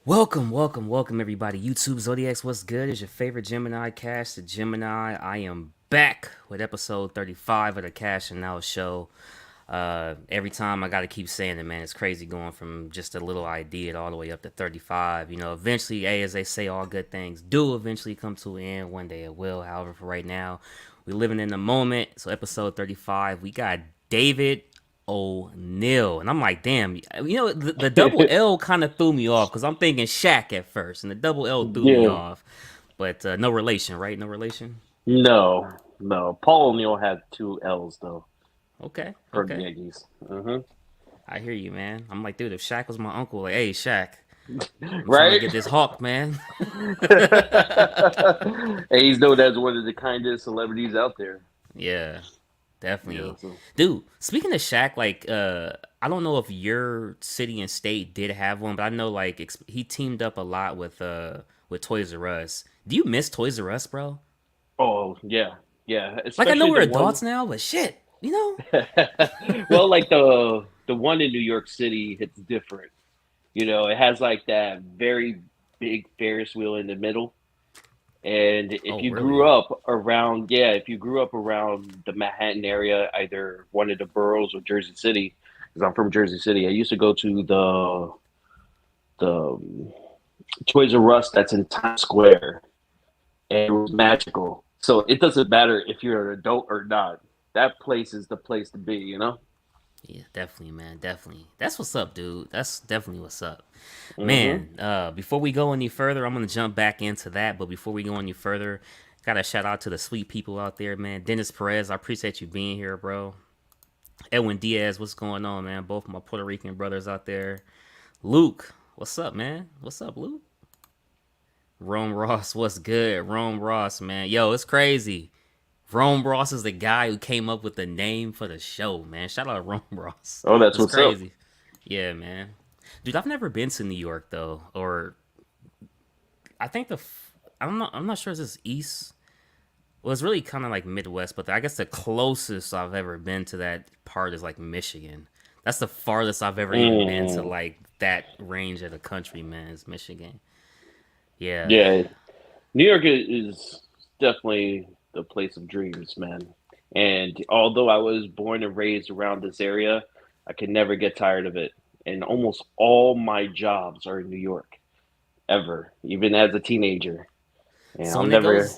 Welcome, everybody. YouTube Zodiacs, what's good? It's your favorite Gemini, Cash the Gemini. I am back with episode 35 of the Cash and Now show. Every time I got to keep saying it, man. It's crazy going from just a little idea all the way up to 35. Eventually, as they say, all good things do eventually come to an end. One day it will. However, for right now, we're living in the moment. So, episode 35, we got David O'Neal. And I'm like, damn, the double L kind of threw me off because I'm thinking Shaq at first, and the double L threw me Yeah, off. But no relation, right? No relation? no. Paul O'Neill had two L's though Okay, for okay. the Yankees. Hmm. I hear you, man. I'm like, dude, if Shaq was my uncle, like, hey, Shaq, I'm trying to Right? get this hawk, man. And he's known as one of the kindest celebrities out there. Yeah, Yeah, definitely. so Dude, speaking of Shaq, like, I don't know if your city and state did have one, but I know, like, he teamed up a lot with Toys R Us. Do you miss Toys R Us, bro? oh yeah. Like, I know Especially we're the one adults now, but shit, you know? well, like the one in New York City, it's different. It has like that very big Ferris wheel in the middle. And Oh, grew really? up around, yeah, if you grew up around the Manhattan area, either one of the boroughs or Jersey City, because I'm from Jersey City, I used to go to the Toys R Us that's in Times Square, and it was magical. So it doesn't matter if you're an adult or not. That place is the place to be, you know? Yeah, definitely, man. Definitely. That's what's up, dude. That's definitely what's up. Hmm. Man, before we go any further, I'm gonna jump back into that. But before we go any further, gotta shout out to the sweet people out there, man. Dennis Perez, I appreciate you being here, bro. Edwin Diaz, what's going on, man? Both my Puerto Rican brothers out there. Luke, what's up, man? What's up, Luke? Rome Ross, what's good? Rome Ross, man. Yo, it's crazy. Rome Ross is the guy who came up with the name for the show, man. Shout out to Rome Ross. Oh, that's That's what's up. crazy. Yeah, man. Dude, I've never been to New York though, or I think I'm not sure if this is East. Well, it's really kind of like Midwest, but I guess the closest I've ever been to that part is like Michigan. That's the farthest I've ever even been to Mm, like that range of the country, man. Is Michigan. Yeah. yeah, New York is definitely the place of dreams, man. And although I was born and raised around this area, I could never get tired of it. And almost all my jobs are in New York, ever, even as a teenager. And So I'll never.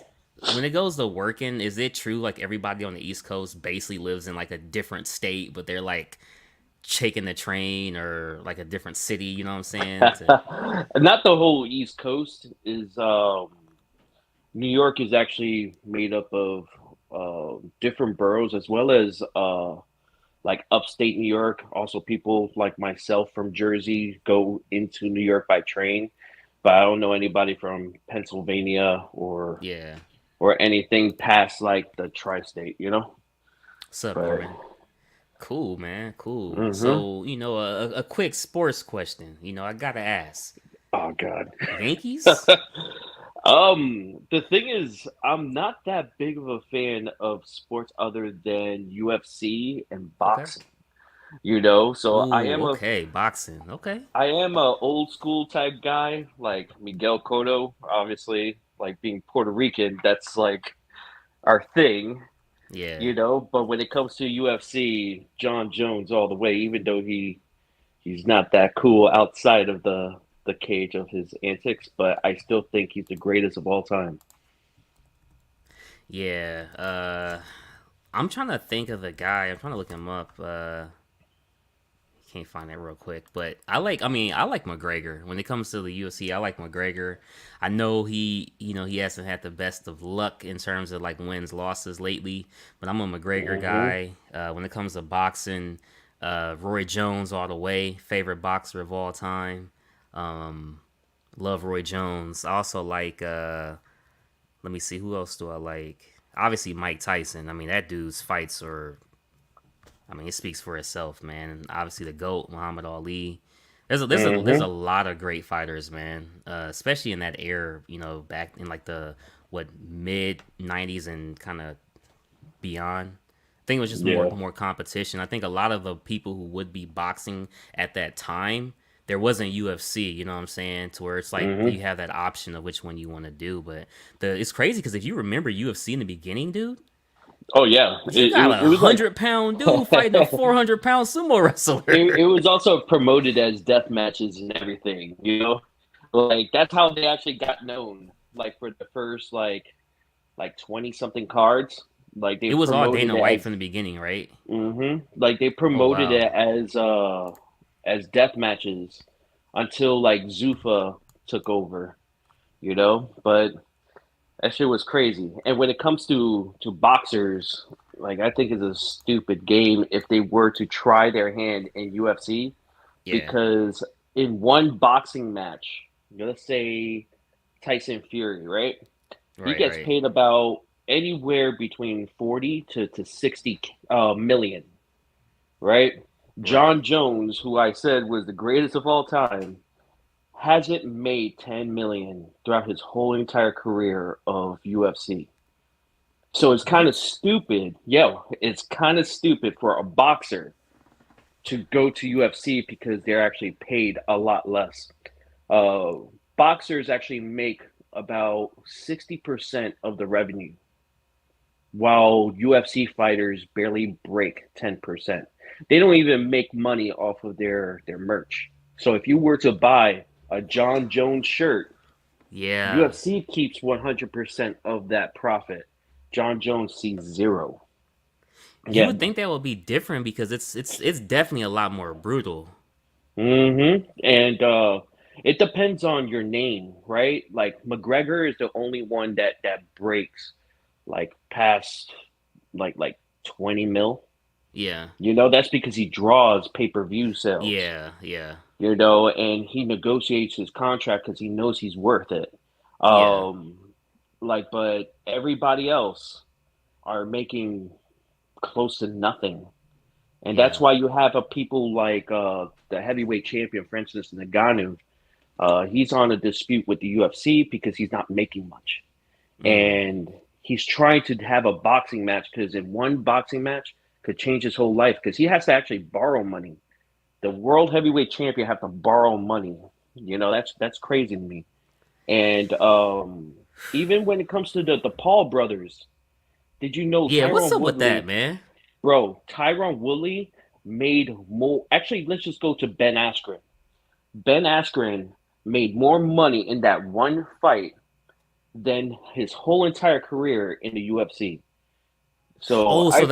when it goes to working, is it true like everybody on the East Coast basically lives in like a different state, but they're like taking the train or like a different city, you know what I'm saying? Not the whole East Coast is. New York is actually made up of different boroughs as well as like upstate New York. Also, people like myself from Jersey go into New York by train, but I don't know anybody from Pennsylvania Yeah. or anything past like the tri-state, you know. What's up, But Norman? Cool, man. Cool. hmm So, a quick sports question. I gotta ask. oh god. Yankees? The thing is, I'm not that big of a fan of sports other than UFC and Okay. boxing. So Ooh, okay. Boxing. Okay. I am a old school type guy, like Miguel Cotto, obviously, like being Puerto Rican, that's like our thing, Yeah. but when it comes to UFC, John Jones all the way, even though he's not that cool outside of the cage of his antics, but I still think he's the greatest of all time. Yeah. I'm trying to think of the guy. I'm trying to look him up. Can't find it real quick, but I like McGregor. When it comes to the UFC, I like McGregor. I know he hasn't had the best of luck in terms of like wins losses lately, but I'm a McGregor Hmm. guy. When it comes to boxing, Roy Jones all the way, favorite boxer of all time. Um, love Roy Jones. I also like let me see, who else do I like? Obviously Mike Tyson. I mean, that dude's fights are, I mean, it speaks for itself, man. And obviously the GOAT, Muhammad Ali. There's a Hmm. lot of great fighters, man. Especially in that era, back in like the what mid '90s and kind of beyond. I think it was just more Yeah. more competition. I think a lot of the people who would be boxing at that time, there wasn't UFC. You know what I'm saying? To where it's like Hmm. you have that option of which one you want to do. But it's crazy because if you remember UFC in the beginning, dude, Oh yeah, you got it a was like 100 pound dude fighting a 400 pound sumo it wrestler. was also promoted as death matches and everything. Like that's how they actually got known. Like for the first like 20 something cards, like they It was all promoted Dana it White as from the beginning, right? like they Oh promoted wow. it as death matches until like Zuffa took over. But that shit was crazy. And when it comes to boxers, like I think it's a stupid game if they were to try their hand in UFC Yeah. because in one boxing match, let's say Tyson Fury, right? He Right. gets Right. paid about anywhere between 40 to 60 million, right? Right. John Jones, who I said was the greatest of all time, hasn't made 10 million throughout his whole entire career of UFC. So it's kind What? of stupid. Yeah, it's kind of stupid for a boxer to go to UFC because they're actually paid a lot less. Uh, Boxers actually make about 60% of the revenue, while UFC fighters barely break 10%. They don't even make money off of their merch. So if you were to buy a John Jones shirt, Yeah. UFC keeps 100% of that profit. John Jones sees zero. You Yeah. would think that would be different because it's definitely a lot more brutal. And it depends on your name, right? Like McGregor is the only one that breaks like past like 20 mil. Yeah. That's because he draws pay-per-view sales. Yeah. Yeah. And he negotiates his contract because he knows he's worth it. Yeah. Um, but everybody else are making close to nothing. And that's Yeah. why you have people like the heavyweight champion, for instance, Ngannou. He's on a dispute with the UFC because he's not making much. Mm. And he's trying to have a boxing match because in one boxing match could change his whole life because he has to actually borrow money. The world heavyweight champion have to borrow money. That's crazy to me. And even when it comes to the Paul brothers, did you know Yeah. What's Tyron up with that, Woodley, man? bro? Tyron Woodley made more. Actually, let's just go to Ben Askren. Ben Askren made more money in that one fight than his whole entire career in the UFC. So Oh, so I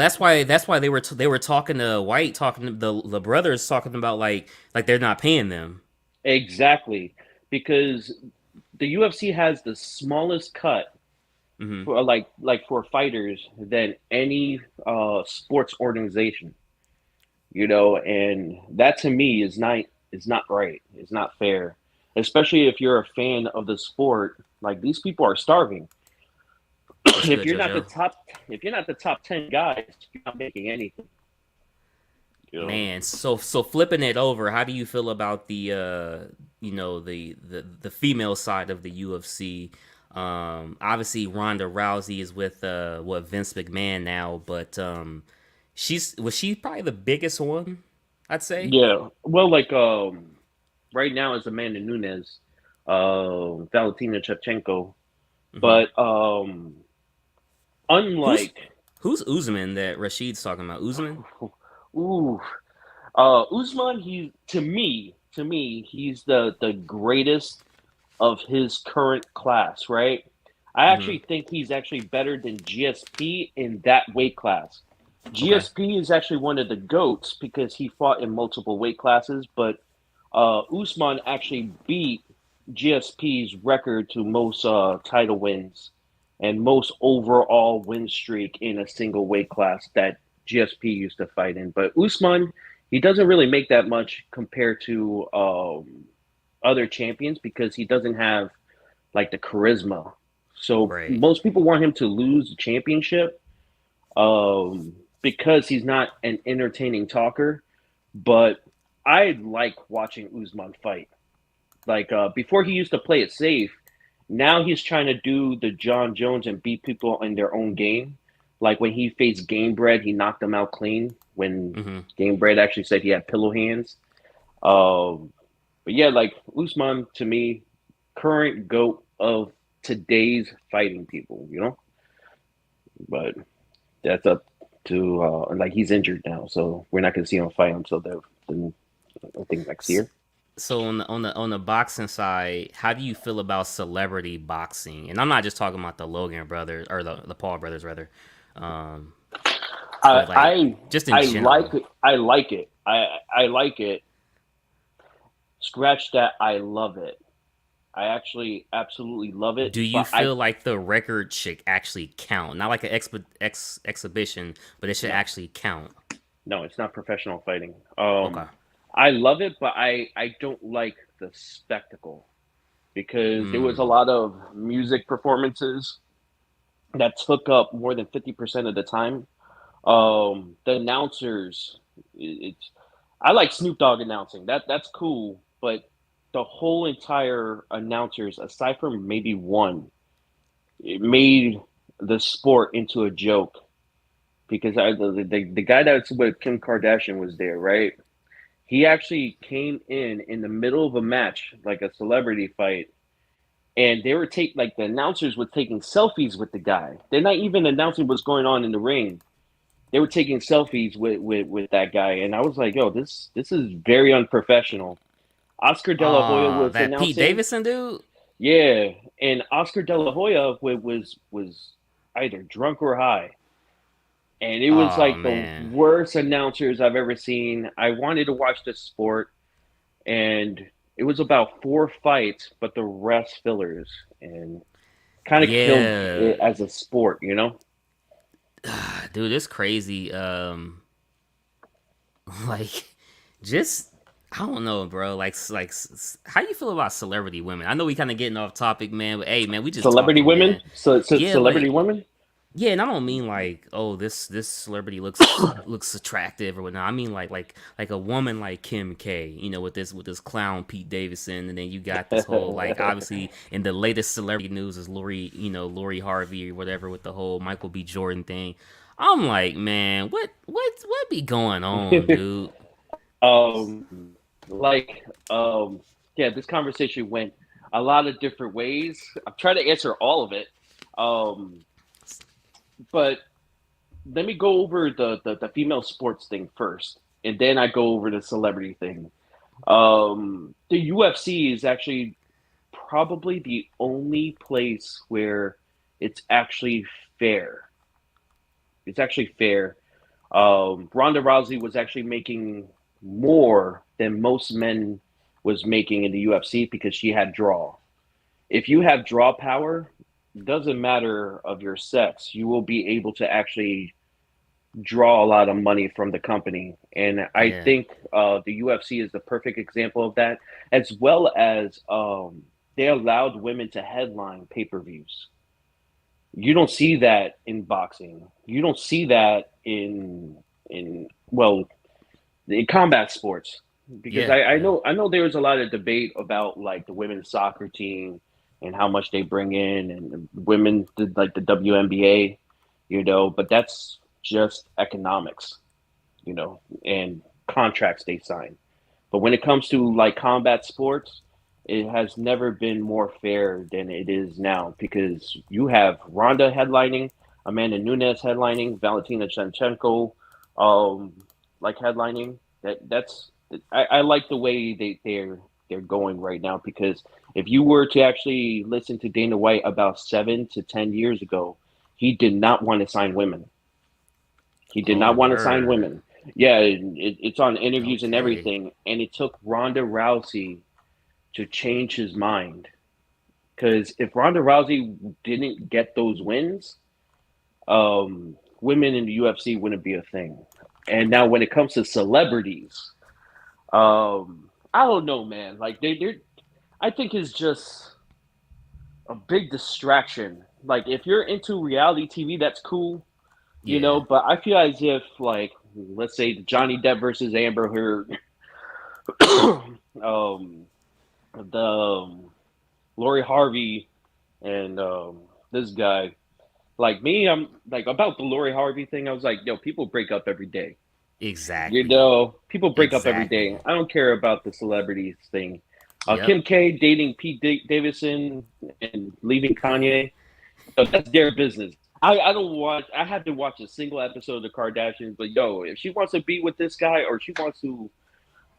that's why they were talking to White, talking to the brothers, talking about like they're not paying them. exactly because the UFC has the smallest cut Hmm. for like for fighters than any sports organization. And that to me is not right. It's not fair, especially if you're a fan of the sport. Like these people are starving. What's if good, you're not the JoJo? top, if you're not the top 10 guys, you're not making anything. You know. Man, so flipping it over, how do you feel about the the female side of the UFC? Obviously Ronda Rousey is with what Vince McMahon now, but she probably the biggest one, I'd say. Yeah. Well, like right now is Amanda Nunes, Valentina Shevchenko, Hmm. but Who's unlike, who's Usman that Rashid's talking about? Usman? ooh, Usman, to me, he's the greatest of his current class, right? I Hmm. actually think he's actually better than GSP in that weight class. Okay. GSP is actually one of the goats because he fought in multiple weight classes, but Usman actually beat GSP's record to most title wins and most overall win streak in a single weight class that GSP used to fight in. But Usman, he doesn't really make that much compared to other champions because he doesn't have like the charisma. So Right. most people want him to lose the championship because he's not an entertaining talker. But I like watching Usman fight. Like before, he used to play it safe. Now he's trying to do the John Jones and beat people in their own game. Like when he faced Gamebred, he knocked him out clean. When Hmm. Gamebred actually said he had pillow hands. Um, But yeah, like Usman to me, current goat of today's fighting people, you know. But that's up to like he's injured now, so we're not gonna see him fight until the I think next S- year. So on the boxing side, how do you feel about celebrity boxing? And I'm not just talking about the Logan brothers or the Paul brothers rather, um, I but like I just in I like general. it. I like it. I like it. Scratch that. I love it. I actually absolutely love it. Do you But I feel like the record should actually count? Not like an exhibition, but it should no actually count. no, it's not professional fighting. Okay. I love it, but I don't like the spectacle because there was a Mm. lot of music performances that took up more than 50% of the time. The announcers, it's I like Snoop Dogg announcing. That's cool, but the whole entire announcers, aside from maybe one, it made the sport into a joke because the guy that's with Kim Kardashian was there, right? He actually came in the middle of a match, like a celebrity fight, and they were take like the announcers were taking selfies with the guy. They're not even announcing what's going on in the ring. They were taking selfies with that guy, and I was like, "Yo, this is very unprofessional." Oscar De La Hoya Ah, was that Pete announcing, Davidson dude. yeah, and Oscar De La Hoya was either drunk or high, and it was Oh like the man. worst announcers I've ever seen. I wanted to watch this sport, and it was about four fights, but the rest fillers, and kind of killed Yeah, it as a sport, you know. dude, it's crazy. Like, just I don't know, bro. How you feel about celebrity women? I know we kind of getting off topic, man. But hey, man, we just Celebrity talking, women, man. so Yeah, celebrity like women. yeah, and I don't mean like, oh, this celebrity looks attractive or whatnot. I mean like a woman like Kim K, with this clown Pete Davidson, and then you got this whole like obviously in the latest celebrity news is Lori Harvey or whatever with the whole Michael B. Jordan thing. I'm like, man, what be going on, dude? Like, yeah, this conversation went a lot of different ways. I'm trying to answer all of it, um, but let me go over the female sports thing first, and then I go over the celebrity thing. The UFC is actually probably the only place where it's actually fair. It's actually fair. Ronda Rousey was actually making more than most men was making in the UFC because she had draw. If you have draw power, doesn't matter of your sex, you will be able to actually draw a lot of money from the company. And I Yeah, think the UFC is the perfect example of that, as well as they allowed women to headline pay per views. You don't see that in boxing. You don't see that in well in combat sports because yeah, I yeah, know there was a lot of debate about like the women's soccer team and how much they bring in and women did like the WNBA, but that's just economics, and contracts they sign. But when it comes to like combat sports, it has never been more fair than it is now because you have Ronda headlining, Amanda Nunes headlining, Valentina Shevchenko, um, like headlining. I like the way they're going right now because if you were to actually listen to Dana White about 7 to 10 years ago, he did not want to sign women. He did oh not want to sign word, women. Yeah, it's on interviews and okay, everything. And it took Ronda Rousey to change his mind. Because if Ronda Rousey didn't get those wins, women in the UFC wouldn't be a thing. And now when it comes to celebrities, I don't know, man. Like they're I think it's just a big distraction. Like if you're into reality TV, that's cool, yeah, but I feel as if like let's say Johnny Depp versus Amber Heard, um, the Lori Harvey and this guy. Like me, I'm like about the Lori Harvey thing. I was like, yo, people break up every day. exactly, People break up every day. exactly. I don't care about the celebrities thing. Yep. Kim K dating Davidson and leaving Kanye. So that's their business. I don't watch. I had to watch a single episode of the Kardashians, but yo, if she wants to be with this guy or she wants to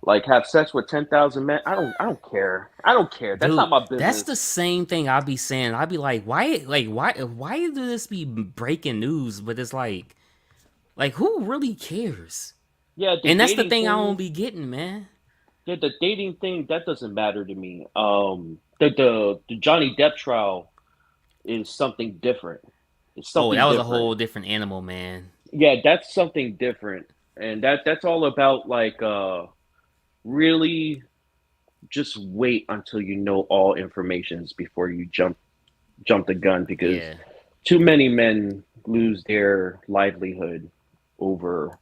like have sex with 10,000 men, I don't care. I don't care. That's not Dude, my that's the business. same thing I'll be saying. I'll be why do this be breaking news? But it's like, who really cares? Yeah, the And that's the dating thing I don't thing. be getting, man. Yeah, the dating thing that doesn't matter to me. The Johnny Depp trial is something different. It's Oh, that something was a different. whole different animal, man. Yeah, that's something different, and that's all about like really just wait until you know all informations before you jump the gun because Yeah, too many men lose their livelihood over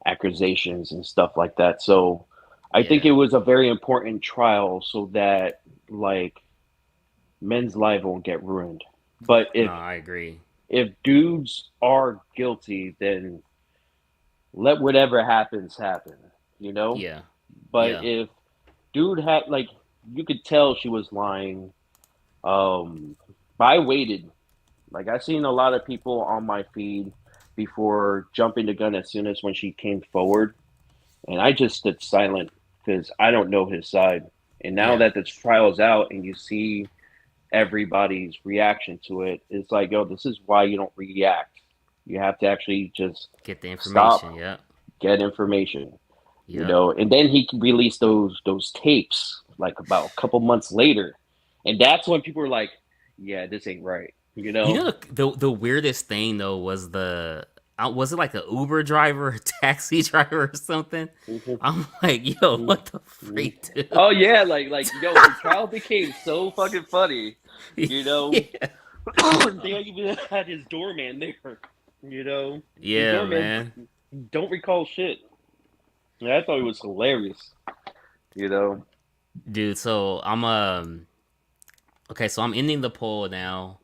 accusations and stuff like that. So I think yeah. it was a very important trial so that like men's life won't get ruined. But No, if I agree. if dudes are guilty, then let whatever happens happen, you know? Yeah, But yeah, if dude had like you could tell she was lying. Um but I waited. Like I seen a lot of people on my feed before jumping the gun as soon as when she came forward, and I just stood silent because I don't know his side. And now yeah. that this trial's out and you see everybody's reaction to it, it's like, yo, this is why you don't react. You have to actually just Get the information. stop, Yep, get information, yep. and then he released those tapes like about a couple months later, and that's when people were like, yeah, this ain't right, you You know. know the weirdest thing though was it like a Uber driver, or taxi driver, or something? Mhm, I'm like, yo, mhm, what the mhm. freak, dude? Oh yeah, like yo, the trial became so fucking funny, you know. Yeah, They even had his doorman there, you know. His yeah, doorman man. don't recall shit. Yeah, I thought it was hilarious, you know. Dude, so I'm okay, so I'm ending the poll now.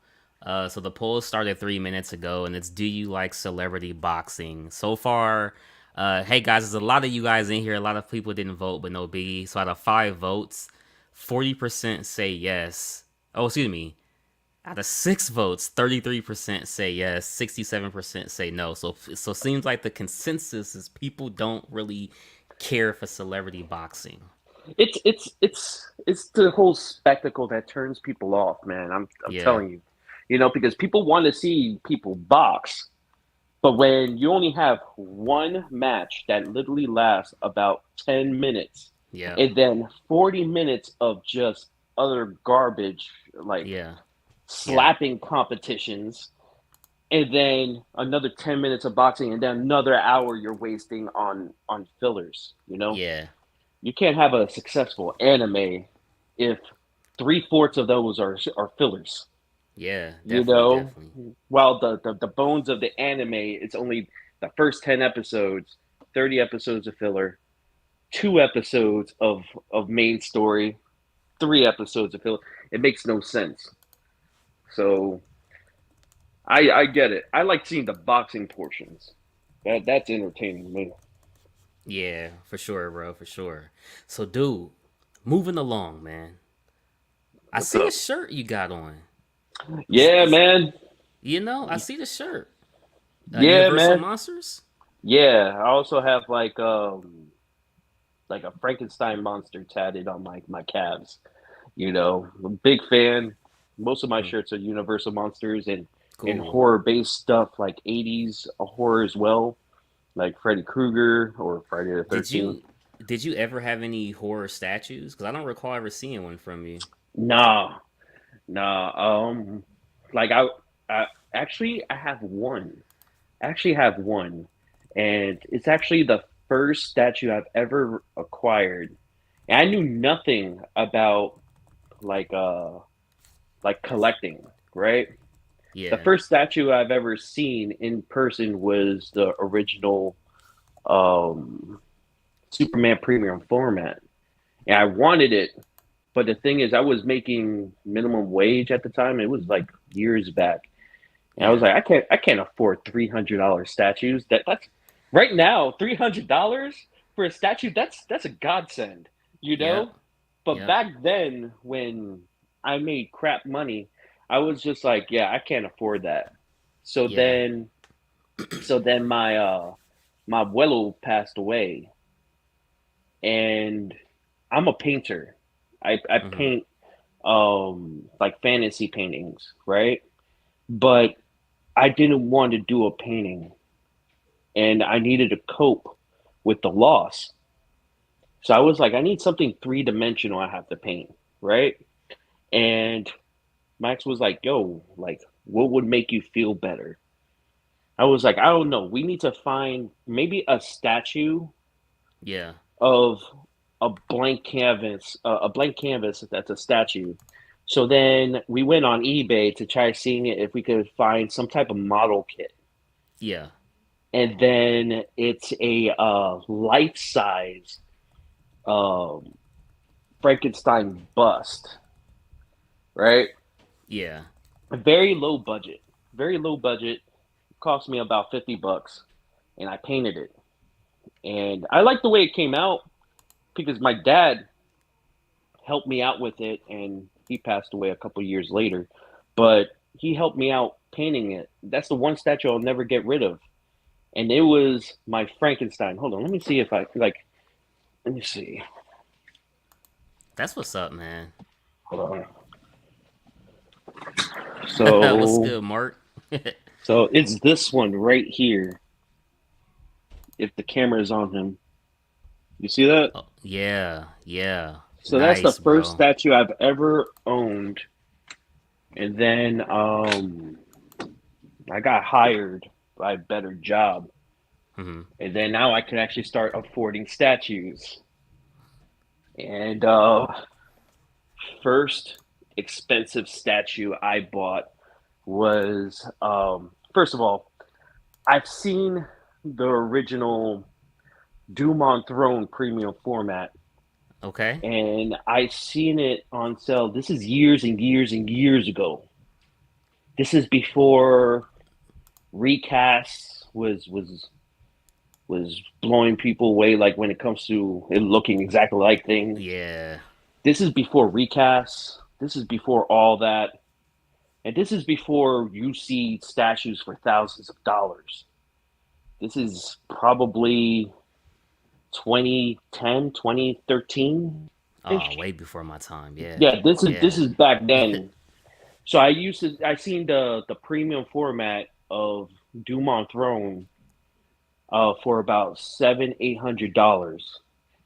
So the poll started 3 minutes ago, and it's do you like celebrity boxing? So far, hey guys, there's a lot of you guys in here. A lot of people didn't vote, but no biggie. So out of 5 votes, 40% say yes. Oh, excuse me. Out of 6 votes, 33% say yes, 67% say no. So it seems like the consensus is people don't really care for celebrity boxing. It's the whole spectacle that turns people off, man. I'm Yeah, telling you, because people want to see people box, but when you only have one match that literally lasts about 10 minutes, yeah, and then 40 minutes of just other garbage like yeah, yeah, slapping competitions, and then another 10 minutes of boxing, and then another hour you're wasting on fillers. yeah. You can't have a successful anime if three-fourths of those are fillers. Yeah, You definitely, know, definitely. while the bones of the anime, it's only the first 10 episodes, 30 episodes of filler, 2 episodes of main story, 3 episodes of filler. It makes no sense. So I get it. I like seeing the boxing portions. That's entertaining to me. Yeah, for sure, bro, for sure. So, dude, moving along, man. I What's see a up? shirt you got on. Yeah, man. I see the shirt. Yeah, Universal man. Monsters. Yeah. I also have like a Frankenstein monster tatted on my calves. I'm a big fan. Most of my Hmm, shirts are Universal monsters and cool. horror based stuff like 80s horror as well, like Freddy Krueger or Friday the Did 13th. you did you ever have any horror statues? Because I don't recall ever seeing one from you. Nah, nah. Like I actually I have one. I actually have one, and it's actually the first statue I've ever acquired. And I knew nothing about like uh like collecting, right? The Yeah, first statue I've ever seen in person was the original um Superman premium format. And I wanted it, but the thing is I was making minimum wage at the time. It was like years back. And I was yeah, like, I can't afford $300 statues. That's right now $300 for a statue. That's a godsend, you yep. know. But Yep. back then, when I made crap money, I was just like, yeah, I can't afford that. So Yeah. then, so then my abuelo passed away, and I'm a painter. I Hmm. paint like fantasy paintings, right? But I didn't want to do a painting, and I needed to cope with the loss. So I was like, I need something three dimensional I have to paint, right? And Max was like, yo, like, what would make you feel better? I was like, I don't know. We need to find maybe a statue Yeah. of a blank canvas that's a statue. So then we went on eBay to try seeing it if we could find some type of model kit. Yeah. And then it's a life size um, Frankenstein bust, right? Yeah. Very low budget, very low budget. Cost me about $50, and I painted it. And I like the way it came out because my dad helped me out with it, and he passed away a couple years later. But he helped me out painting it. That's the one statue I'll never get rid of, and it was my Frankenstein. Hold on, let me see if I like. Let me see. That's what's up, man. Hold on. What's So, good, Mark? so it's this one right here. If the camera is on him, you see that? Oh, yeah. Yeah. So that's the Nice, first bro. statue I've ever owned, and then I got hired by a better job, Hmm. and then now I can actually start affording statues. And first expensive statue I bought was first of all, I've seen the original Doom on Throne premium format, Okay. and I seen it on sale. This is years and years and years ago. This is before recasts was blowing people away. Like when it comes to it looking exactly like things. Yeah. This is before recasts. This is before all that, and this is before you see statues for thousands of dollars. This is probably 2010, 2013 Oh, ish. way before my time. Yeah. Yeah, this Yeah. is back then. So I seen the premium format of Doom on Throne for about $700-800.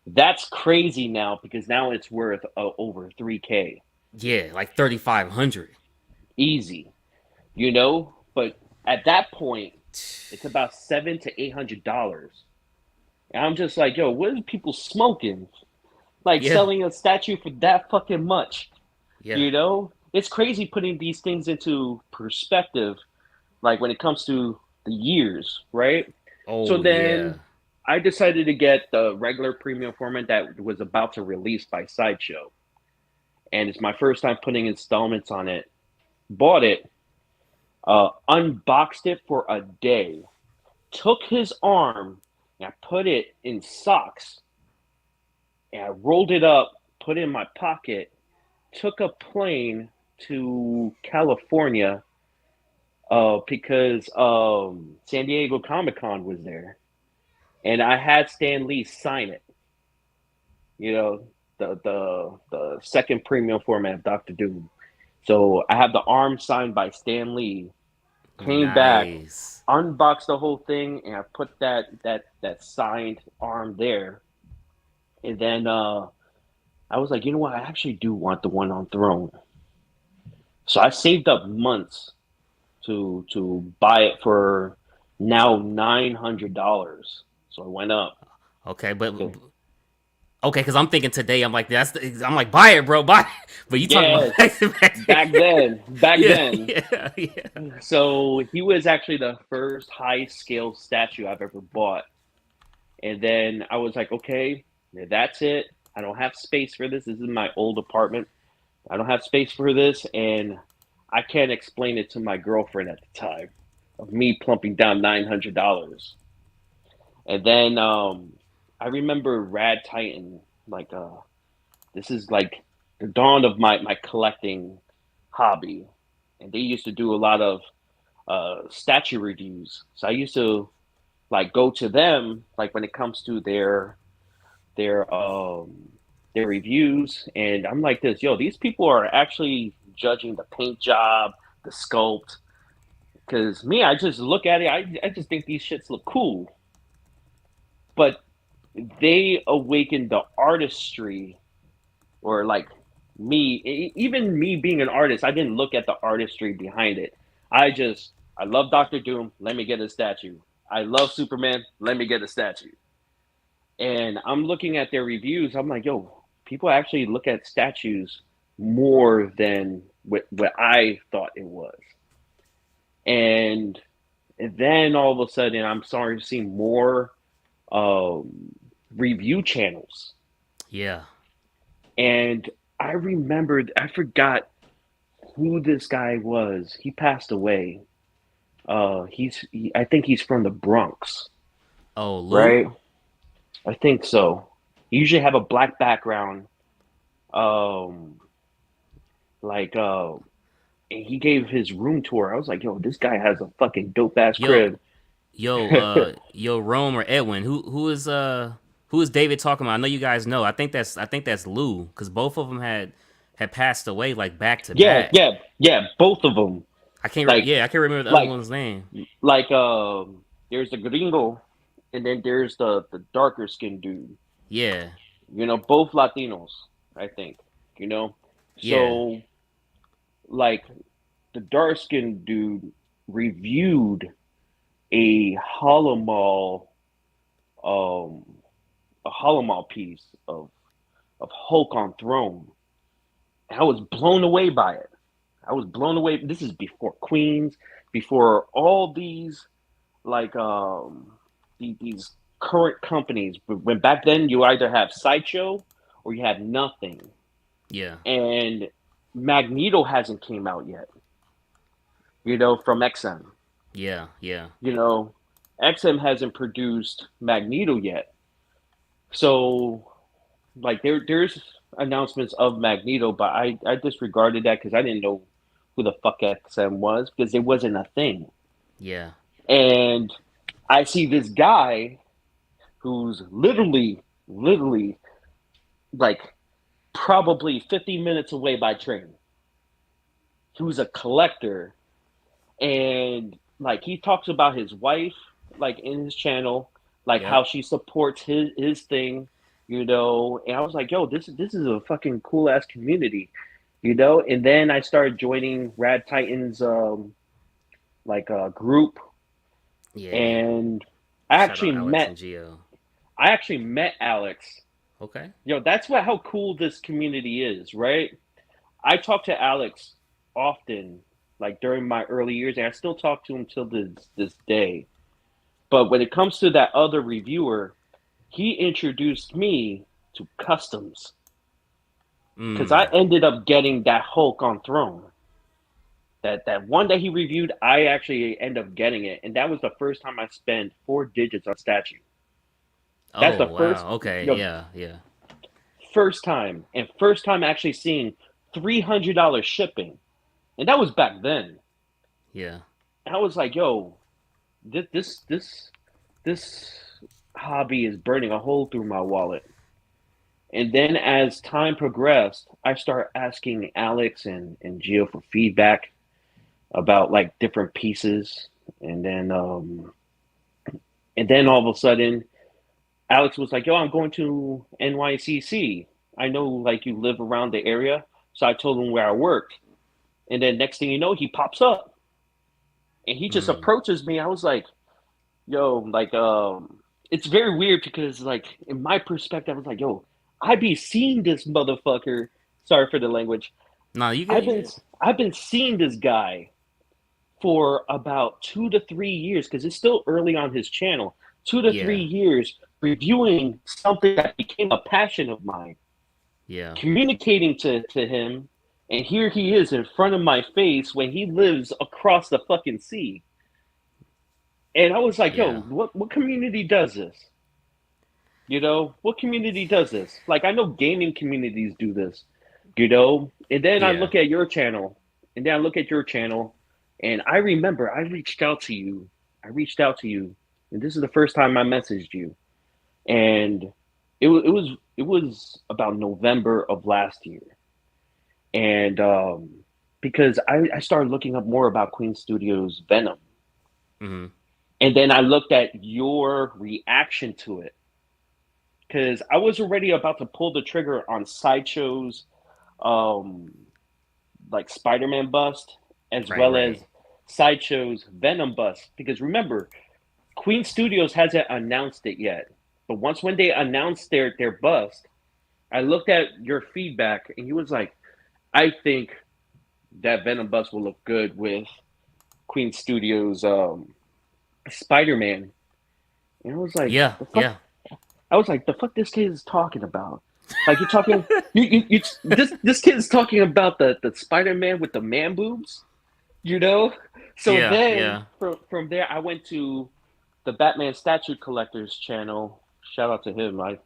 That's crazy now because now it's worth over 3K Yeah. Like 3,500. easy, you know. But at that point, it's about $700 to $800, and I'm just like, yo, what are people smoking? Like Yeah. selling a statue for that fucking much, Yeah. you know? It's crazy putting these things into perspective, like when it comes to the years, right? So Oh, yeah. then I decided to get the regular premium format that was about to release by Sideshow. And it's my first time putting installments on it. Bought it, unboxed it for a day, took his arm, and I put it in socks, and I rolled it up, put it in my pocket, took a plane to California because San Diego Comic Con was there. And I had Stan Lee sign it. You know, the second premium format of Doctor Doom. So I have the arm signed by Stan Lee. Came back, Nice. unboxed the whole thing, and I put that signed arm there. And then I was like, you know what? I actually do want the one on Throne. So I saved up months to buy it for now $900. So I went up. Okay, but Okay. okay, because I'm thinking today, I'm like, I'm like, buy it, bro, buy it. But you talking about Yeah, back yeah, then. yeah, yeah. So he was actually the first high scale statue I've ever bought. And then I was like, okay, that's it. I don't have space for this. This is my old apartment. I don't have space for this. And I can't explain it to my girlfriend at the time of me plumping down $900. And then I remember Rad Titan, like This is like the dawn of my collecting hobby, and they used to do a lot of statue reviews. So I used to like go to them like when it comes to their um their reviews, and I'm like this, yo, these people are actually judging the paint job, the sculpt. Because me, I just look at it, I just think these shits look cool. But they awakened the artistry, or like even me being an artist, I didn't look at the artistry behind it. I love Doctor Doom, let me get a statue. I love Superman, let me get a statue. And I'm looking at their reviews, I'm like, yo, people actually look at statues more than what I thought it was. And then all of a sudden, I'm starting to see more um, review channels. Yeah. And I forgot who this guy was. He passed away. I think he's from the Bronx, Oh, Lou? right? I think so. He usually have a black background. Um, like, and he gave his room tour. I was like, yo, this guy has a fucking dope ass Yo, crib. yo, Rome or Edwin? Who is David talking about? I know you guys know. I think that's Lou, because both of them had passed away like back to Yeah, back. yeah, yeah. Both of them. Like, Yeah, I can't remember the other like, one's name. there's the gringo, and then there's the darker skinned dude. Yeah, Both Latinos, I think. You know, yeah, so like the dark skinned dude reviewed a Holomal, um, a Holomal piece of Hulk on Throne. And I was blown away by it. I was blown away. This is before Queens, before all these like these current companies. When back then you either have Sideshow or you had nothing, yeah, and Magneto hasn't came out yet. From XM. yeah, yeah. You know, XM hasn't produced Magneto yet. So like there's announcements of Magneto, but I disregarded that because I didn't know who the fuck XM was because it wasn't a thing. Yeah. And I see this guy who's literally like probably 50 minutes away by train. Who's a collector, and like he talks about his wife, like in his channel, like how Yep. she supports his thing, And I was like, yo, this is a fucking cool ass community. And then I started joining Rad Titans, like a group, Yeah. and I Shout actually out Alex and met Gio. I actually met Alex. Okay. That's how cool this community is, right? I talk to Alex often, like during my early years, and I still talk to him till this day. But when it comes to that other reviewer, he introduced me to customs because I Mm. ended up getting that Hulk on Throne. That one that he reviewed, I actually end up getting it, and that was the first time I spent 4 digits on statue. That's Oh the first, wow. Okay. you know, Yeah. Yeah. first time actually seeing $300 shipping, and that was back then. Yeah. And I was like, yo, this hobby is burning a hole through my wallet. And then as time progressed, I started asking Alex and Gio for feedback about like different pieces. And then all of a sudden Alex was like, yo, I'm going to NYCC. I know like you live around the area. So I told him where I worked. And then next thing you know, he pops up and he just Mm. approaches me. I was like, yo, like it's very weird because like in my perspective, I was like, yo, I be seeing this motherfucker. Sorry for the language. No, you good. I've You been good. I've been seeing this guy for about 2 to 3 years because it's still early on his channel. 2 to 3 Yeah. years reviewing something that became a passion of mine, Yeah. communicating to him, and here he is in front of my face when he lives across the fucking sea. And I was like, yo, Yeah. what community does this? You know, what community does this? Like, I know gaming communities do this, you know? And then I Yeah. look at your channel, and then I look at your channel, and I remember I reached out to you. I reached out to you, and this is the first time I messaged you. And it was about November of last year. And because I started looking up more about Queen Studios Venom. Hmm. And then I looked at your reaction to it because I was already about to pull the trigger on Sideshow's um, like Spider-Man bust, as Right. well Right. as Sideshow's Venom bust. Because remember, Queen Studios hasn't announced it yet, but once when they announced their bust, I looked at your feedback, and you was like, "I think that Venom bust will look good with Queen Studios Spider-Man." And I was like, Yeah. "The fuck." Yeah. I was like, the fuck this kid is talking about? Like you're talking you this kid is talking about the Spider Man with the man boobs, you know? So Yeah. then Yeah. from there I went to the Batman statue collectors channel. Shout out to him. I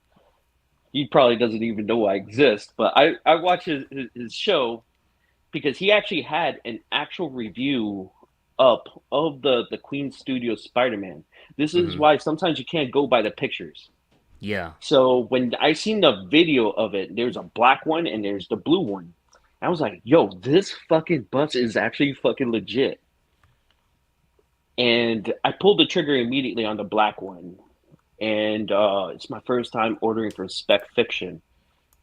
he probably doesn't even know I exist, but I watch his show because he actually had an actual review up of the Queen Studio Spider Man. This is Hmm. why sometimes you can't go by the pictures. Yeah. So when I seen the video of it, there's a black one and there's the blue one. I was like, yo, this fucking bus is actually fucking legit. And I pulled the trigger immediately on the black one. And it's my first time ordering from Spec Fiction.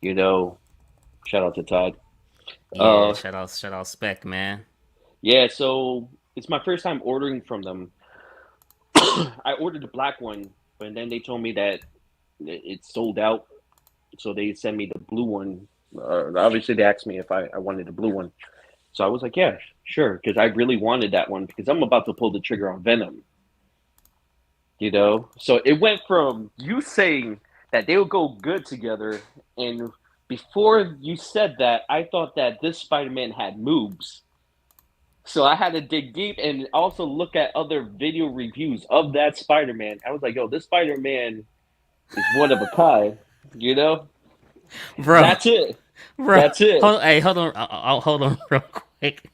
You know, shout out to Todd. Yeah. Uh, Shout out, Spec, man. yeah, so it's my first time ordering from them. I ordered the black one, but then they told me that it's sold out. So they sent me the blue one. Obviously, they asked me if I wanted the blue one. So I was like, yeah, sure, because I really wanted that one because I'm about to pull the trigger on Venom, you know? So it went from you saying that they would go good together, and before you said that, I thought that this Spider Man had moobs. So I had to dig deep and also look at other video reviews of that Spider Man. I was like, yo, this Spider Man is one of a kind, you know? Bro. That's it. Bro. That's it. Hey, hold on. Hold on real quick.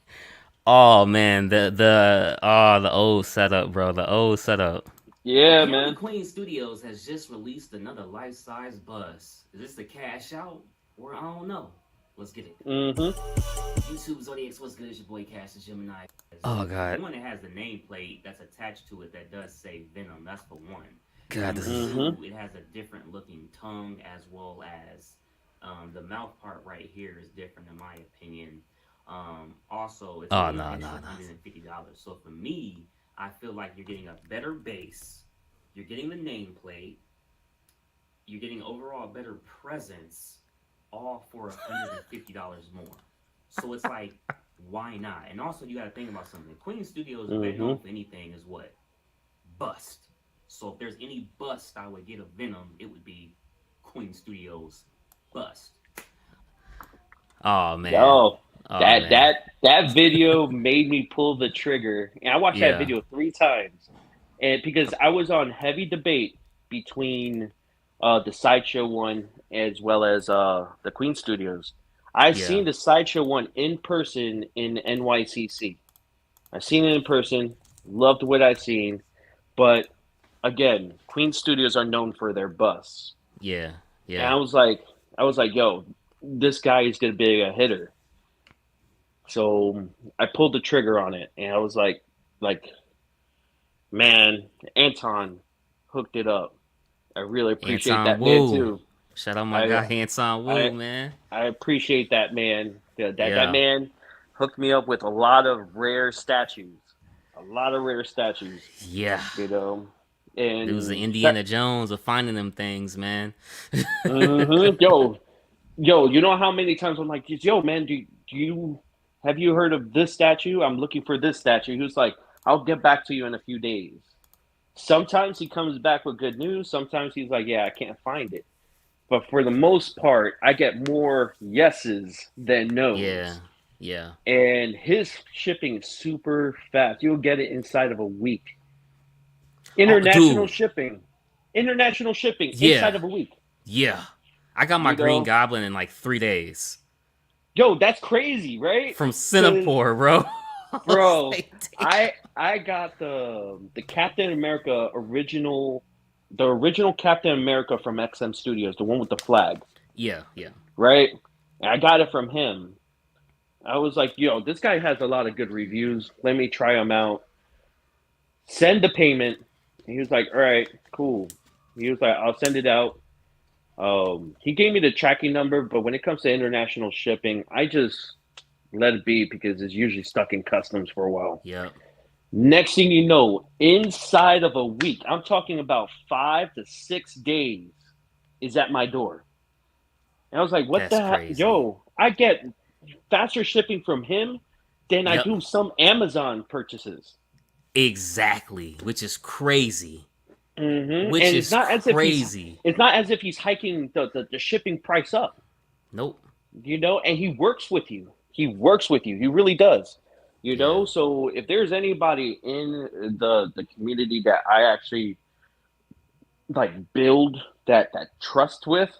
Oh man, the old setup, bro. The old setup. Yeah, Apparently, man. Queen Studios has just released another life-size bus. Is this the cash out, or I don't know? Let's get it. Mm-hmm. YouTube Zodiacs, what's good? It's your boy KashDaGemini. Oh god. One that has the nameplate that's attached to it that does say Venom. That's for one. God, this is Mm-hmm. two. It has a different looking tongue as well as the mouth part right here is different in my opinion. Also, it's only an extra $150. So for me, I feel like you're getting a better base. You're getting the nameplate. You're getting overall better presence, all for $150 more. So it's like, why not? And also, you got to think about something. Queen Studios, if they're Mm-hmm. known for anything, is what? Bust. So if there's any bust I would get of Venom, it would be Queen Studios bust. Oh man. Oh, Oh that man. that that video made me pull the trigger, and I watched that Yeah. video 3 times, and because I was on heavy debate between the sideshow one as well as the Queen Studios. I Yeah. seen the sideshow one in person in NYCC. I seen it in person, loved what I seen, but again, Queen Studios are known for their busts. Yeah. And Yeah. I was like, yo, this guy is gonna be a hitter. So I pulled the trigger on it, and I was like, man, Anton hooked it up. I really appreciate Anton that man Wu. too. Shout out my I guy Anton Wu, I man. I appreciate that man. That Yeah. man hooked me up with a lot of rare statues, a lot of rare statues. Yeah. You know, It was the and Indiana Jones of finding them things, man. yo, you know how many times I'm like, yo, man, do you have you heard of this statue? I'm looking for this statue. He was like, I'll get back to you in a few days. Sometimes he comes back with good news. Sometimes he's like, yeah, I can't find it. But for the most part, I get more yeses than Yeah. nos. Yeah. And his shipping is super fast. You'll get it inside of a week. Oh, International dude. shipping. International shipping Yeah, inside of a week. yeah. I got my You Green know, Goblin in like 3 days yo, that's crazy, right? from Because Singapore, bro. I was bro, like, damn. I got the Captain America original, the original Captain America from XM Studios, the one with the flag, Yeah, yeah. right? And I got it from him. I was like, yo, this guy has a lot of good reviews. Let me try him out. Send the payment. And he was like, all right, cool. He was like, I'll send it out. He gave me the tracking number, but when it comes to international shipping, I just let it be because it's usually stuck in customs for a while. Yep. Next thing you know, inside of a week, I'm talking about 5 to 6 days, is at my door. And I was like, what That's the hell? crazy. Yo, I get faster shipping from him than I Yep. do some Amazon purchases. Exactly. Which is crazy. Which And it's is not as if crazy. he's hiking the shipping price up, Nope. and he works with you. He works with you. He really does. Yeah. So if there's anybody in the community that I actually like build that trust with,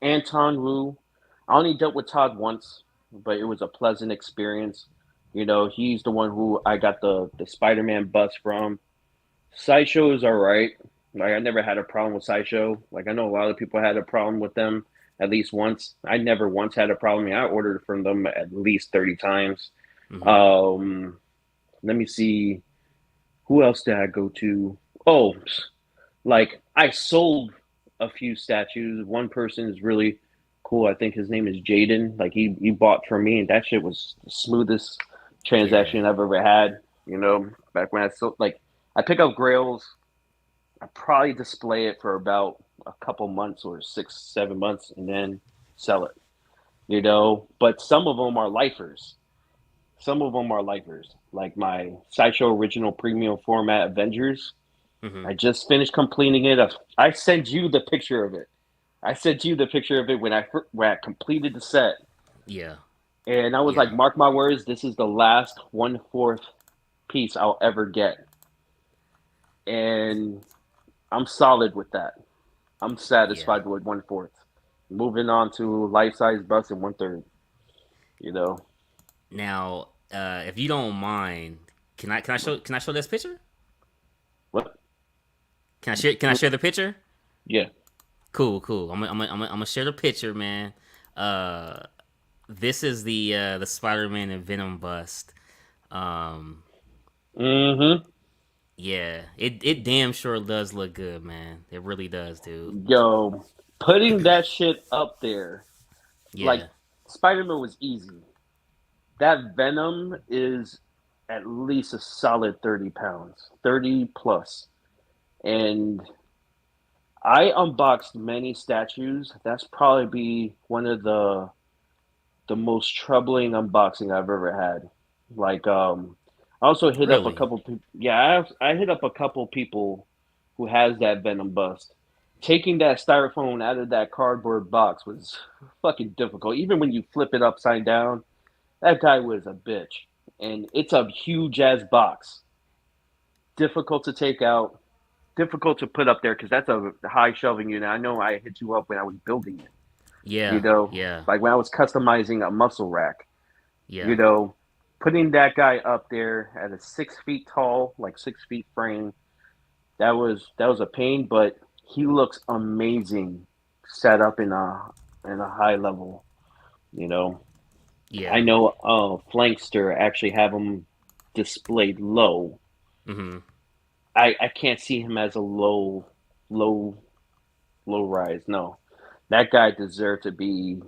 Anton Wu. I only dealt with Todd once, but it was a pleasant experience. He's the one who I got the Spider-Man bus from. Sideshow is all right. Like I never had a problem with Sideshow. Like I know a lot of people had a problem with them at least once. I never once had a problem. I ordered from them at least 30 times. Hmm. Um, Let me see. Who else did I go to? Oh, like I sold a few statues. One person is really cool. I think his name is Jaden. Like he bought from me, and that shit was the smoothest Yeah. transaction I've ever had. Back when I sold, like I pick up grails, I probably display it for about a couple months or 6, 7 months, and then sell it. But some of them are lifers. Some of them are lifers. Like my Sideshow Original Premium Format Avengers. Hmm. I just finished completing it. I sent you the picture of it. I sent you the picture of it when I completed the set, Yeah. and I was like, Yeah. "Mark my words, this is the last 1/4 piece I'll ever get," and I'm solid with that. I'm Yeah. satisfied with 1/4. Moving on to life size bust and 1/3. You know Now, if you don't mind, can I show this picture? what? Can I share the picture? Yeah. Cool, cool. I'm gonna share the picture, man. Uh, this is the Spider-Man and Venom bust. Um, Mm-hmm. yeah, it damn sure does look good, man. It really does, dude. Yo, putting that shit up there, like Yeah, Spider-Man was easy. That Venom is at least a solid 30 pounds, 30 plus. And I unboxed many statues. That's probably be one of the most troubling unboxing I've ever had. Like, I also hit up a really. couple people. Yeah, I hit up a couple people who has that Venom bust. Taking that styrofoam out of that cardboard box was fucking difficult. Even when you flip it upside down, that guy was a bitch. And it's a huge ass box. Difficult to take out, difficult to put up there because that's a high shelving unit. I know I hit you up when I was building it, Yeah, yeah, like when I was customizing a muscle rack, you yeah, know, putting that guy up there at a 6 feet tall, like 6 feet frame, that was a pain, but he looks amazing set up in a high level, you know. I yeah. know Flankster actually have him displayed low. Mm-hmm. I can't see him as a low low rise. No, that guy deserved to be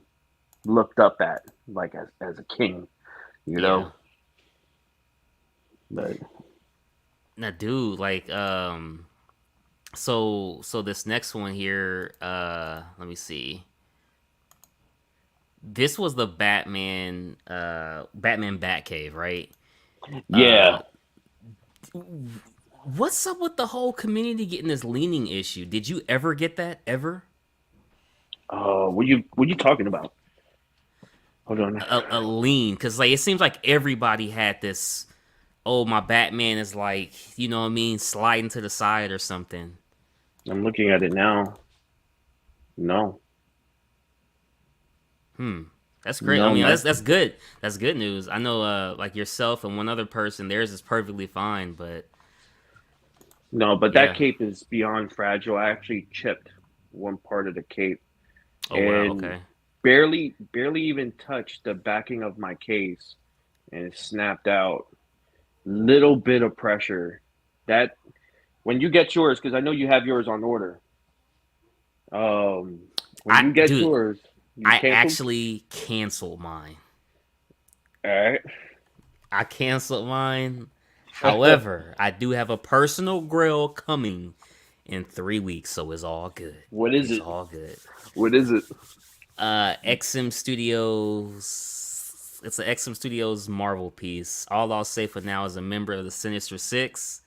looked up at like as a king, you Yeah. know. But Now, dude, like, so this next one here, let me see. This was the Batman Batcave, right? yeah, Uh, what's up with the whole community getting this leaning issue? Did you ever get that ever? what you talking about? Hold on. A lean, because like it seems like everybody had this. Oh, my Batman is like, you know what I mean, sliding to the side or something. I'm looking at it now. No, Hmm. That's great. I no, mean, not that's good. That's good news. I know, like yourself and one other person, theirs is perfectly fine. But no. But that yeah. cape is beyond fragile. I actually chipped one part of the cape Oh wow. and Okay. barely even touched the backing of my case, and it snapped out. Little bit of pressure. That when you get yours, because I know you have yours on order. Um, when I you get dude, yours, you I canceled. actually canceled mine. All right. I canceled mine. However, I do have a personal grill coming in 3 weeks, so it's all good. What is It's it? all good. What is it? XM Studios. It's an XM Studios Marvel piece. All I'll say for now is a member of the Sinister Six.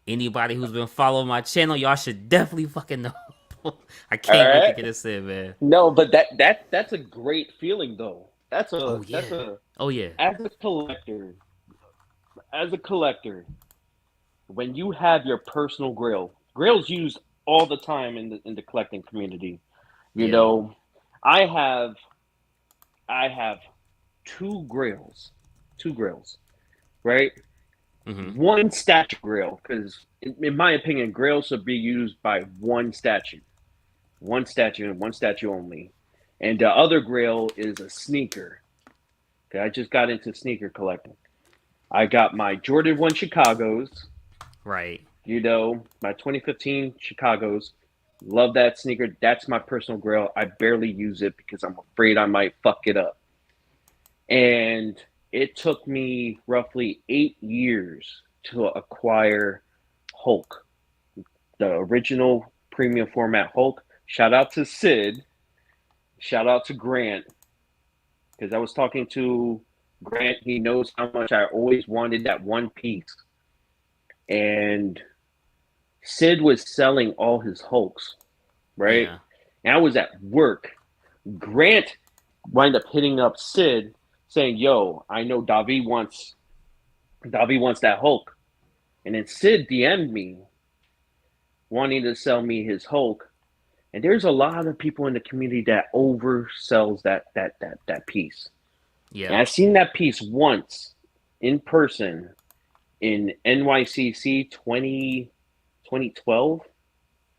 Anybody who's been following my channel, y'all should definitely fucking know. I All can't wait to right. get this in, man. No, but that's a great feeling though. Oh That's yeah. a Oh yeah. as a collector, as a collector, when you have your personal grill, grills used all the time in the collecting community. You Yeah. know, I have I have two grills, right? Mm-hmm. One statue grill, because in my opinion, grills should be used by one statue and one statue only. And the other grill is a sneaker. Okay, I just got into sneaker collecting. I got my Jordan 1 Chicago's, Right. my 2015 Chicago's. Love that sneaker. That's my personal grill. I barely use it because I'm afraid I might fuck it up. And it took me roughly 8 years to acquire Hulk, the original premium format Hulk. Shout out to Sid. Shout out to Grant, because I was talking to Grant. He knows how much I always wanted that one piece. And Sid was selling all his Hulks, right? Yeah. And I was at work. Grant wound up hitting up Sid saying, "Yo, I know Davi wants that Hulk." And then Sid DM'd me wanting to sell me his Hulk. And there's a lot of people in the community that oversells that piece. And Yeah. I've seen that piece once in person in NYCC 2012,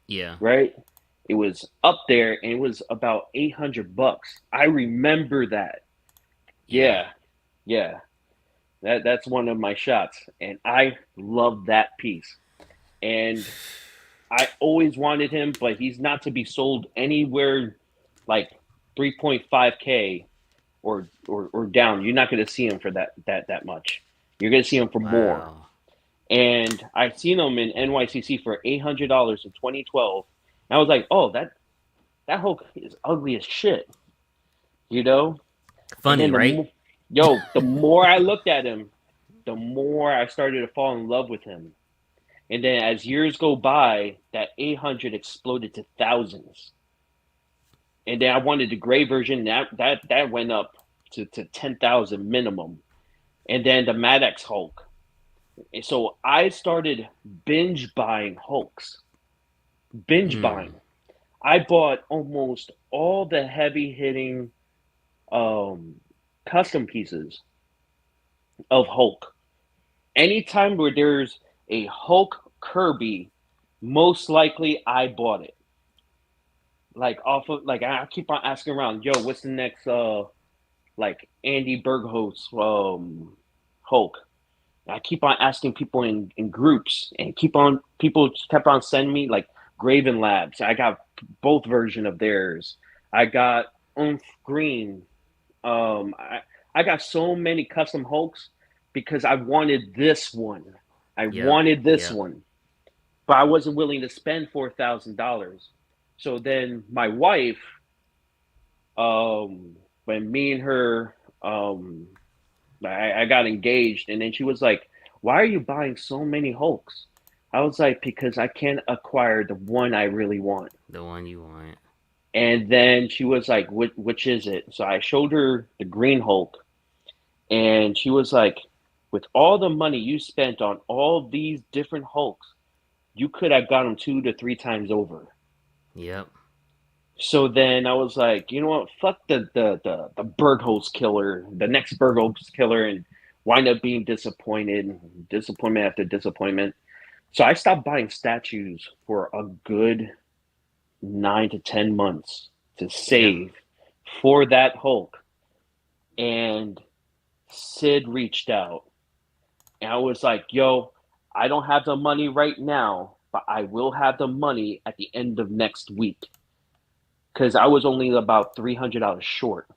Yeah. right? It was up there and it was about $800. I remember that. Yeah. Yeah, yeah. That's one of my shots. And I love that piece. And I always wanted him, but he's not to be sold anywhere like 3.5K or down. You're not going to see him for that much. You're going to see him for more. Wow. And I seen him in NYCC for $800 in 2012. And I was like, oh, that Hulk is ugly as shit, you know. And Funny, then right? the more I looked at him, the more I started to fall in love with him. And then as years go by, that 800 exploded to thousands. And then I wanted the gray version. That went up to 10,000 minimum. And then the Maddox Hulk. And so I started binge buying Hulks. Binge Hmm. buying. I bought almost all the heavy hitting um, custom pieces of Hulk. Anytime where there's a Hulk Kirby, most likely I bought it. Like off of like I keep on asking around, yo, what's the next like Andy Bergholz Hulk? I keep on asking people in groups and people kept on sending me like Graven Labs. I got both version of theirs. I got Green. I got so many custom Hulks because I wanted this one. I Yep. wanted this Yep. one, but I wasn't willing to spend $4,000. So then my wife, when me and her, I got engaged, and then she was like, "Why are you buying so many Hulks?" I was like, "Because I can't acquire the one I really want." The one you want. And then she was like, which is it?" So I showed her the Green Hulk, and she was like, "With all the money you spent on all these different Hulks, you could have got him 2 to 3 times over. Yep. So then I was like, you know what? Fuck the Bergholz killer, the next Bergholz killer, and wind up being disappointed, disappointment after disappointment. So I stopped buying statues for a good 9 to 10 months to Yeah. save for that Hulk. And Sid reached out, and I was like, yo, I don't have the money right now, but I will have the money at the end of next week. Because I was only about $300 short.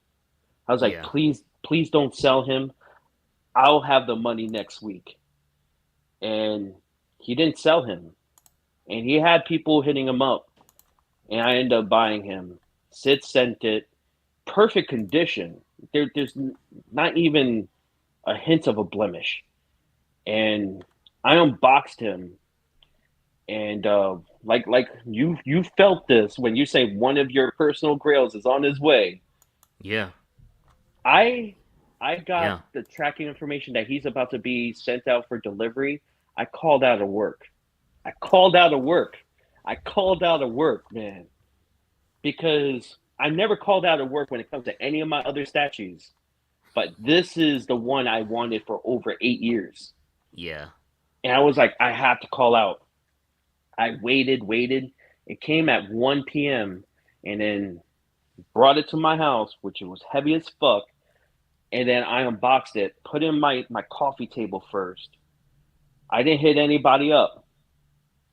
I was like, Yeah. please, please don't sell him. I'll have the money next week. And he didn't sell him. And he had people hitting him up. And I ended up buying him. Sid sent it. Perfect condition. There's not even a hint of a blemish. And I unboxed him. And like you felt this when you say one of your personal grails is on his way. Yeah. I I got Yeah. the tracking information that he's about to be sent out for delivery. I called out of work. I called out of work. I called out of work, man, because I never called out of work when it comes to any of my other statues. But this is the one I wanted for over 8 years. Yeah. And I was like, I have to call out. I waited. It came at 1 p.m. and then brought it to my house, which it was heavy as fuck. And then I unboxed it, put in my coffee table first. I didn't hit anybody up.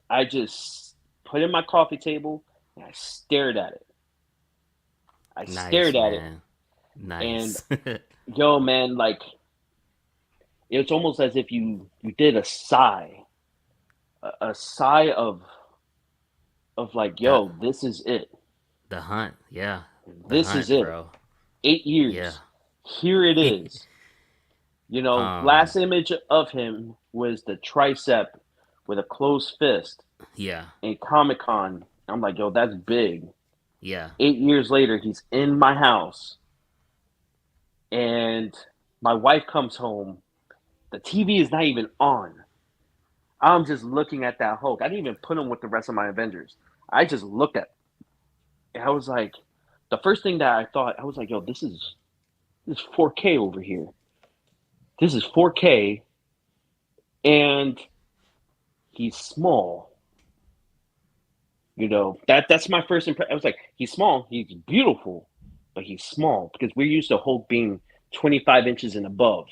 I just put in my coffee table and I stared at it. I stared Nice, at it. man. And Nice. yo, man, like it's almost as if you did a sigh, a sigh of like, the yo, this is it. the hunt. Yeah. The This is hunt, it. bro. Eight Yeah. years. Here it is. Last um. image of him was the tricep with a closed fist Yeah. in Comic Con. I'm like, yo, that's big. Yeah. 8 years later, he's in my house, and my wife comes home. The TV is not even on. I'm just looking at that Hulk. I didn't even put him with the rest of my Avengers. I just looked at, and I was like, the first thing that I thought, I was like, yo, this is 4K over here. This is 4K, and he's small. That's my first impression. I was like, he's small, he's beautiful, but he's small because we're used to Hulk being 25 inches and above.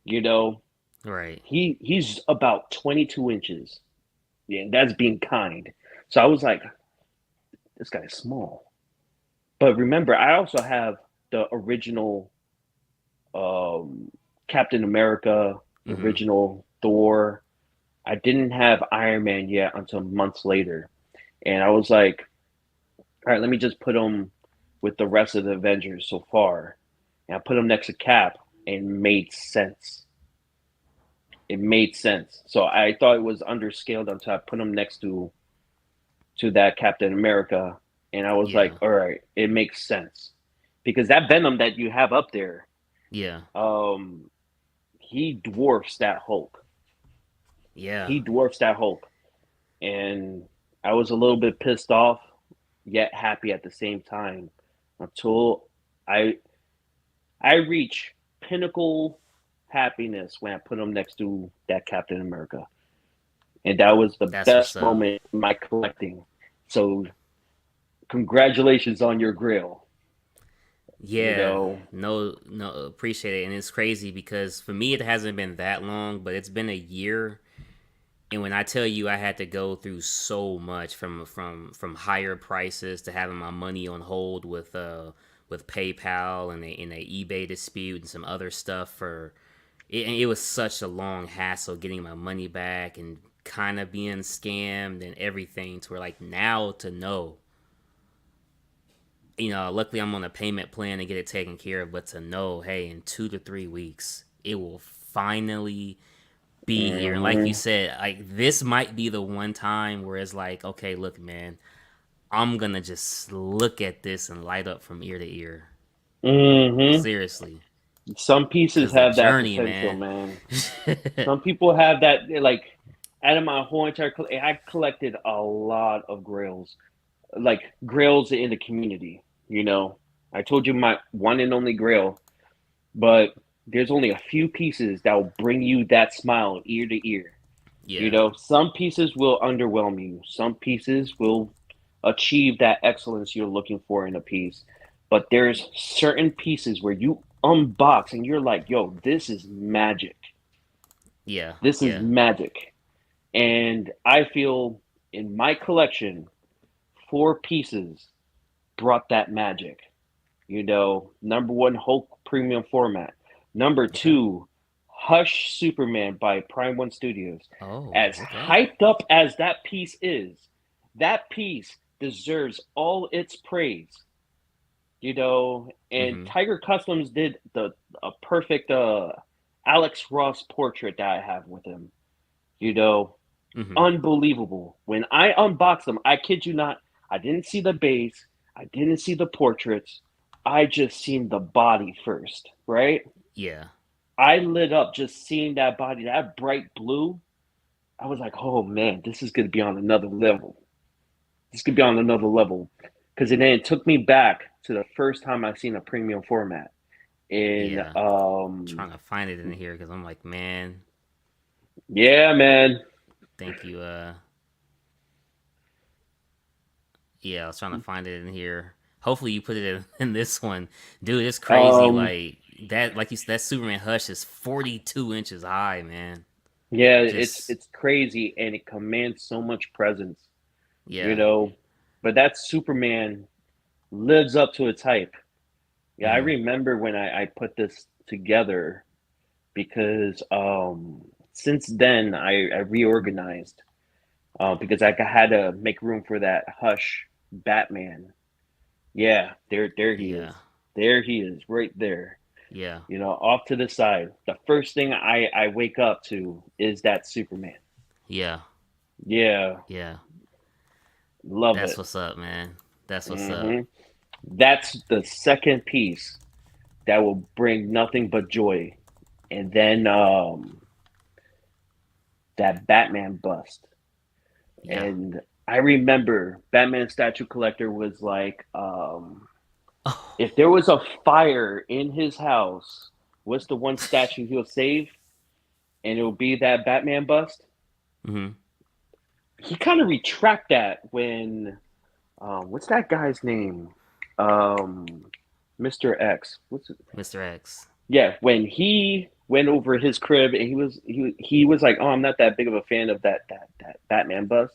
You know, Right. he's about 22 inches. Yeah, that's being kind. So I was like, this guy's small. But remember, I also have the original Captain America, Mm-hmm. original Thor. I didn't have Iron Man yet until months later. And I was like, all right, let me just put him with the rest of the Avengers so far. And I put him next to Cap and it made sense. It made sense. So I thought it was underscaled until I put him next to that Captain America. And I was like, Yeah. all right, it makes sense. Because that Venom that you have up there, Yeah. um, he dwarfs that Hulk. Yeah. He dwarfs that Hulk. And I was a little bit pissed off, yet happy at the same time until I I reach pinnacle happiness when I put him next to that Captain America. And that was the That's what's best up. moment in my collecting. So congratulations on your grill. You Yeah. know. No, no, appreciate it. And it's crazy because for me, it hasn't been that long, but it's been a year. And when I tell you I had to go through so much from higher prices to having my money on hold with PayPal and a eBay dispute and some other stuff for it was such a long hassle getting my money back and kind of being scammed and everything to where like now to know, luckily I'm on a payment plan to get it taken care of, but to know, hey, in 2 to 3 weeks it will finally be here. And like you Mm-hmm. said, like this might be the one time where it's like, okay, look, man, I'm gonna just look at this and light up from ear to ear. Mm-hmm. Seriously, Some pieces cause the have that journey, potential, man. man. Some people have that, like, out of my whole entire, I collected a lot of grails, like grails in the community. You know, I told you my one and only grail, but there's only a few pieces that will bring you that smile ear to ear. You Yeah. know, some pieces will underwhelm you. Some pieces will achieve that excellence you're looking for in a piece. But there's certain pieces where you unbox and you're like, yo, this is magic. Yeah. This is Yeah. magic. And I feel in my collection, four pieces brought that magic. You know, number one, Hulk premium format. Number Okay. two, Hush Superman by Prime One Studios. Oh, As okay. hyped up as that piece is, that piece deserves all its praise. You know, and Mm-hmm. Tiger Customs did the a perfect Alex Ross portrait that I have with him. You know, Mm-hmm. unbelievable. When I unboxed them, I kid you not, I didn't see the base, I didn't see the portraits, I just seen the body first, right? Yeah. I lit up just seeing that body, that bright blue. I was like, oh man, this is gonna be on another level. This could be on another level. Because then it took me back to the first time I seen a premium format. In Yeah. Trying to find it in here because I'm like, man, yeah, man. thank you. Yeah, I was trying to find it in here. Hopefully, you put it in this one, dude. It's crazy. Um Like that, like you said, that Superman Hush is 42 inches high, man. yeah, Just it's crazy and it commands so much presence, you yeah. know. But that Superman lives up to its hype. Yeah, I Mm-hmm. remember when I put this together because since then I reorganized because I had to make room for that Hush Batman. Yeah, there he Yeah. is. There he is, right there. Yeah. You know, off to the side. The first thing I wake up to is that Superman. Yeah. Yeah, Yeah. love That's it. what's up, man. That's what's up. hmm That's the second piece that will bring nothing but joy. And then that Batman bust. Yeah. And I remember Batman statue collector was like, Oh. if there was a fire in his house, what's the one statue he'll save? And it'll be that Batman bust. Mm-hmm. He kind of retract that when what's that guy's name? Um, Mr. X. What's it? Mr. X. Yeah, when he went over his crib and he was like, "Oh, I'm not that big of a fan of that Batman bust."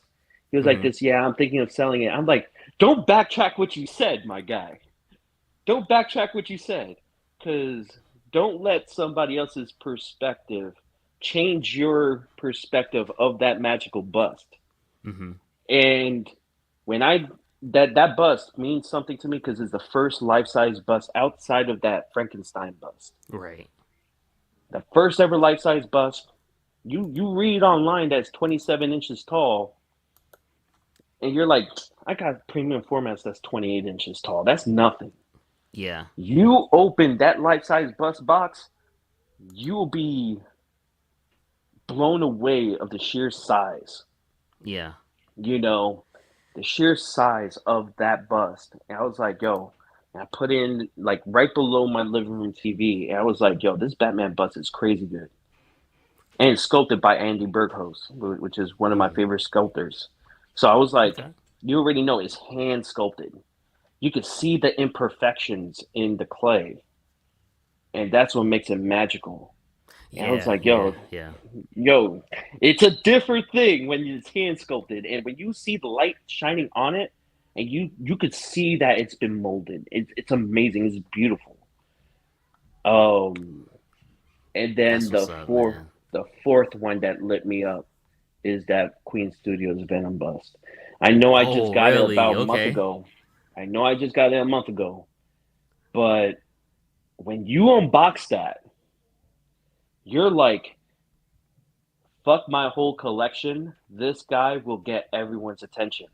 He was like Mm-hmm. this, "Yeah, I'm thinking of selling it." I'm like, "Don't backtrack what you said, my guy. Don't backtrack what you said, because don't let somebody else's perspective change your perspective of that magical bust." Mm-hmm. And when I that bust means something to me because it's the first life size bust outside of that Frankenstein bust. Right. The first ever life size bust. You read online that's 27 inches tall, and you're like, I got premium formats that's 28 inches tall. That's nothing. Yeah. You open that life size bust box, you will be blown away of the sheer size. Yeah. You know, the sheer size of that bust. And I was like, yo, and I put in like right below my living room TV. And I was like, yo, this Batman bust is crazy good. And it's sculpted by Andy Berghaus, which is one of my Mm. favorite sculptors. So I was like, Okay. you already know it's hand sculpted. You can see the imperfections in the clay, and that's what makes it magical. And I was Yeah. like, Yeah. yo, Yeah. yo, it's a different thing when it's hand sculpted, and when you see the light shining on it, and you could see that it's been molded. It's amazing. It's beautiful. Um, and then That's what's up, man. the fourth one that lit me up is that Queen Studios Venom bust. I know I just Oh, got it really? about a month Okay. ago. I know I just got it a month ago, but when you unbox that, you're like, fuck my whole collection. This guy will get everyone's attention,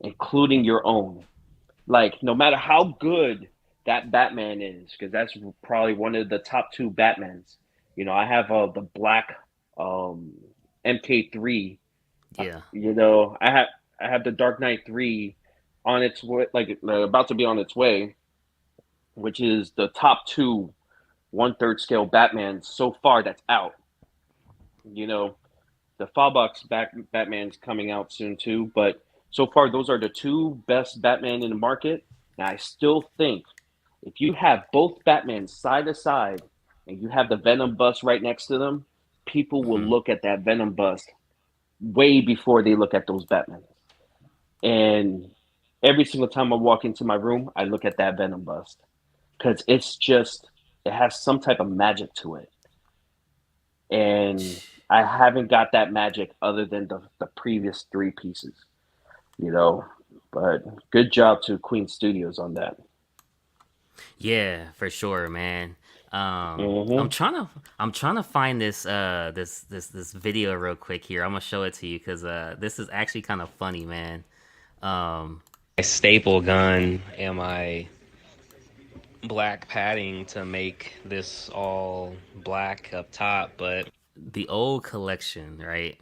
including your own. Like, no matter how good that Batman is, because that's probably one of the top two Batmans. You know, I have the black um, MK3. Yeah. I have the Dark Knight 3 on its way, like about to be on its way, which is the top two one-third scale Batman so far that's out. You know, the Batman's coming out soon too, but so far those are the two best Batman in the market. And I still think if you have both Batmans side to side and you have the Venom bust right next to them, people will Hmm. look at that Venom bust way before they look at those Batmans. And every single time I walk into my room, I look at that Venom bust because it has some type of magic to it. And I haven't got that magic other than the previous three pieces, you know. But good job to Queen Studios on that. Yeah, for sure, man. Hmm. I'm trying to find this video real quick here. I'm gonna show it to you because this is actually kind of funny, man. My staple gun and my black padding to make this all black up top, but the old collection, right?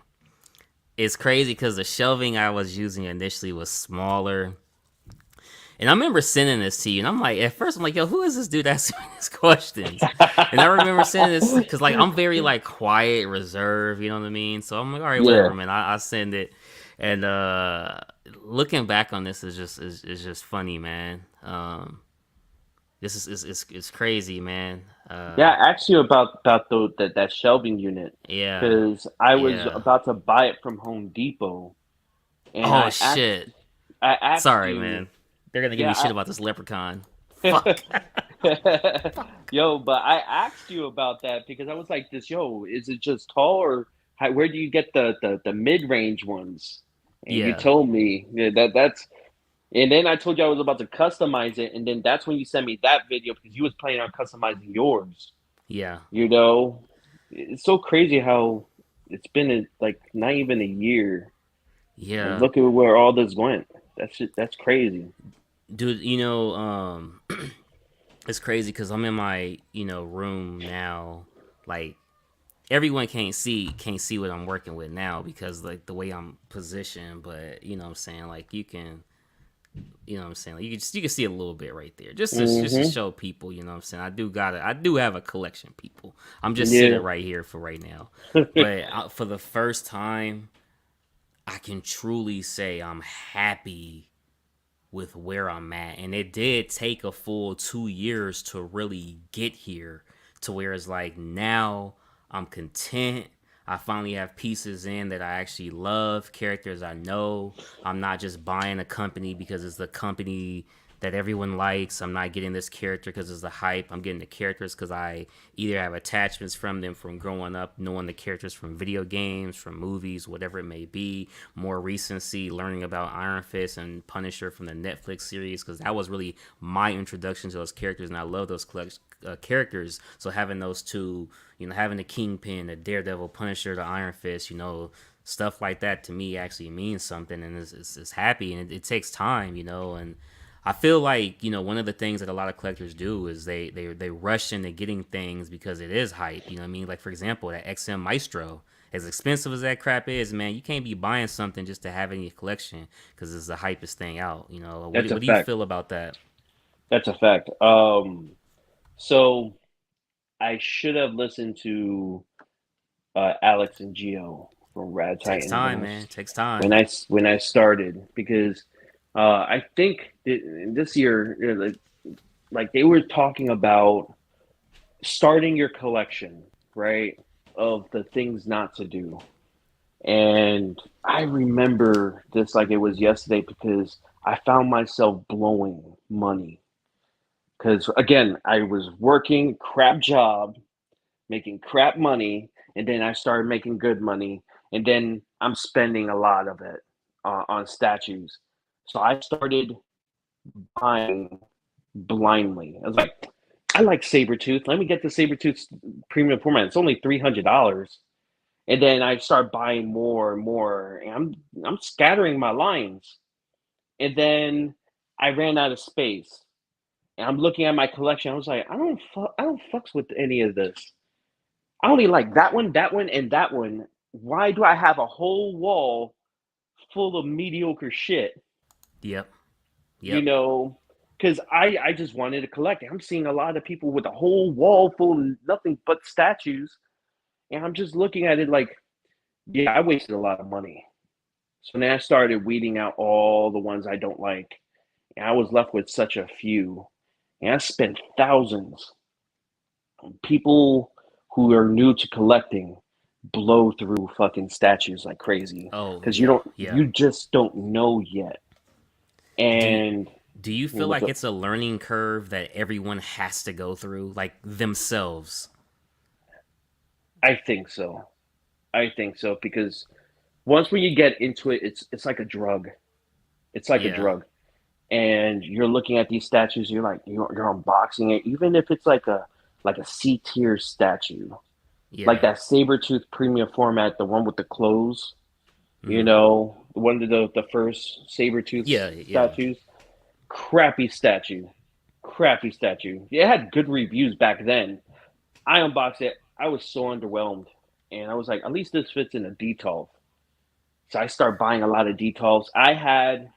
It's crazy because the shelving I was using initially was smaller. And I remember sending this to you, and I'm like, at first, I'm like, yo, who is this dude asking me these questions? And I remember sending this because, like, I'm very like quiet, reserved, you know what I mean? So I'm like, all right, whatever, Yeah. man. I send it, and looking back on this is just funny, man. This is crazy, man. Yeah, I asked you about that shelving unit Yeah, because I was yeah. about to buy it from Home Depot, and Oh shit. I asked Sorry, you, man. They're gonna give me shit yeah, about this leprechaun. I, Fuck. yo, but I asked you about that because I was like, yo, is it just tall or where do you get the mid range ones? And you Yeah, told me that's, and then I told you I was about to customize it, and then that's when you sent me that video because you was planning on customizing yours. yeah, You know, it's so crazy how it's been like not even a year, and yeah. look at where all this went. That's crazy. Dude, it's crazy because I'm in my room now. Like everyone can't see what I'm working with now because like the way I'm positioned. But you know what I'm saying, like you know what I'm saying, like you can see a little bit right there, just to Mm-hmm. show people. You know what I'm saying, I do have a collection, people. I'm just sitting Yeah. right here for right now, but for the first time, I can truly say I'm happy with where I'm at. And it did take a full 2 years to really get here to where it's like now I'm content. I finally have pieces in that I actually love, characters I know. I'm not just buying a company because it's the company that everyone likes. I'm not getting this character because it's the hype. I'm getting the characters because I either have attachments from them from growing up, knowing the characters from video games, from movies, whatever it may be. More recency, learning about Iron Fist and Punisher from the Netflix series because that was really my introduction to those characters, and I love those characters. So having those two, having the Kingpin, the Daredevil, Punisher, the Iron Fist, stuff like that to me actually means something, and it's happy, and it takes time, and I feel like one of the things that a lot of collectors do is they rush into getting things because it is hype. You know what I mean? Like for example, that XM Maestro, as expensive as that crap is, man, you can't be buying something just to have it in your collection because it's the hypest thing out. That's a What do you fact. feel about that? That's a fact. So I should have listened to Alex and Geo from Rad Takes Titan time, man. Takes time. when I started because I think this year like they were talking about starting your collection, right, of the things not to do. And I remember this like it was yesterday because I found myself blowing money. Because again, I was working crap job, making crap money, and then I started making good money, and then I'm spending a lot of it on statues. So I started buying blindly. I was like, I like Sabretooth. Let me get the Sabretooth premium format. It's only $300. And then I start buying more and more. And I'm scattering my lines. And then I ran out of space. And I'm looking at my collection. I was like, I don't fucks with any of this. I only like that one, and that one. why do I have a whole wall full of mediocre shit? Yep. You Yep. know, because I just wanted to collect it. I'm seeing a lot of people with a whole wall full of nothing but statues, and I'm just looking at it like, yeah, I wasted a lot of money. So then I started weeding out all the ones I don't like, and I was left with such a few. And I spent thousands. People who are new to collecting blow through fucking statues like crazy Oh because yeah. Yeah. you just don't know yet. Do you, And do you feel what's like up? it's a learning curve that everyone has to go through, like themselves? I think so. I think so because once when you get into it, it's like a drug. It's like a Yeah. drug, and you're looking at these statues. You're unboxing it, even if it's like a C tier statue, like Yeah. that saber tooth premium format, the one with the clothes. Mm-hmm. One of the first saber tooth Yeah. Yeah. statues. Crappy statue, crappy statue. It had good reviews back then. I unboxed it. I was so underwhelmed, and I was like, at least this fits in a D12. So I started buying a lot of D12s. I had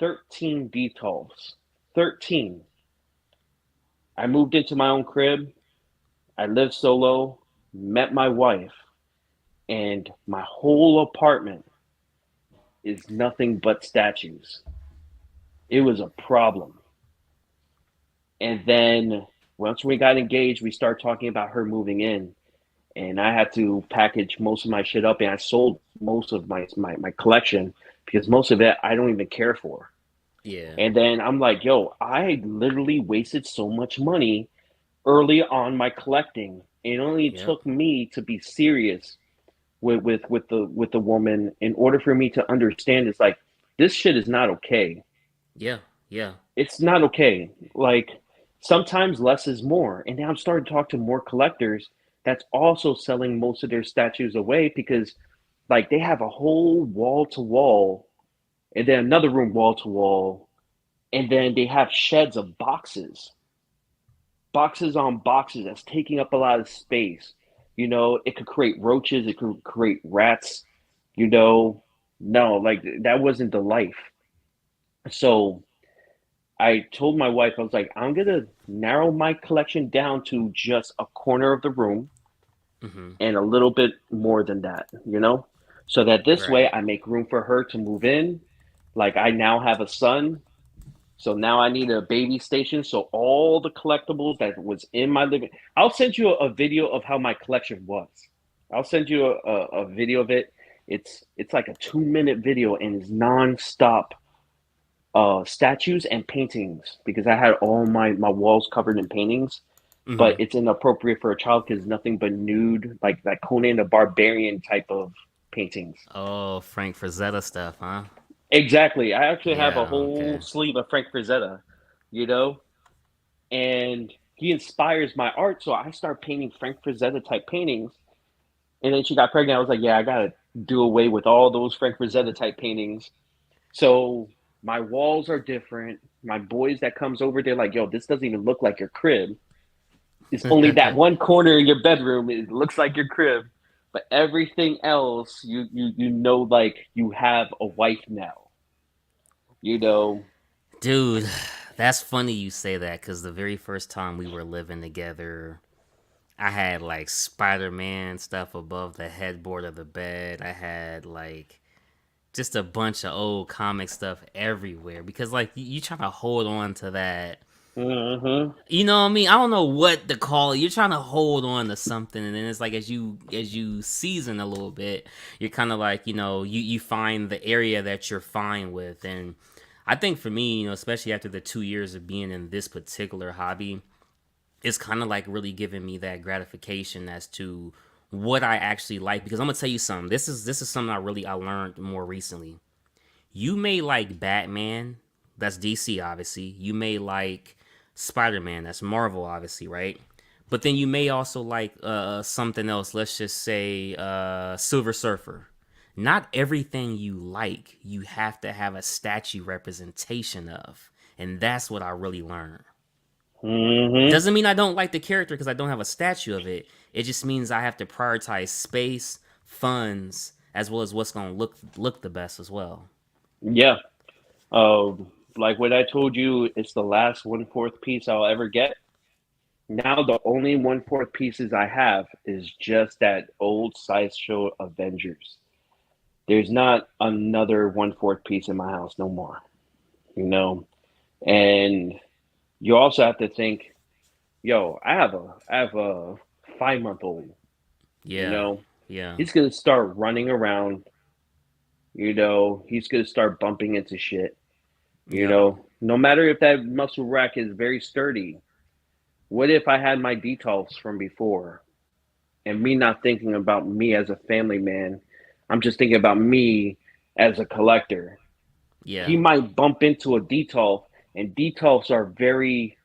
13 D12s. 13. I moved into my own crib. I lived solo, met my wife, and my whole apartment is nothing but statues. It was a problem. And then once we got engaged, we started talking about her moving in. And I had to package most of my shit up, and I sold most of my collection because most of it I don't even care for. Yeah. And then I'm like, yo, I literally wasted so much money early on my collecting. It only Yep. took me to be serious with the woman in order for me to understand it's like this shit is not okay. Yeah. Yeah. It's not okay. Like sometimes less is more. And now I'm starting to talk to more collectors that's also selling most of their statues away because like they have a whole wall to wall and then another room wall to wall and then they have sheds of boxes on boxes that's taking up a lot of space. It could create roaches, it could create rats, you know. No, like that wasn't the life. So I told my wife, I was like, I'm gonna narrow my collection down to just a corner of the room Mm-hmm. and a little bit more than that. So that this way Right. I make room for her to move in. Like I now have a son, so now I need a baby station. So all the collectibles that was in my living, I'll send you a video of how my collection was. I'll send you a video of it. It's like a 2 minute video and it's nonstop statues and paintings because I had all my walls covered in paintings. But Mm-hmm. it's inappropriate for a child because nothing but nude, like Conan the Barbarian type of paintings. Oh, Frank Frazetta stuff, huh? Exactly. I actually have a Yeah. whole Okay. sleeve of Frank Frazetta, you know, and he inspires my art. So I start painting Frank Frazetta type paintings. And then she got pregnant. I was like, yeah, I gotta do away with all those Frank Frazetta type paintings. So my walls are different. My boys that comes over, they're like, yo, this doesn't even look like your crib. It's only that one corner in your bedroom. It looks like your crib. But everything else, like you have a wife now. You know, Dude, that's funny you say that because the very first time we were living together, I had like Spider Man stuff above the headboard of the bed. I had like just a bunch of old comic stuff everywhere because like you trying to hold on to that. hmm You know what I mean? I don't know what to call it. You're trying to hold on to something, and then it's like as you season a little bit, you're kind of like you find the area that you're fine with, and I think for me, especially after the 2 years of being in this particular hobby, it's kind of like really giving me that gratification as to what I actually like. Because I'm gonna tell you something. This is something I learned more recently. You may like Batman, that's DC obviously. You may like Spider-Man, that's Marvel obviously, right? But then you may also like something else. Let's just say Silver Surfer. Not everything you like, you have to have a statue representation of, and that's what I really learned. Hmm. Doesn't mean I don't like the character because I don't have a statue of it. It just means I have to prioritize space, funds, as well as what's gonna look the best as well. Yeah. Like what I told you, it's the last one-fourth piece I'll ever get. Now the only one-fourth pieces I have is just that old sideshow Avengers. There's not another one-fourth piece in my house no more, you know? And you also have to think, yo, I have a 5-month old, you Yeah, know? yeah, He's gonna start running around, he's gonna start bumping into shit, yep, no matter if that muscle rack is very sturdy. What if I had my details from before and me not thinking about me as a family man? I'm just thinking about me as a collector. He yeah, might bump into a detail, and details are very,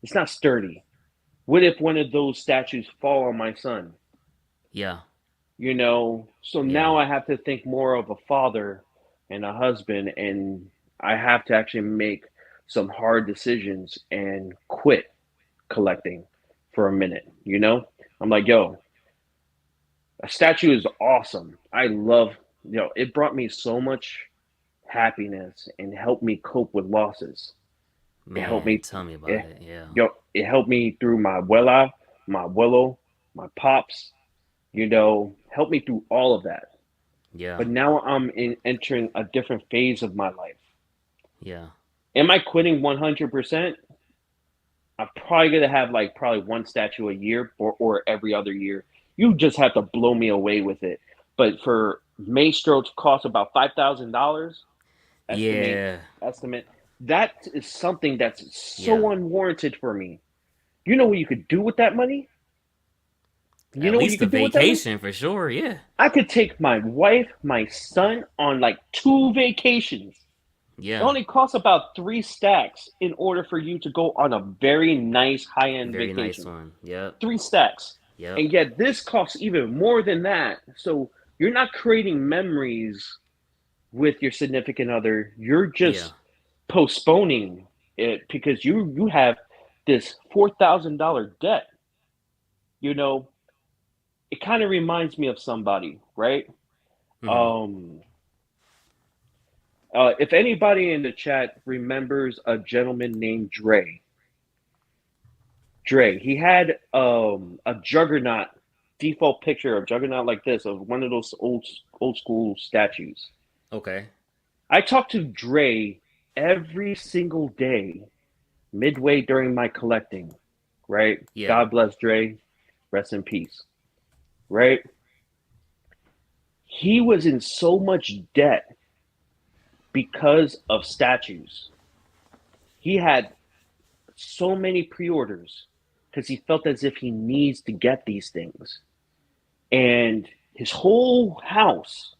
it's not sturdy. What if one of those statues fall on my son? yeah, So yeah, now I have to think more of a father and a husband, and I have to actually make some hard decisions and quit collecting for a minute. I'm like, yo, a statue is awesome. I love, it brought me so much happiness and helped me cope with losses. It helped man, me, tell me about it, it. Yeah, it helped me through my abuela, my abuelo, my pops, helped me through all of that. yeah, But now entering a different phase of my life. yeah, Am I quitting 100%? I'm probably gonna have like probably one statue a year or every other year. You just have to blow me away with it. But for Maestro to cost about $5,000, estimate yeah, estimate, that is something that's yeah. so unwarranted for me. You know what you could do with that money? You At know what you least a could do with that money? vacation for sure. Yeah, I could take my wife, my son on like 2 vacations. It yeah. only costs about 3 stacks in order for you to go on a very nice high end Very nice vacation. one. Yep, 3 stacks. yep. And yet this costs even more than that. So you're not creating memories with your significant other. You're Yeah, just postponing it because you have this $4,000 debt. You know, it kind of reminds me of somebody, right? hmm, Um, if anybody in the chat remembers a gentleman named Dre, he had a juggernaut default picture of juggernaut like this of one of those old school statues. okay. I talked to Dre every single day midway during my collecting, right? Yeah, God bless Dre, rest in peace, right? He was in so much debt because of statues. He had so many pre-orders because he felt as if he needs to get these things. And his whole house,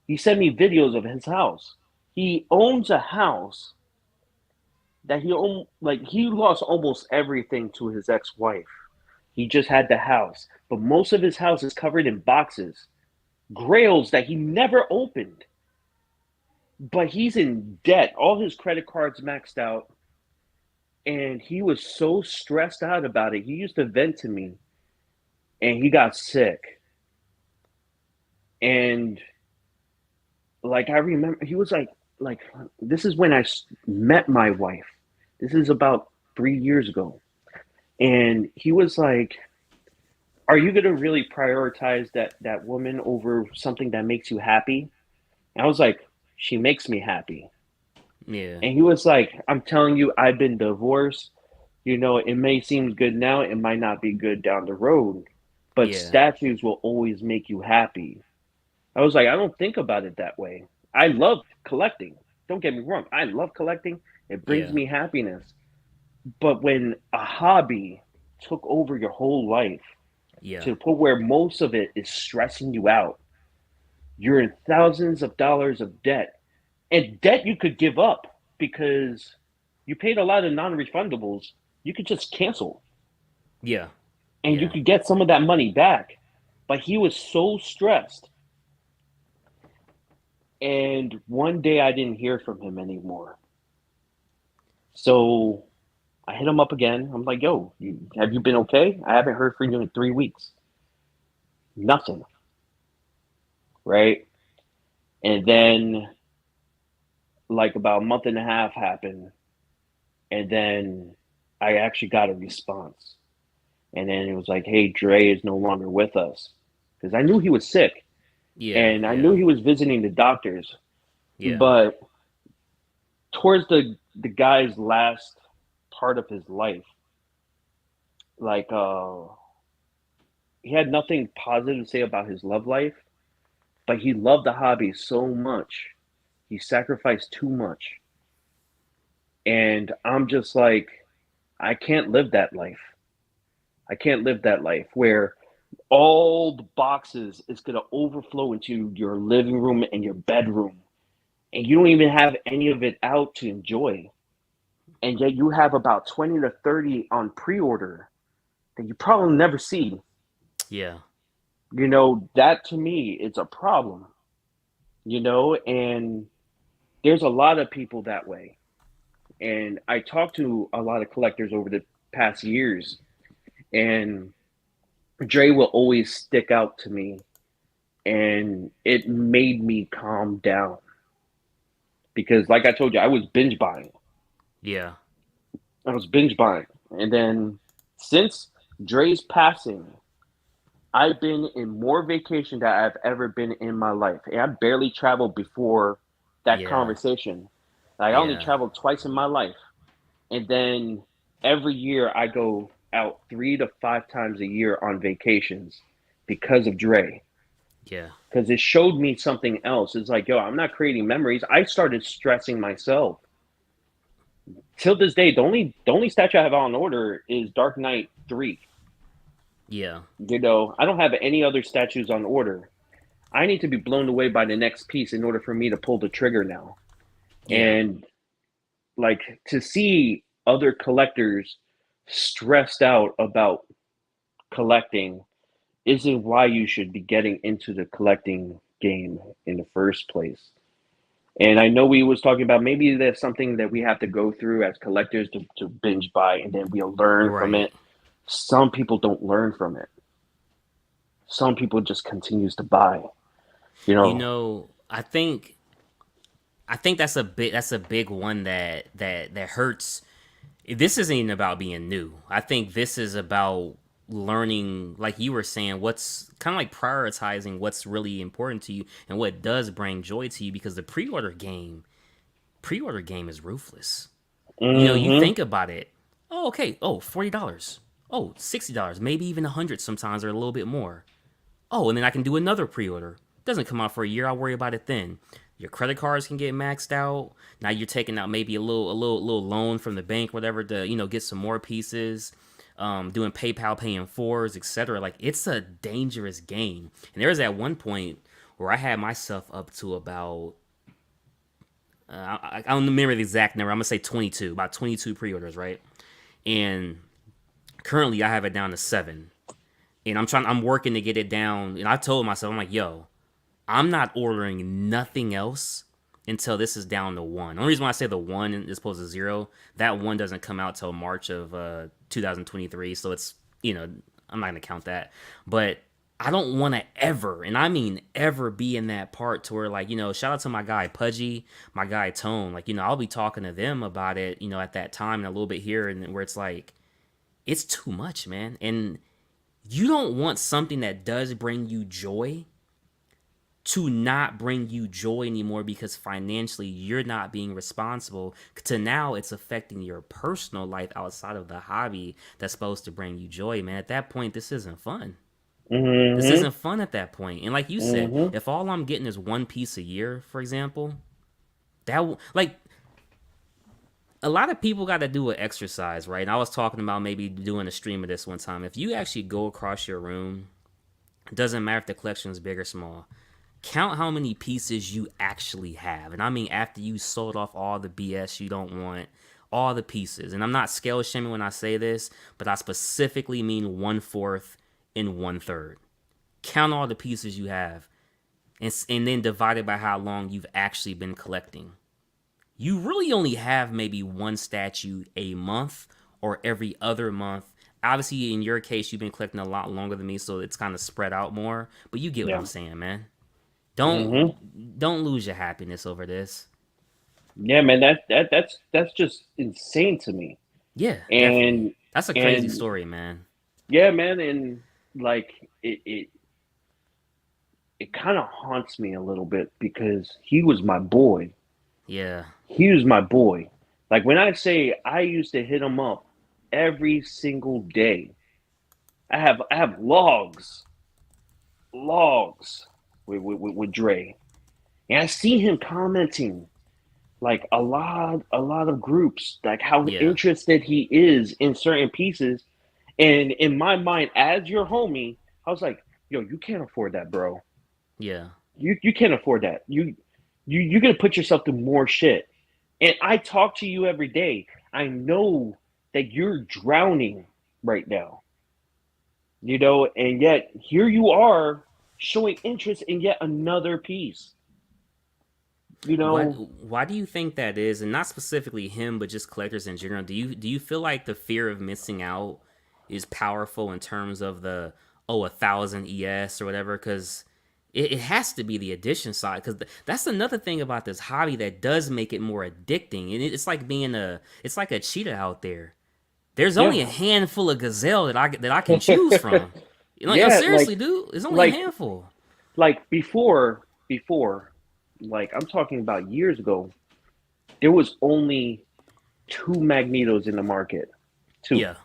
he sent me videos of his house. He owns a house that he lost almost everything to his ex-wife. He just had the house, but most of his house is covered in boxes, grails that he never opened. But he's in debt. All his credit cards maxed out, and he was so stressed out about it. He used to vent to me, and he got sick. And like I remember, he was like this is when I met my wife. This is about 3 years ago, and he was like, "Are you gonna really prioritize that woman over something that makes you happy?" And I was like, "She makes me happy." yeah, And he was like, "I'm telling you, I've been divorced. It may seem good now, it might not be good down the road, but yeah, statues will always make you happy." I was like, I don't think about it that way. I love collecting. Don't get me wrong. I love collecting. It brings yeah, me happiness. But when a hobby took over your whole life yeah, to the point where most of it is stressing you out, you're in thousands of dollars of debt. And debt you could give up because you paid a lot of non refundables. You could just cancel yeah, and you yeah, could get some of that money back. But he was so stressed. And one day I didn't hear from him anymore. So I hit him up again. I'm like, yo, have you been okay? I haven't heard from you in 3 weeks. Nothing, right? And then like about a month and a half happened, and then I actually got a response. And then it was like, hey, Dre is no longer with us. Because I knew he was sick Yeah, and I knew yeah, he was visiting the doctors. yeah, But towards the guy's last part of his life, like he had nothing positive to say about his love life, but he loved the hobby so much. He sacrificed too much. And I'm just like, I can't live that life. I can't live that life where all the boxes is going to overflow into your living room and your bedroom, and you don't even have any of it out to enjoy, and yet you have about 20 to 30 on pre-order that you probably never see. yeah, That to me it's a problem. And there's a lot of people that way, and I talked to a lot of collectors over the past years, and Dre will always stick out to me, and it made me calm down because, like I told you, I was binge buying. yeah, I was binge buying, and then since Dre's passing, I've been in more vacation than I've ever been in my life, and I barely traveled before that yeah, conversation. Like, I only yeah, traveled twice in my life, and then every year I go out 3 to 5 times a year on vacations because of Dre. yeah, Because it showed me something else. It's like, yo, I'm not creating memories. I started stressing myself. Till this day, the only statue I have on order is Dark Knight 3. yeah, I don't have any other statues on order. I need to be blown away by the next piece in order for me to pull the trigger now. yeah. And like to see other collectors stressed out about collecting isn't why you should be getting into the collecting game in the first place. And I know we was talking about maybe there's something that we have to go through as collectors to binge buy and then we'll learn from Right. it. Some people don't learn from it. Some people just continues to buy. You You know. know, I think that's a big one that hurts. This isn't even about being new. I think this is about learning, like you were saying, what's kind of like prioritizing what's really important to you and what does bring joy to you, because the pre-order game is ruthless. You Mm-hmm. think about it. Oh, okay. Oh, $40. Oh, $60, maybe even 100 sometimes, or a little bit more. Oh, and then I can do another pre-order. Doesn't come out for a year. I'll worry about it then. Your credit cards can get maxed out. Now you're taking out maybe a little loan from the bank, whatever, to get some more pieces. Doing PayPal, paying fours, etc. Like, it's a dangerous game. And there was at one point where I had myself up to about I don't remember the exact number. I'm gonna say 22, about 22 pre-orders, right? And currently I have it down to 7, and I'm working to get it down. And I told myself, I'm like, yo, I'm not ordering nothing else until this is down to 1. The only reason why I say the 1 is opposed to 0, that 1 doesn't come out till March of 2023, so it's I'm not gonna count that. But I don't want to ever, and I mean ever, be in that part to where, like, shout out to my guy Pudgy, my guy Tone. Like, I'll be talking to them about it, at that time, and a little bit here, and where it's like, it's too much, man. And you don't want something that does bring you joy to not bring you joy anymore, because financially you're not being responsible, to now it's affecting your personal life outside of the hobby that's supposed to bring you joy, man. At that point, this isn't fun. This Mm-hmm. isn't fun at that point. And like you said, Mm-hmm. if all I'm getting is one piece a year, for example, like, a lot of people got to do an exercise, right? And I was talking about maybe doing a stream of this one time. If you actually go across your room, it doesn't matter if the collection is big or small, count how many pieces you actually have. And I mean, after you sold off all the BS you don't want, all the pieces. And I'm not scale shaming when I say this, but I specifically mean 1/4 and 1/3. Count all the pieces you have, and then divide it by how long you've actually been collecting. You really only have maybe one statue a month or every other month. Obviously, in your case, you've been collecting a lot longer than me, so it's kind of spread out more. But you get what Yeah. I'm saying, man. Hmm. Don't lose your happiness over this. Yeah, man. That's just insane to me. Yeah, definitely. And That's a crazy and story, man. yeah, man. And like it kind of haunts me a little bit because he was my boy. Yeah, He was my boy. Like when I say I used to hit him up every single day. I have logs with Dre, and I see him commenting like a lot of groups, like how yeah, interested he is in certain pieces. And in my mind, as your homie, I was like, yo, you can't afford that, bro. yeah, You can't afford that. You're gonna put yourself through more shit. And I talk to you every day. I know that you're drowning right now, and yet here you are showing interest in yet another piece, you What? know. Why do you think that is, and not specifically him, but just collectors in general? Do you feel like the fear of missing out is powerful in terms of the 1,000 ES or whatever? Because it has to be the addition side. Because that's another thing about this hobby that does make it more addicting, and it's like it's like a cheetah out there. There's only a Yeah. handful of gazelle that I can choose from. Yeah, Seriously, dude, it's only a like handful. before, like I'm talking about years ago, there was only two Magnetos in the market. Two. Yeah,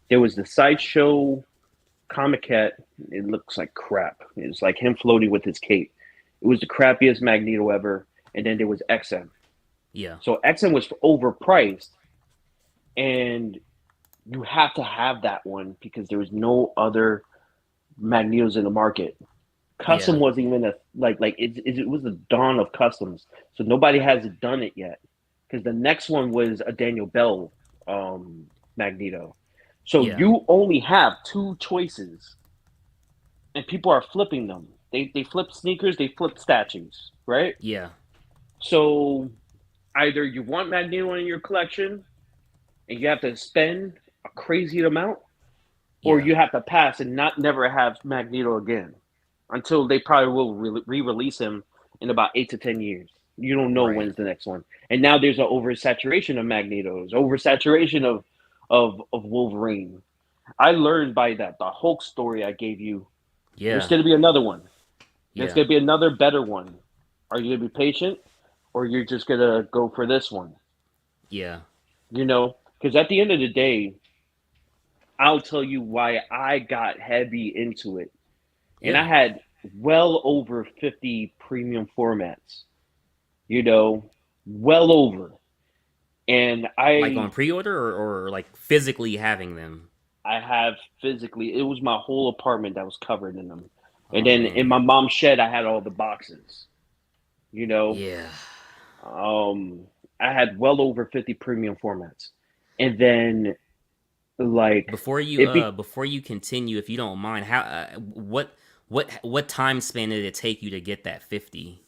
There was the Sideshow Comic Cat. It looks like crap. It's like him floating with his cape. It was the crappiest Magneto ever. And then there was XM. yeah, So XM was overpriced, and you have to have that one because there was no other Magnetos in the market. Custom yeah, wasn't even it was the dawn of customs, so nobody has done it yet. Because the next one was a Daniel Bell Magneto, so yeah, you only have two choices, and people are flipping them. They flip sneakers, they flip statues, right? yeah, So either you want Magneto in your collection and you have to spend a crazy amount, or yeah. you have to pass and not never have Magneto again until they probably will re-release him in about 8 to 10 years. You don't know Right. when's the next one. And now there's an oversaturation of Magnetos, oversaturation of Wolverine. I learned by that the Hulk story I gave you. There's Yeah. going to be another one. There's Yeah. going to be another better one. Are you going to be patient, or you're just going to go for this one? Yeah. Because at the end of the day, I'll tell you why I got heavy into it. And I Yeah. had well over 50 premium formats, you know, well over. And Like I on pre-order or like physically having them. I have physically, it was my whole apartment that was covered in them. And Oh then in man. my mom's shed I had all the boxes, you know. Yeah. Um I had well over 50 premium formats. And then like it be Before you continue, if you don't mind, how what time span did it take you to get that 50?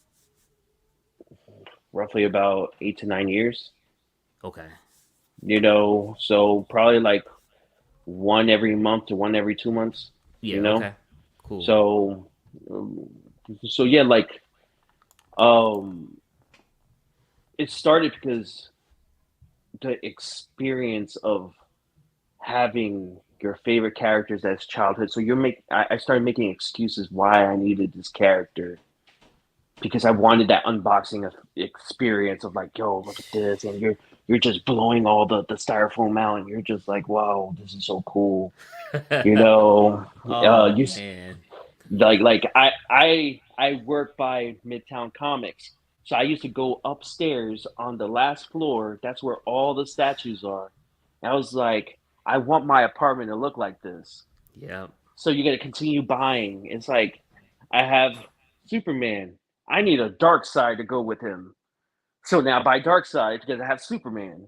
roughly about 8 to 9 years, Okay. so probably like one every month to one every 2 months, you Yeah, know. okay. Cool. So, um, so yeah, like um, it started because the experience of having your favorite characters as childhood. So I started making excuses why I needed this character because I wanted that unboxing experience of like, yo, look at this, and you're just blowing all the styrofoam out, and you're just like, wow, this is so cool, you know. Oh You man. like I work by Midtown Comics, so I used to go upstairs on the last floor. That's where all the statues are. And I was like, I want my apartment to look like this. Yeah. So you got to continue buying. It's like I have Superman. I need a dark side to go with him. So now I buy dark side because I have Superman.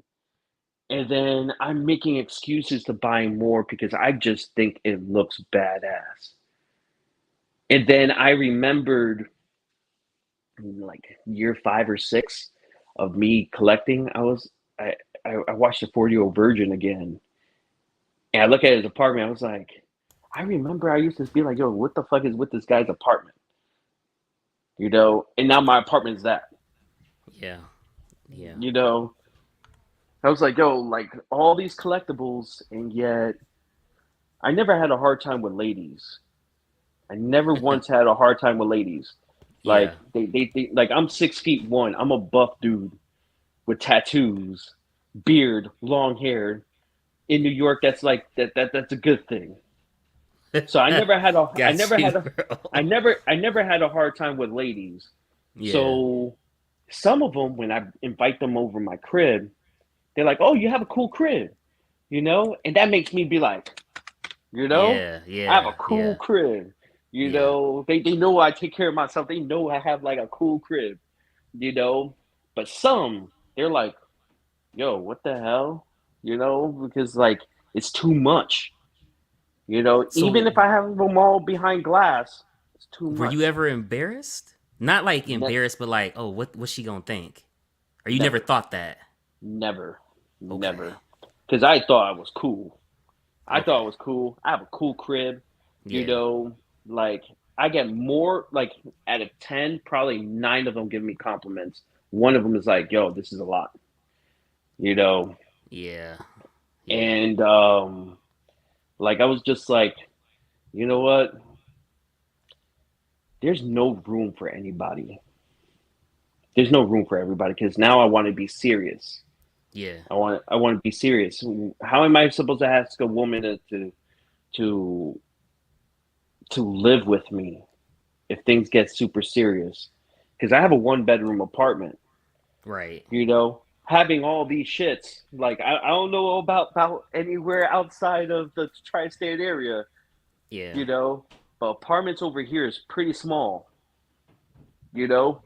And then I'm making excuses to buy more because I just think it looks badass. And then I remembered like year 5 or 6 of me collecting. I watched the 40-Year-Old Virgin again, And I look at his apartment. I was like, I remember I used to be like, yo, what the fuck is with this guy's apartment? You know, and now my apartment's that. Yeah. Yeah. You know, I was like, yo, like all these collectibles, and yet I never had a hard time with ladies. I never once had a hard time with ladies. Like Yeah. they like I'm 6 feet one. I'm a buff dude with tattoos, beard, long hair. In New York, that's like that's a good thing. So Got you, bro. I never had a hard time with ladies. Yeah. So some of them, when I invite them over my crib, they're like, "Oh, you have a cool crib," you know, and that makes me be like, you know, Yeah. I have a Yeah. cool Yeah. crib. You Yeah. know, they know I take care of myself. They know I have like a cool crib. You know, but some they're like, "Yo, what the hell?" You know, because like it's too much. You know, even So if I have them all behind glass, it's too were you much. ever embarrassed? Not like Ne- embarrassed, but like, oh, what's she gonna think? Or you never Never, thought that? never, Okay. never. Because I thought I was cool. I thought Okay. I was cool. I have a cool crib. You Yeah. know, like I get more like out of 10, probably nine of them give me compliments. One of them is like, "Yo, this is a lot." You know, Yeah. Yeah. and like I was just like, you know what? There's no room for anybody. There's no room for everybody because now I want to be serious. Yeah. I want to be serious. How am I supposed to ask a woman to to live with me if things get super serious? Because I have a one bedroom apartment. Right. You know, having all these shits. Like I don't know about anywhere outside of the tri-state area. Yeah. You know, but apartments over here is pretty small. You know,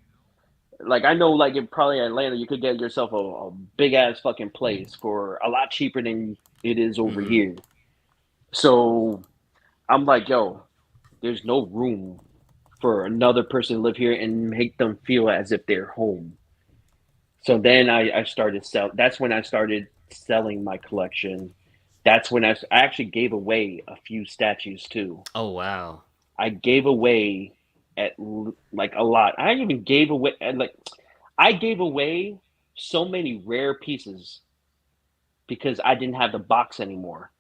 like I know, like in probably Atlanta, you could get yourself a big ass fucking place for a lot cheaper than it is over Mm-hmm. here. So I'm like, yo, there's no room for another person to live here and make them feel as if they're home. So then I started sell. That's when I started selling my collection. That's when I actually gave away a few statues too. Oh wow. I gave away like a lot. I even gave away like I gave away so many rare pieces because I didn't have the box anymore.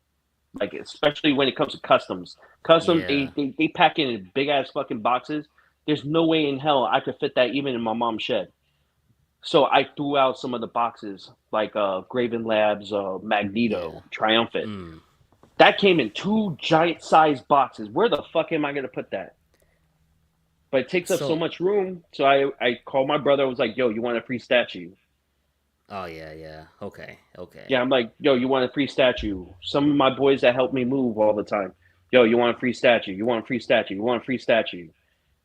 Like especially when it comes to customs. Custom Yeah. they pack it in big ass fucking boxes. There's no way in hell I could fit that even in my mom's shed. So I threw out some of the boxes, like Graven Labs, Yeah. Magneto, Triumphant. Mm. That came in two giant sized boxes. Where the fuck am I gonna put that? But it takes up so So much room. So I called my brother. I was like, "Yo, you want a free statue?" oh yeah, yeah. Okay. Okay. Yeah, I'm like, "Yo, you want a free statue?" Some of my boys that help me move all the time. "Yo, you want a free statue? You want a free statue? You want a free statue?"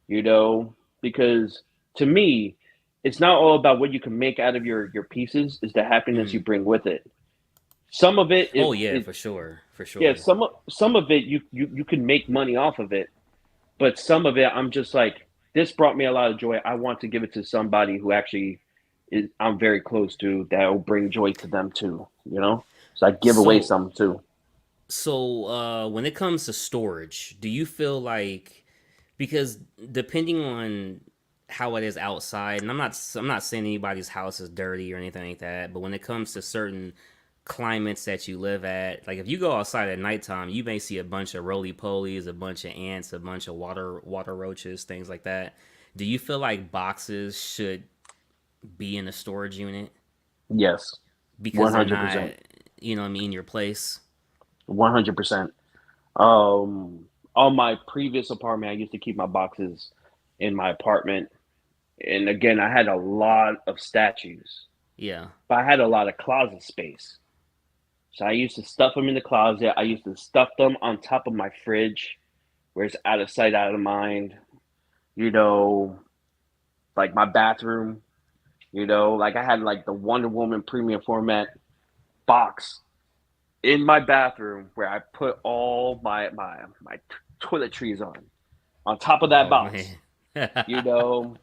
You know, because to me, it's not all about what you can make out of your pieces. It's the happiness you Mm. bring with it. Some of it, Oh yeah, it for sure. For yeah, sure. some of it you can make money off of it, but some of it I'm just like this brought me a lot of joy. I want to give it to somebody who actually is I'm very close to that will bring joy to them too. You know, so I give away So some too. when it comes to storage, do you feel like because depending on how it is outside, and I'm not saying anybody's house is dirty or anything like that, but when it comes to certain climates that you live at, like if you go outside at nighttime, you may see a bunch of roly polies, a bunch of ants, a bunch of water roaches, things like that. Do you feel like boxes should be in a storage unit Yes, because one they're hundred not, percent, I mean, in your place? 100%. Um, on my previous apartment, I used to keep my boxes in my apartment, and again, I had a lot of statues, Yeah. but I had a lot of closet space. So I used to stuff them in the closet. I used to stuff them on top of my fridge, where it's out of sight, out of mind. You know, like my bathroom. You know, like I had like the Wonder Woman premium format box in my bathroom where I put all my toiletries on top of that Oh box. man. You know,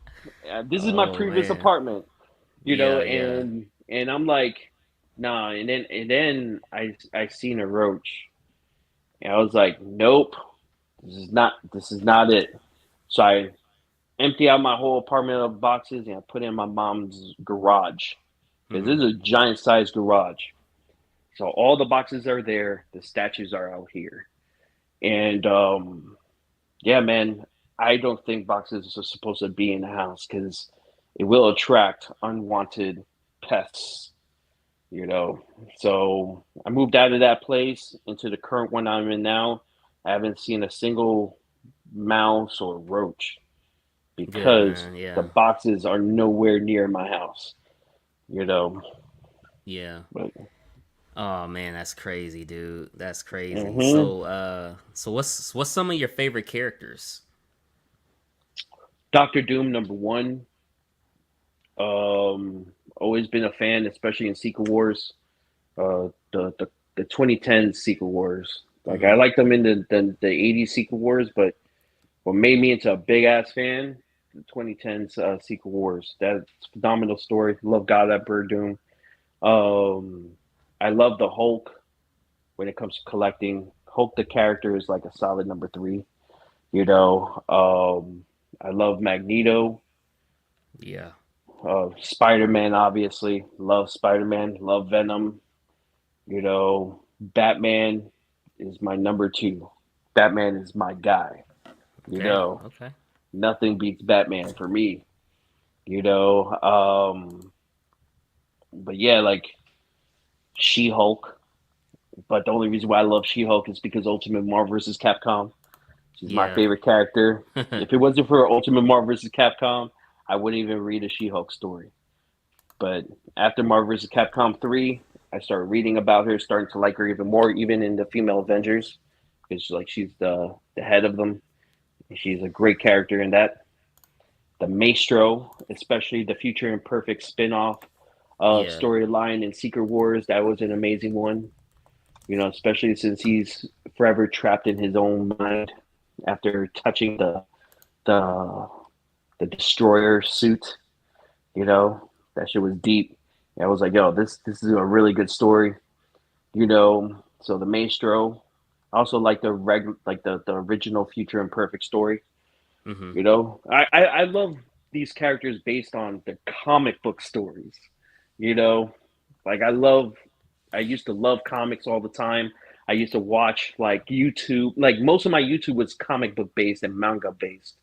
this is my Oh previous man. apartment. You know, Yeah, yeah. and I'm like, nah. And then I seen a roach. And I was like, nope, this is not it. So I empty out my whole apartment of boxes and I put it in my mom's garage because this Mm-hmm. is a giant sized garage. So all the boxes are there. The statues are out here. And yeah, man, I don't think boxes are supposed to be in the house because it will attract unwanted pests, you know. So I moved out of that place into the current one I'm in now. I haven't seen a single mouse or roach Good, because man. the Yeah. boxes are nowhere near my house, you know. Yeah. But Oh man, that's crazy, dude. That's crazy. hmm So what's some of your favorite characters? Doctor Doom number one. Always been a fan, especially in Secret Wars. The 2010 Secret Wars. Like I Mm-hmm. liked them in the 80s Secret Wars, but what made me into a big ass fan, the 2010s Secret Wars. That's a phenomenal story. Love God Emperor Doom. Um, I love the Hulk when it comes to collecting. Hulk the character is like a solid number three. You know, I love Magneto. Yeah. Spider Man, obviously. Love Spider Man. Love Venom. You know, Batman is my number two. Batman is my guy. You Okay. know, Okay. nothing beats Batman for me. You know, but yeah, like She Hulk. But the only reason why I love She Hulk is because Ultimate Marvel vs. Capcom. She's my Yeah. favorite character. If it wasn't for Ultimate Marvel vs. Capcom, I wouldn't even read a She Hulk story. But after Marvel vs. Capcom 3, I started reading about her, starting to like her even more, even in the female Avengers, because like she's the head of them. She's a great character in that. The Maestro, especially the Future Imperfect spin-off Yeah. storyline in Secret Wars, that was an amazing one. You know, especially since he's forever trapped in his own mind after touching the the destroyer suit. You know, that shit was deep. And I was like, yo, this is a really good story. You know, so the Maestro. I also like the original Future Imperfect story. Mm-hmm. You know, I love these characters based on the comic book stories. You know, like I used to love comics all the time. I used to watch like YouTube. Like most of my YouTube was comic book based and manga based.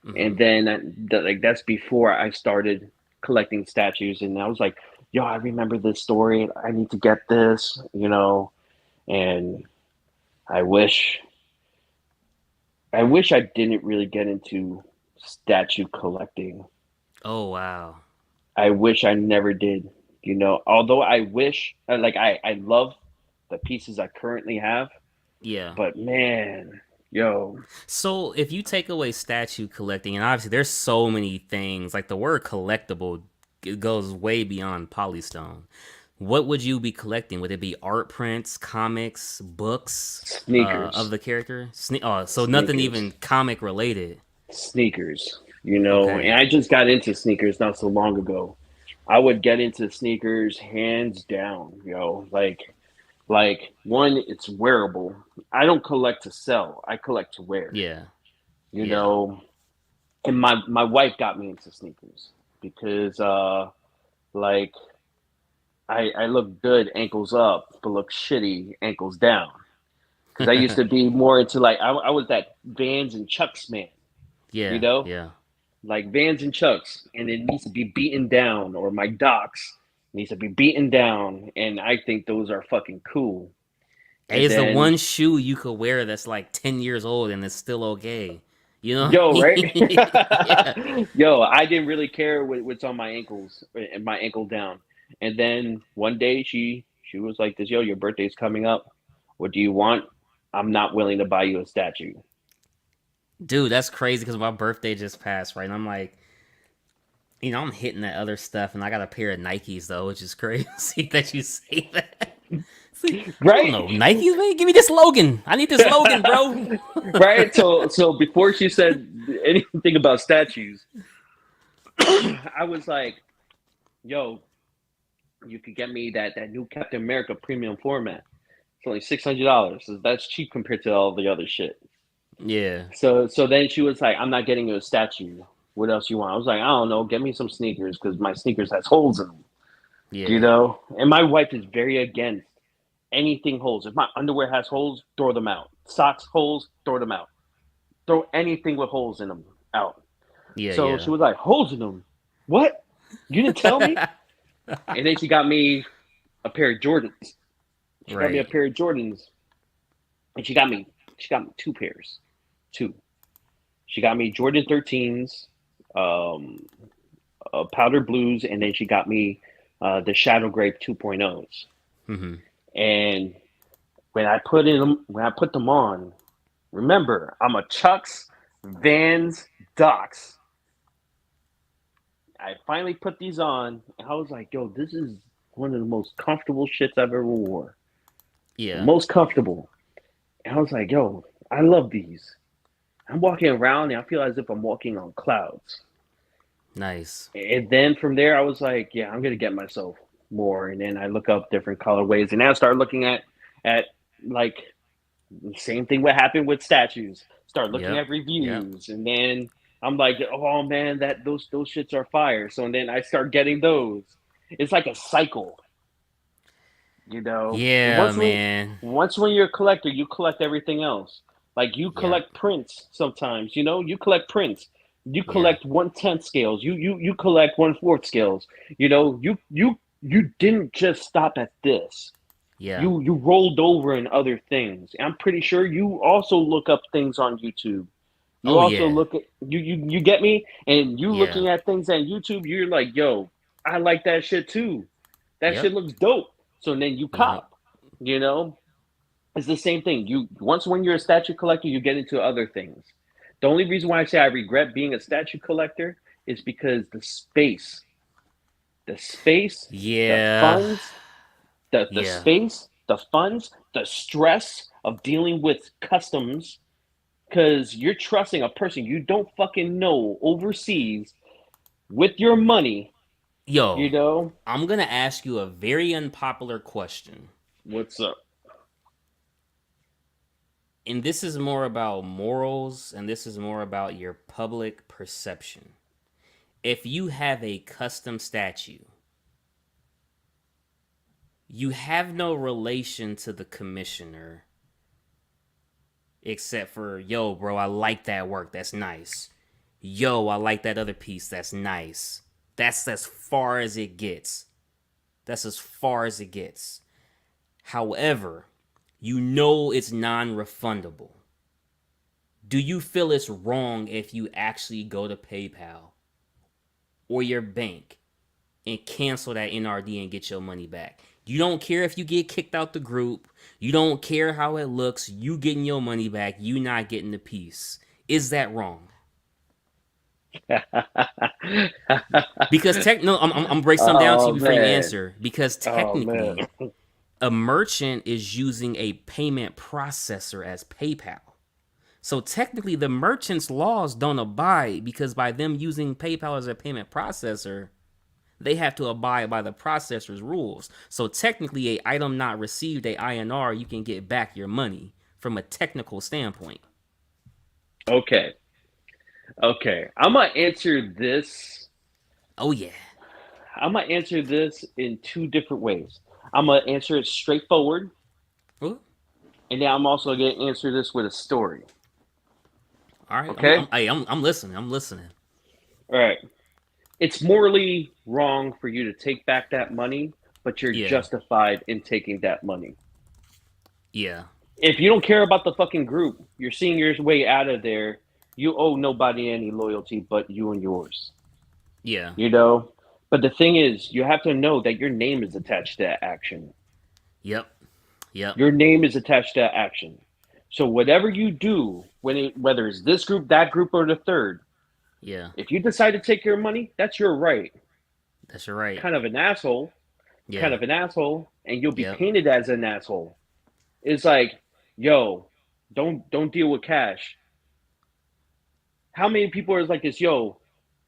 Mm-hmm. And then like that's before I started collecting statues. And I was like, yo, I remember this story. I need to get this, you know. And I wish I wish I didn't really get into statue collecting. Oh wow. I wish I never did. You know, although I wish like I love the pieces I currently have, Yeah. but man, yo, So if you take away statue collecting, and obviously there's so many things, like the word collectible it goes way beyond Polystone. What would you be collecting? Would it be art prints, comics, books of sneakers, the character? So nothing sneakers. even comic related. Sneakers, you know, and Okay. I just got into sneakers not so long ago. I would get into sneakers hands down, yo. Like one, it's wearable. I don't collect to sell. I collect to wear. Yeah. You Yeah. know, and my wife got me into sneakers because like I look good ankles up, but look shitty ankles down. Because I used to be more into like I was that Vans and Chucks man, you Yeah. know, Yeah. like Vans and Chucks, and it needs to be beaten down, or my Docs needs to be beaten down, and I think those are fucking cool. Hey, And it's the then, one shoe you could wear that's like 10 years old and it's still okay. You know? yo, right? Yeah. Yo, I didn't really care what's on my ankles and my ankle down. And then one day she was like, "This, yo, your birthday's coming up. What do you want? I'm not willing to buy you a statue." Dude, that's crazy because my birthday just passed, right? And I'm like, I'm hitting that other stuff, and I got a pair of Nikes though, which is crazy that you say that. See, I don't Right? know Nikes, man. Give me this Logan. I need this Logan, bro. Right? So before she said anything about statues, I was like, "Yo, you could get me that new Captain America premium format." It's only $600. So that's cheap compared to all the other shit. Yeah. So then she was like, I'm not getting you a statue. What else you want? I was like, I don't know. Get me some sneakers because my sneakers has holes in them. You Yeah. know? And my wife is very against anything holes. If my underwear has holes, throw them out. Socks holes, throw them out. Throw anything with holes in them out. Yeah. So she Yeah. was like, holes in them? What? You didn't tell me? And then she got me a pair of Jordans. She got me a Right. pair of Jordans, and she got me two pairs, two. She got me Jordan 13s, um, powder blues, and then she got me the Shadow Grape 2.0s. Mm-hmm. And when I put them on, remember I'm a Chucks, Vans, Docs. I finally put these on, and I was like, "Yo, this is one of the most comfortable shits I've ever wore. The Yeah. most comfortable." And I was like, "Yo, I love these." I'm walking around, and I feel as if I'm walking on clouds. Nice. And then from there, I was like, "Yeah, I'm gonna get myself more." And then I look up different colorways, and then I start looking at like the same thing what happened with statues. Start looking Yep. at Yep. reviews, and then I'm like, "Oh man, that those shits are fire." So then I start getting those. It's like a cycle, you know. And Yeah, once man. when you're a collector, you collect everything else. Like you Yep. collect prints sometimes, you know. You collect prints. You Yeah. collect 1/10 scales. You collect 1/4 scales. You know. You didn't just stop at this. Yeah. You rolled over in other things. I'm pretty sure you also look up things on YouTube. You Oh also yeah. look at you get me, and you Yeah. looking at things on YouTube. You're like, yo, I like that shit too. That shit Yep. looks dope. So then you Yep. cop. You know, it's the same thing. You once when you're a statue collector, you get into other things. The only reason why I say I regret being a statue collector is because the space, the Yeah. funds, the Yeah. space, the funds, the stress of dealing with customs because you're trusting a person you don't fucking know overseas with your money, Yo, you know? I'm gonna ask you a very unpopular question. What's up? And this is more about morals and this is more about your public perception. If you have a custom statue, you have no relation to the commissioner except for, yo, bro, I like that work. That's nice. Yo, I like that other piece. That's nice. That's as far as it gets. That's as far as it gets. However, you know it's non refundable. Do you feel it's wrong if you actually go to PayPal or your bank and cancel that NRD and get your money back? You don't care if you get kicked out the group. You don't care how it looks. You getting your money back. You not getting the piece. Is that wrong? Because no, I'm break some down to you Oh before you man. answer. Because Oh man. technically, a merchant is using a payment processor as PayPal. So technically, the merchant's laws don't abide because by them using PayPal as a payment processor, they have to abide by the processor's rules. So technically, a item not received, a INR, you can get back your money from a technical standpoint. Okay. Okay. I'm gonna answer this. Oh yeah. I'm gonna answer this in two different ways. I'm gonna answer it straightforward, Ooh, and then I'm also gonna answer this with a story. all right. Okay? I'm listening. I'm listening. All right. It's morally wrong for you to take back that money, but you're Yeah. justified in taking that money. Yeah. If you don't care about the fucking group, you're seeing your way out of there. You owe nobody any loyalty but you and yours. Yeah. You know? But the thing is, you have to know that your name is attached to that action. Yep. Yep. Your name is attached to that action. So whatever you do, whether it's this group, that group, or the third, Yeah. if you decide to take your money, that's your right. That's right. Kind of an asshole, kind Yeah. of an asshole, and you'll be Yep. painted as an asshole. It's like, yo, don't deal with cash. How many people are like this? Yo,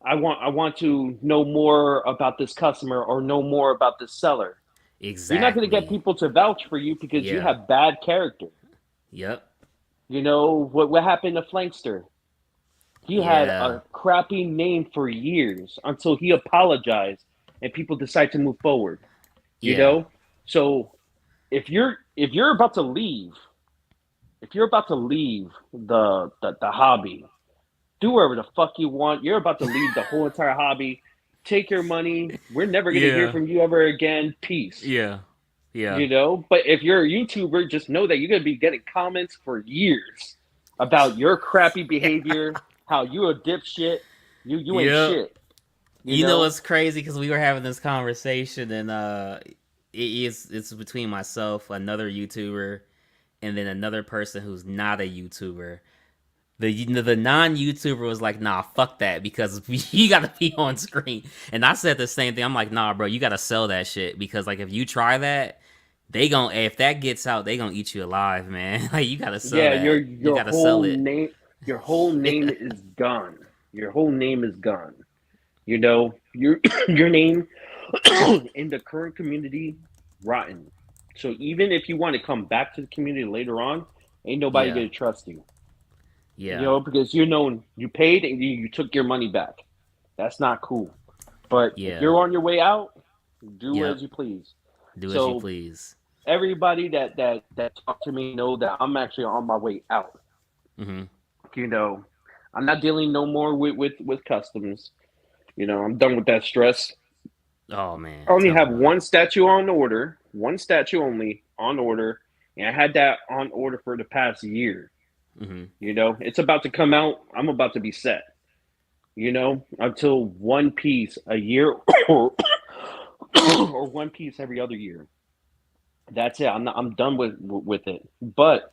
I want to know more about this customer or know more about this seller. You're not going to get Exactly. people to vouch for you because you Yeah. have bad character. Yep. You know what happened to Flankster? He had Yeah. a crappy name for years until he apologized and people decide to move forward. You Yeah. know? So if you're about to leave, if you're about to leave the hobby, do whatever the fuck you want. You're about to leave the whole entire hobby. Take your money. We're never gonna hear Yeah. from you ever again. Peace. Yeah. Yeah. You know? But if you're a YouTuber, just know that you're gonna be getting comments for years about your crappy behavior, how you a dipshit, you ain't Yep. shit. You You know know? what's crazy? Because we were having this conversation, and it's between myself, another YouTuber, and then another person who's not a YouTuber. The non YouTuber was like, nah, fuck that, because you gotta be on screen. And I said the same thing. I'm like, nah, bro, you gotta sell that shit, because like if you try that, they gon' if that gets out, they gonna eat you alive, man. Like you gotta sell Yeah, your that. You your gotta whole sell it. name your whole name is gone. Your whole name is gone. You know, your your name in the current community rotten. So even if you want to come back to the community later on, ain't nobody Yeah. gonna trust you. You Yeah. know, because you know you paid and you took your money back. That's not cool. But if Yeah. you're on your way out, do as Yep. you please. Do as you So please. everybody that talked to me know that I'm actually on my way out. Mm-hmm. You know, I'm not dealing no more with customs. You know, I'm done with that stress. Oh I man, only tell me have about it. one statue on order, one statue only on order, and I had that on order for the past year. Mm-hmm. You know, it's about to come out. I'm about to be set. You know, until one piece a year or or one piece every other year. That's it. I'm done with it. But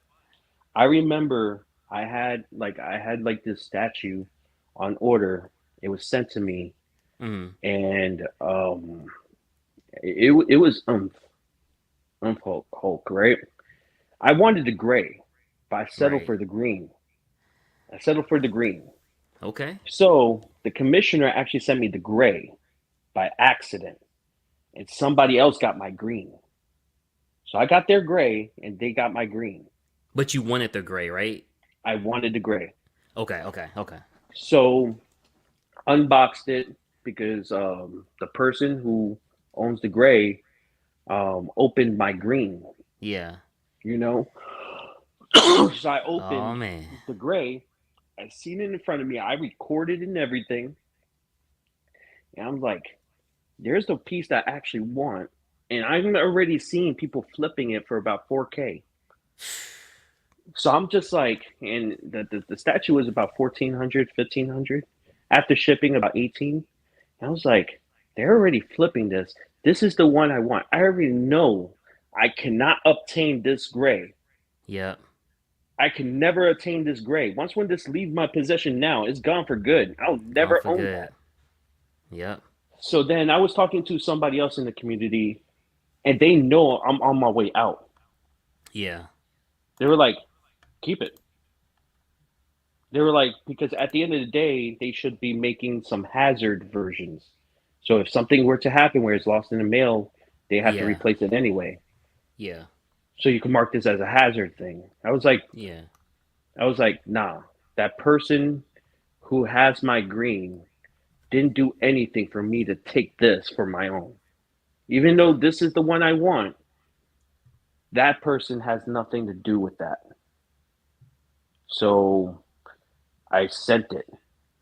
I remember I had like this statue on order. It was sent to me, Mm-hmm. and it was Hulk, right? I wanted the gray, but I settled Right. for the green. I settled for the green. Okay. So the commissioner actually sent me the gray by accident, and somebody else got my green. So I got their gray, and they got my green. But you wanted the gray, right? I wanted the gray. Okay. Okay. Okay. So unboxed it because the person who owns the gray opened my green, Yeah. you know. So I Oh opened man. the gray. I seen it in front of me. I recorded and everything, and I'm like, "There's the piece that I actually want." And I'm already seeing people flipping it for about 4K. So I'm just like, and the statue was about 1400, 1500. After shipping, about 18. And I was like, they're already flipping this. This is the one I want. I already know I cannot obtain this gray. Yep. I can never attain this gray. Once when this leaves my possession now, it's gone for good. I'll Gone never for own good. that. Yep. So then I was talking to somebody else in the community, and they know I'm on my way out. Yeah. They were like, keep it. They were like, because at the end of the day, they should be making some hazard versions. So if something were to happen where it's lost in the mail, they have to Yeah. replace it anyway. Yeah. So you can mark this as a hazard thing. Yeah. I was like, nah. That person who has my green didn't do anything for me to take this for my own. Even though Yep. this is the one I want, that person has nothing to do with that. So I sent it.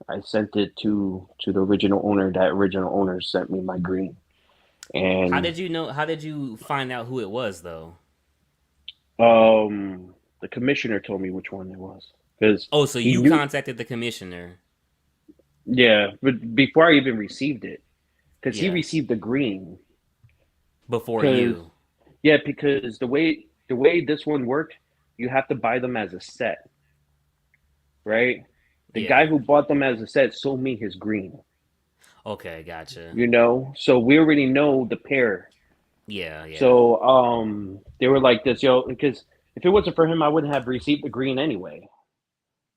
I sent it to the original owner. That original owner sent me my green, How and did you know? How did you find out who it was, though? the commissioner told me which one it was because Oh, so he you knew. contacted the commissioner. Yeah, but before I even received it, because he Yeah. received the green. Before Because you. yeah, because the way this one worked, you have to buy them as a set, right? The guy Yeah. who bought them as a set sold me his green. Okay. Gotcha. You know, so we already know the pair. Yeah. Yeah. So they were like this, yo, because if it wasn't for him, I wouldn't have received the green anyway.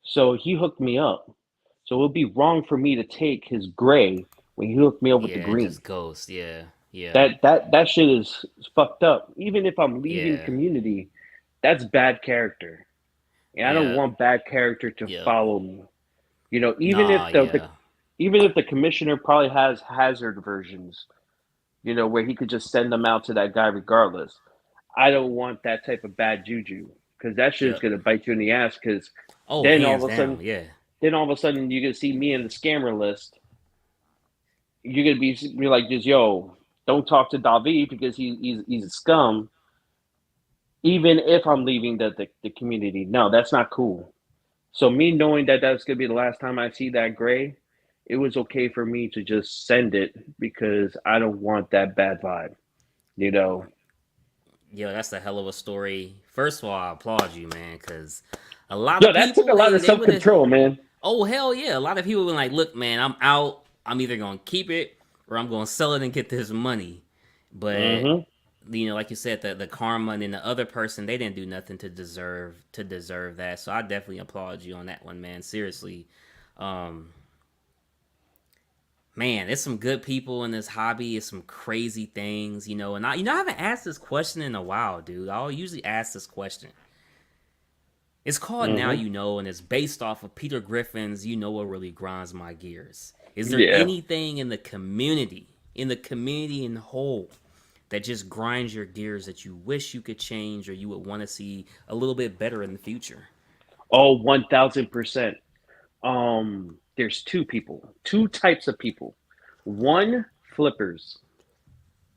So he hooked me up. So it would be wrong for me to take his gray when he hooked me up with the Yeah. green. Just ghost. Yeah. Yeah. That shit is fucked up. Even if I'm leaving Yeah. community, that's bad character. And I don't Yeah. want bad character to Yep. follow me. You know, Nah, yeah. even if the commissioner probably has hazard versions, you know, where he could just send them out to that guy regardless. I don't want that type of bad juju because that shit's Yep. gonna bite you in the ass. Because Oh, then all hands of a down. sudden, Yeah. you're gonna see me in the scammer list. You're gonna be like, just yo, don't talk to David because he's a scum. Even if I'm leaving the community, no, that's not cool. So me knowing that that's gonna be the last time I see that gray, it was okay for me to just send it because I don't want that bad vibe. You know, Yo, that's a hell of a story. First of all, I applaud you, man, because a lot yo, of that took a people, lot they, of they self would have, control, man. oh, hell yeah. A lot of people were like, look, man, I'm out. I'm either going to keep it or I'm going to sell it and get this money. But, Mm-hmm. like you said, the karma and then the other person, they didn't do nothing to deserve that. So I definitely applaud you on that one, man. Seriously. Um, man, there's some good people in this hobby. It's some crazy things, And I haven't asked this question in a while, dude. I'll usually ask this question. It's called Now Mm-hmm. You Know, and it's based off of Peter Griffin's You Know What Really Grinds My Gears. Is there Yeah. anything in the community in whole, that just grinds your gears that you wish you could change or you would want to see a little bit better in the future? Oh, 1000%. There's two types of people. One, flippers.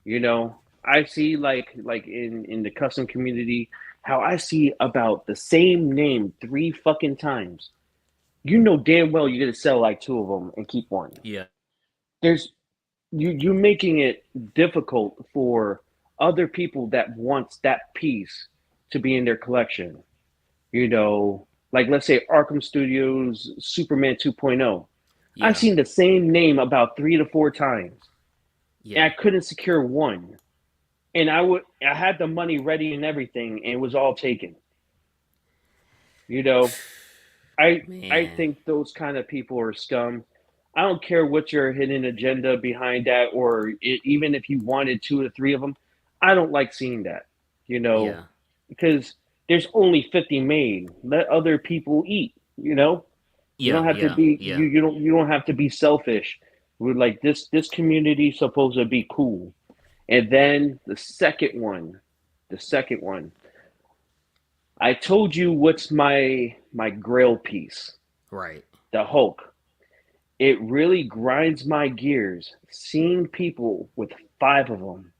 You know, I see like in the custom community how I see about the same name three fucking times. You know damn well you're gonna sell like two of them and keep one. Yeah. There's you're making it difficult for other people that wants that piece to be in their collection. You know, like let's say Arkham Studios Superman 2.0. I've Yeah. seen the same name about 3 to 4 times, and Yeah. I couldn't secure one. And I had the money ready and everything, and it was all taken. You know, I Man. think those kind of people are scum. I don't care what your hidden agenda behind that, or even if you wanted two or three of them. I don't like seeing that. You know, Yeah. because there's only 50 made. Let other people eat. You know, you don't Yeah. have to Yeah. be Yeah. you don't have to be selfish. We're like this community supposed to be cool. And then the second one. I told you what's my grail piece, Right. the Hulk. It really grinds my gears seeing people with five of them.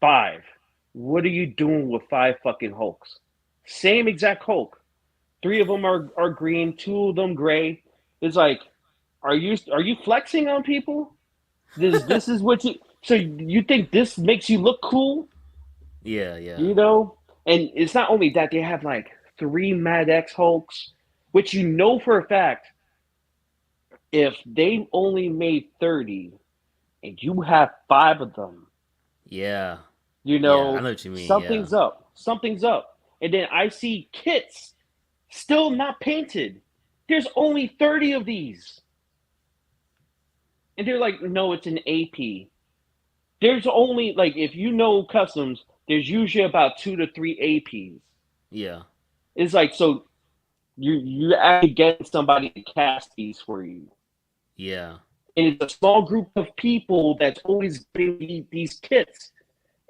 Five. What are you doing with five fucking Hulks? Same exact Hulk. Three of them are green, two of them gray. It's like, are you flexing on people? This is what you so you think this makes you look cool? Yeah. Yeah. You know? And it's not only that, they have like three Mad X Hulks, which you know for a fact, if they only made 30 and you have five of them, Yeah. you Yeah. I know, know what you mean. Yeah. something's up. Something's up. And then I see kits still not painted. There's only 30 of these. And they're like, no, it's an AP. There's only, like, if you know customs, there's usually about 2 to 3 APs. Yeah. It's like, so you actually get somebody to cast these for you. Yeah. And it's a small group of people that's always bringing these kits.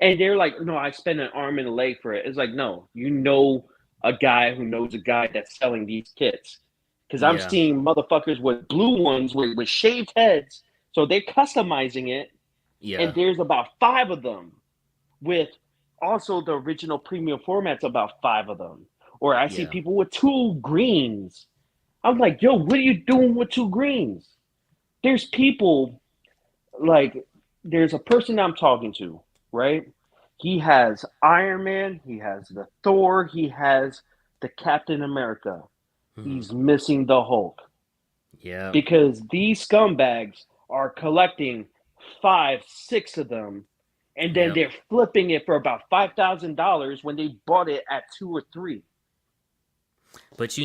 And they're like, no, I spent an arm and a leg for it. It's like, no, you know a guy who knows a guy that's selling these kits. Because I'm Yeah. seeing motherfuckers with blue ones with shaved heads. So they're customizing it. And Yeah. there's about five of them with also the original premium formats, about five of them. Or I see Yeah. people with two greens. I'm like, yo, what are you doing with two greens? There's people like there's a person I'm talking to, right? He has Iron Man, he has the Thor, he has the Captain America. Hmm. He's missing the Hulk Yeah. because these scumbags are collecting five, six of them, and then Yep. they're flipping it for about $5,000 when they bought it at two or three. But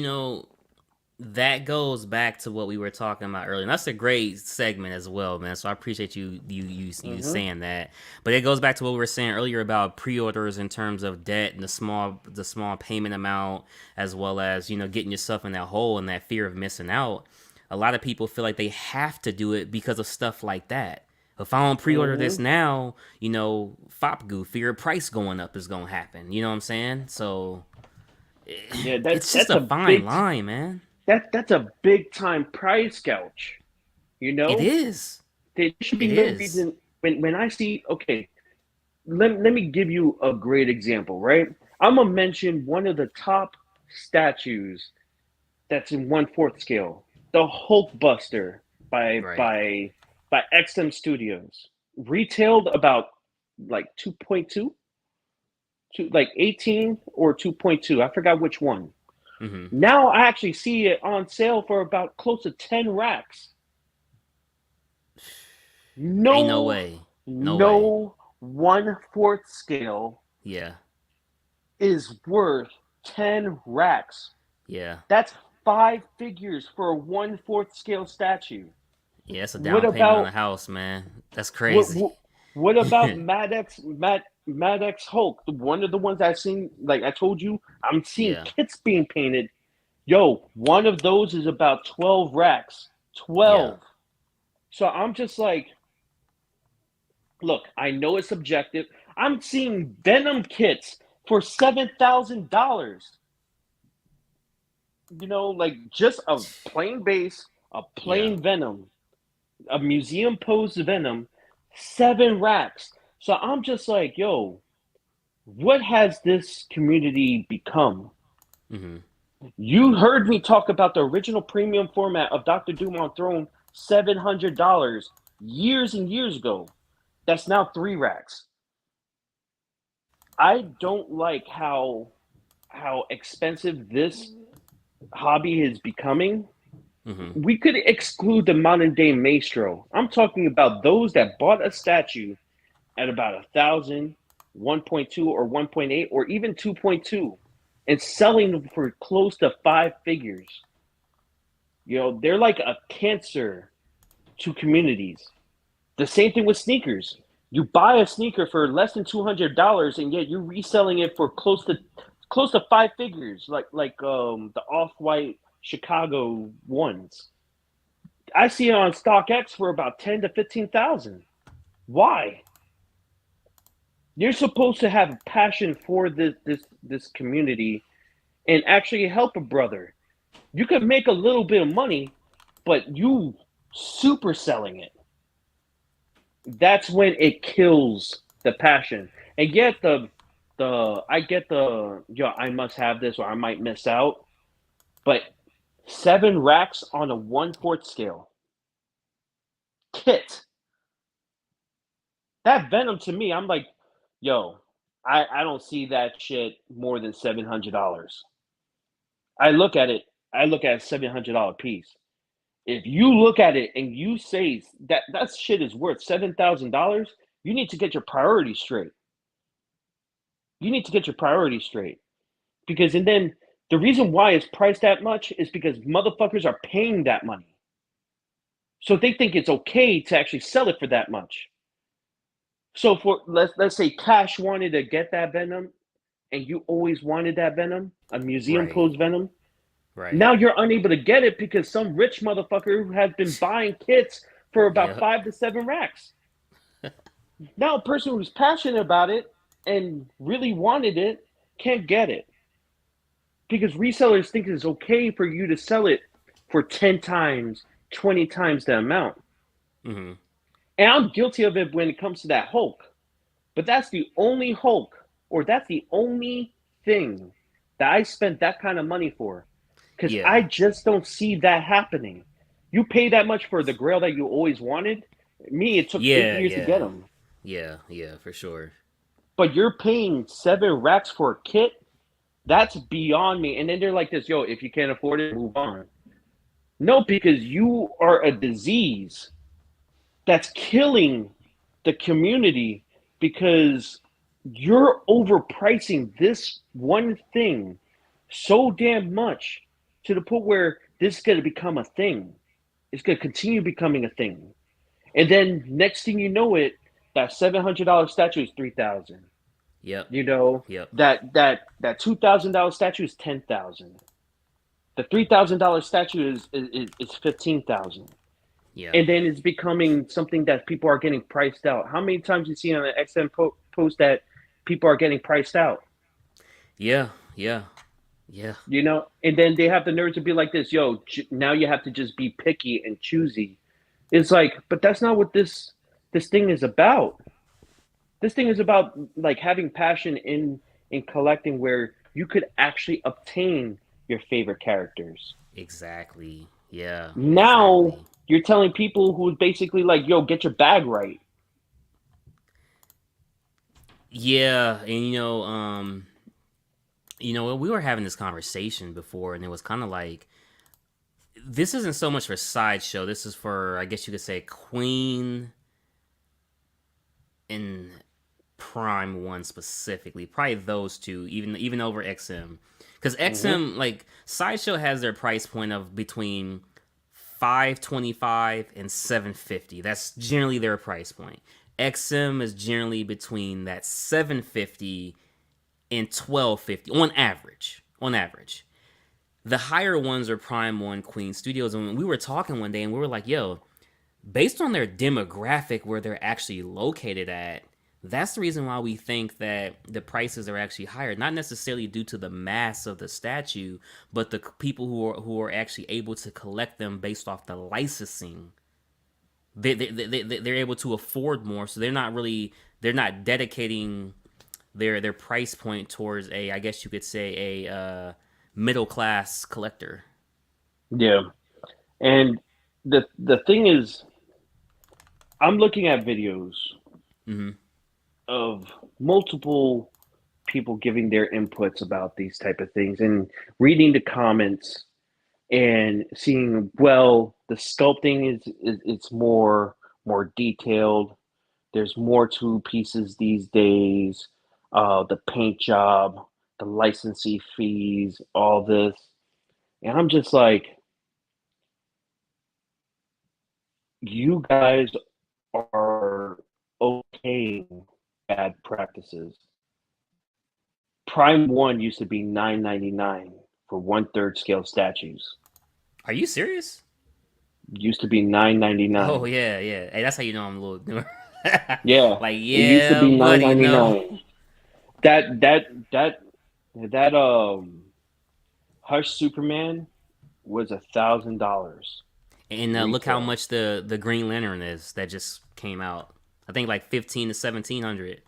that goes back to what we were talking about earlier. And that's a great segment as well, man. So I appreciate you Mm-hmm. saying that. But it goes back to what we were saying earlier about pre-orders in terms of debt and the small payment amount, as well as getting yourself in that hole and that fear of missing out. A lot of people feel like they have to do it because of stuff like that. If I don't pre-order this Mm-hmm. now, FOPGU, fear of price going up is gonna happen. You know what I'm saying? So Yeah, it's just that's a a fine big line, man. that's a big time price gouge. You It know, is. there should be It no is. reason when I see. Okay, let me give you a great example. Right, I'm gonna mention one of the top statues that's in 1/4 scale, the Hulkbuster by Right. by by XM Studios, retailed about like 2.2 to like 18 or 2.2. I forgot which one. Mm-hmm. Now I actually see it on sale for about close to 10 racks. Ain't no No, way. No way. no 1/4 scale Yeah. is worth 10 racks. Yeah. That's 5 figures for a 1/4 scale statue. Yeah. It's a What down payment on a about house, man. That's what crazy. what about Mad X Hulk? One of the ones I've seen, like I told you, I'm seeing Yeah. kits being painted. Yo, one of those is about 12 racks. Yeah. 12. So I'm just like, look, I know it's subjective. I'm seeing Venom kits for $7,000. Like just a plain base, a Yeah. plain Venom, a museum posed Venom, 7 racks. So I'm just like, yo, what has this community become? Mm-hmm. You heard me talk about the original premium format of Doctor Doom on Throne, $700 years and years ago. That's now 3 racks. I don't like how expensive this hobby is becoming. Mm-hmm. We could exclude the modern day maestro. I'm talking about those that bought a statue at about 1,000, 1.2 or 1.8 or even 2.2 and selling them for close to 5 figures. They're like a cancer to communities. The same thing with sneakers. You buy a sneaker for less than $200 and yet you're reselling it for close to 5 figures, like the off-white Chicago ones. I see it on StockX for about 10 to 15,000. Why? You're supposed to have a passion for this community and actually help a brother. You could make a little bit of money, but you super selling it. That's when it kills the passion. And yet I get I must have this or I might miss out. But 7 racks on a 1/4 scale kit. That Venom to me, I'm like, yo, I don't see that shit more than $700. I look at it, I look at a $700 piece. If you look at it and you say that shit is worth $7,000, you need to get your priorities straight. You need to get your priorities straight. Because and then the reason why it's priced that much is because motherfuckers are paying that money. So they think it's okay to actually sell it for that much. So for let's say Cash wanted to get that Venom and you always wanted that Venom, a museum Right. posed Venom. Right. Now you're unable to get it because some rich motherfucker who has been buying kits for about Yep. 5 to 7 racks. Now a person who's passionate about it and really wanted it can't get it because resellers think it's okay for you to sell it for 10 times, 20 times the amount. Mm-hmm. And I'm guilty of it when it comes to that Hulk. But that's the only Hulk, or that's the only thing that I spent that kind of money for. Because Yeah. I just don't see that happening. You pay that much for the grail that you always wanted. Me, it took eight Yeah. years to get Yeah. them. Yeah. Yeah. For sure. But you're paying 7 racks for a kit? That's beyond me. And then they're like this, yo, if you can't afford it, move on. No, because you are a disease that's killing the community because you're overpricing this one thing so damn much to the point where this is going to become a thing. It's going to continue becoming a thing. And then next thing you know it, that $700 statue is 3,000. Yep. You know, Yep. that $2,000 statue is 10,000. The $3,000 statue is 15,000. Yeah. And then it's becoming something that people are getting priced out. How many times you see on an XM post that people are getting priced out? Yeah. Yeah. Yeah. You know, and then they have the nerve to be like this, yo, now you have to just be picky and choosy. It's like, but that's not what this thing is about. This thing is about like having passion in collecting where you could actually obtain your favorite characters. Exactly. Yeah. Now Exactly. you're telling people who basically like, yo, get your bag right. Yeah, and we were having this conversation before, and it was kind of like this isn't so much for sideshow. This is for, I guess you could say, Queen and Prime One specifically. Probably those two, even over XM, because Mm-hmm. XM like sideshow has their price point of between 525 and 750. That's generally their price point. XM is generally between that 750 and 1250 on average. On average. The higher ones are Prime One, Queen Studios. And we were talking one day and we were like, yo, based on their demographic where they're actually located at, that's the reason why we think that the prices are actually higher. Not necessarily due to the mass of the statue, but the people who are actually able to collect them based off the licensing. They're able to afford more, so they're not dedicating their price point towards a, I guess you could say, a middle class collector. Yeah. And the thing is, I'm looking at videos Hmm. of multiple people giving their inputs about these type of things and reading the comments and seeing, well, the sculpting is it's more detailed. There's more to pieces these days. The paint job, the licensing fees, all this. And I'm just like, you guys are okay bad practices. Prime One used to be $9.99 for 1/3 scale statues. Are you serious? Used to be nine ninety Oh nine. yeah, yeah. Hey, that's how you know I'm a little newer. Yeah, Like, it used to yeah, be nine buddy, ninety no. nine. That that that that Hush Superman was $1,000 And look how retail. much the Green Lantern is that just came out. I think like 15 to 1700.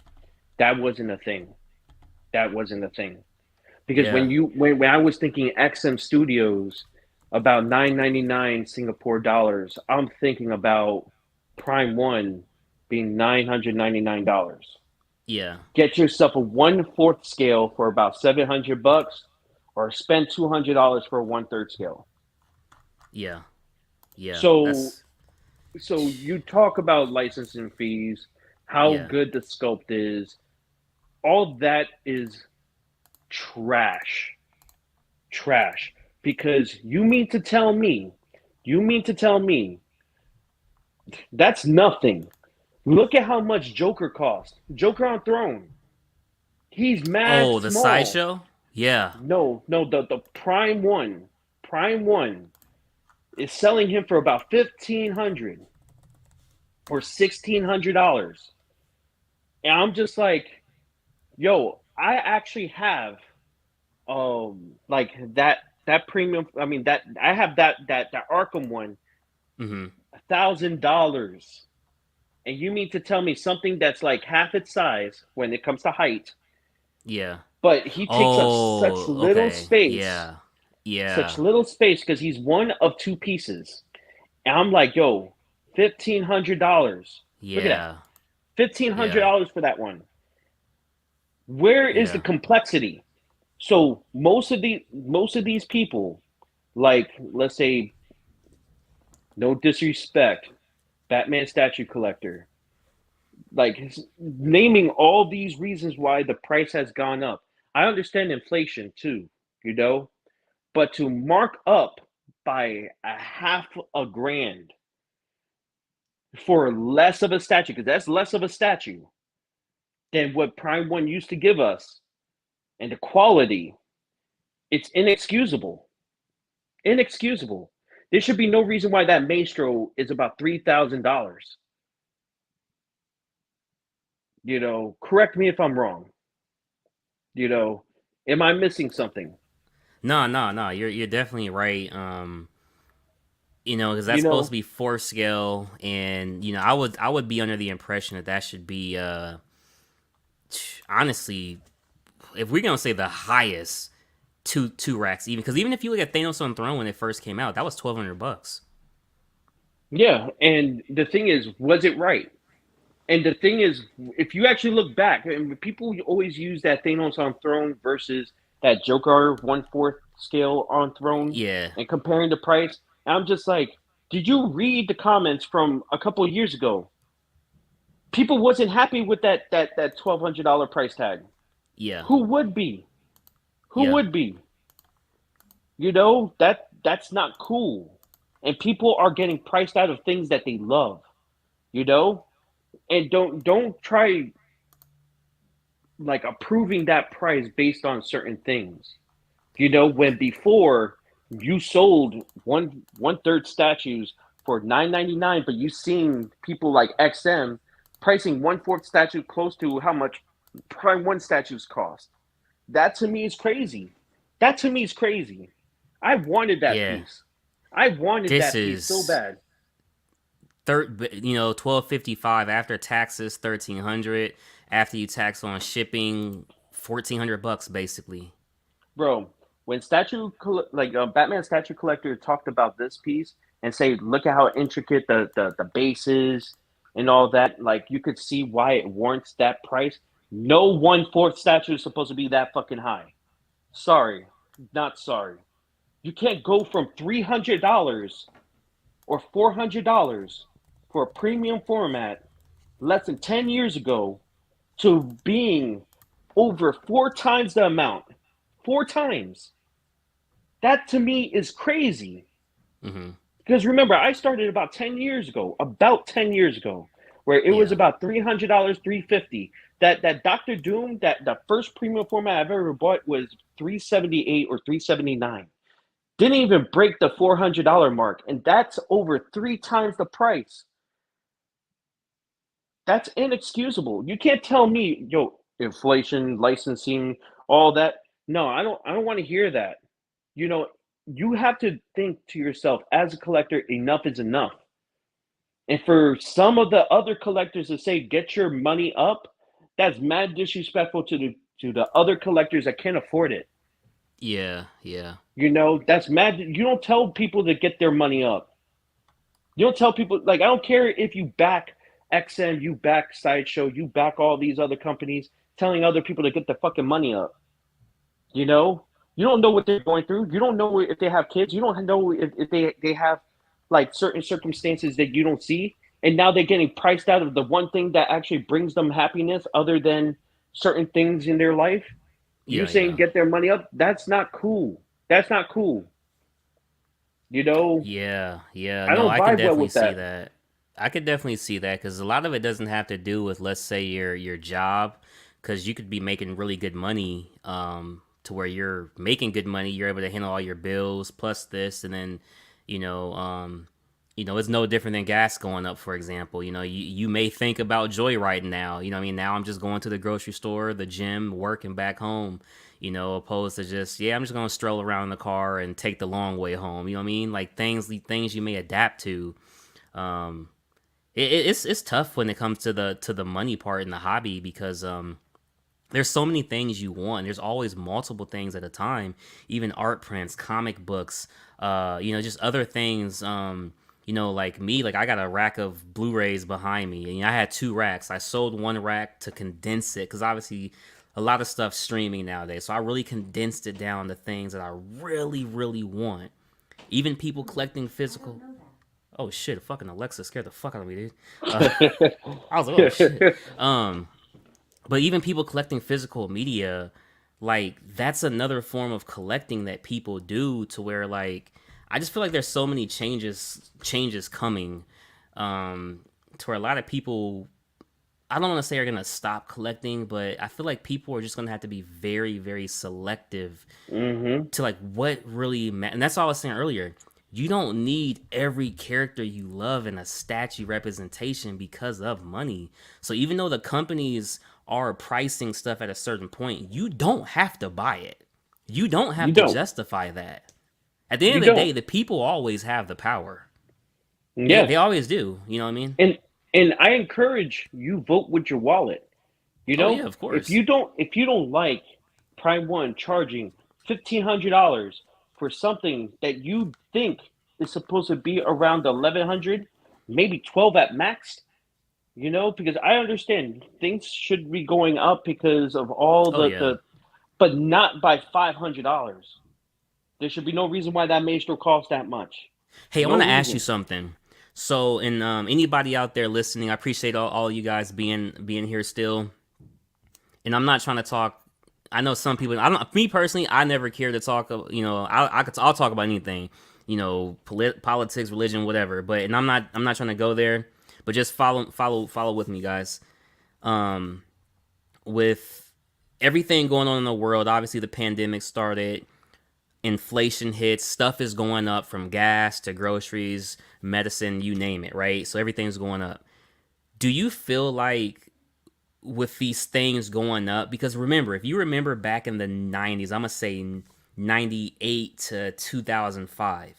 That wasn't a thing. That wasn't a thing. Because Yeah, when I was thinking XM Studios about 999 Singapore dollars, I'm thinking about Prime One being $999. yeah, Get yourself a 1/4 scale for about $700, or spend $200 for a 1/3 scale. yeah, yeah. So That's so you talk about licensing fees, how yeah. good the sculpt is, all that is trash. Trash. Because you mean to tell me that's nothing. Look at how much Joker cost. Joker on Throne. He's mad Oh, the small. sideshow. Yeah, No, the Prime One is selling him for about 1,500 or $1,600. And I'm just like, yo, I actually have like that premium. I mean that I have that Arkham one, mm-hmm. $1,000. And you mean to tell me something that's like half its size when it comes to height, Yeah. but he takes up Oh, okay. Yeah, such yeah, little space because he's one of two pieces. And I'm like, yo, $1,500. Look at that, yeah, fifteen hundred yeah, dollars for that one. Where is the yeah. complexity? So most of these people, like let's say, no disrespect, Batman statue collector, like naming all these reasons why the price has gone up. I understand inflation too, you know, but to mark up by a half a grand for less of a statue, because that's less of a statue than what Prime One used to give us, and the quality, it's inexcusable. Inexcusable. There should be no reason why that Maestro is about $3,000. Correct me if I'm wrong. You know, am I missing something? No, no, no. You're definitely right. Because that's You supposed to know, be fourth scale, and I would be under the impression that should be honestly, if we're gonna say the highest two racks, even because even if you look at Thanos on Throne when it first came out, that was $1,200. yeah. And the thing is, was it right? And the thing is, if you actually look back, and people always use that Thanos on Throne versus that Joker 1/4 scale on Throne Yeah, and comparing the price. And I'm just like, did you read the comments from a couple of years ago? People wasn't happy with that $1,200 price tag. yeah, Who would be? Who yeah, would be? That's not cool. And people are getting priced out of things that they love. You know, and don't try like approving that price based on certain things. When before you sold one third statues for $9.99, but you seen people like XM pricing one fourth statue close to how much Prime One statues cost. That to me is crazy. That to me is crazy. I wanted that yeah. piece. I wanted This that piece so is bad. 1255 after taxes, 1,300. After you tax on shipping, $1,400 basically. Bro, when Batman statue collector talked about this piece and say, look at how intricate the base is and all that, like you could see why it warrants that price. No one fourth statue is supposed to be that fucking high. Sorry, not sorry. You can't go from $300 or $400 for a premium format less than 10 years ago to being over four times the amount. Four times. That to me is crazy. Mm-hmm. Because remember, I started about 10 years ago, where it was Yeah, about $300, $350. That Doctor Doom, that the first premium format I've ever bought was $378 or $379. Didn't even break the $400 mark, and that's over three times the price. That's inexcusable. You can't tell me, inflation, licensing, all that. No, I don't want to hear that. You know, you have to think to yourself as a collector, enough is enough. And for some of the other collectors to say get your money up, that's mad disrespectful to the other collectors that can't afford it. yeah, yeah, That's mad. You don't tell people to get their money up. You don't tell people, like, I don't care if you back XM, you back Sideshow, you back all these other companies, telling other people to get their fucking money up. You know, you don't know what they're going through. You don't know if they have kids. You don't know if they have like certain circumstances that you don't see. And now they're getting priced out of the one thing that actually brings them happiness other than certain things in their life. You yeah, saying yeah. get their money up? That's not cool. That's not cool. You know, Yeah, yeah. I No, don't I can vibe well definitely with see that. that. I could definitely see that because a lot of it doesn't have to do with, let's say, your job, because you could be making really good money, to where you're making good money, you're able to handle all your bills plus this, and then, you know, um, it's no different than gas going up, for example. You may think about joyriding now. What I mean, now I'm just going to the grocery store, the gym, work, and back home. Opposed to just, yeah, I'm just gonna stroll around in the car and take the long way home. You know what I mean? Like things you may adapt to. Um, it's tough when it comes to the money part in the hobby because there's so many things you want. There's always multiple things at a time, even art prints, comic books, just other things. Like me, like I got a rack of Blu-rays behind me, and I had two racks. I sold one rack to condense it because obviously a lot of stuff streaming nowadays. So I really condensed it down to things that I really, really want. Even people collecting physical. Oh shit! Fucking Alexa scared the fuck out of me, dude. Uh, I was like, oh shit. But even people collecting physical media, like that's another form of collecting that people do to where like I just feel like there's so many changes coming, to where a lot of people, I don't want to say are gonna stop collecting, but I feel like people are just gonna have to be very, very selective Mm-hmm. to like what really matters. And that's all I was saying earlier. You don't need every character you love in a statue representation because of money. So even though the companies are pricing stuff at a certain point, you don't have to buy it. You don't You have to don't. justify that. At the end You of the don't. day, the people always have the power. They Yeah. always do. You know what I mean? And I encourage you vote with your wallet. You Oh yeah, know, of course. if you don't like Prime One charging $1,500 for something that you think is supposed to be around 1,100, maybe 12 at max, you know, because I understand things should be going up because of all Oh yeah. but not by $500. There should be no reason why that maestro costs that much. Hey, I No want to ask you reason. something. So, and anybody out there listening, I appreciate all you guys being here still. And I'm not trying to talk. I know some people. I don't. Me personally, I never care to talk. I'll talk about anything. Politics, religion, whatever. But and I'm not trying to go there. But just follow with me, guys. Um, with everything going on in the world, obviously the pandemic started, inflation hits, stuff is going up from gas to groceries, medicine, you name it, right? So everything's going up. Do you feel like with these things going up, because remember, if you remember back in the 90s, I'm going to say 98 to 2005,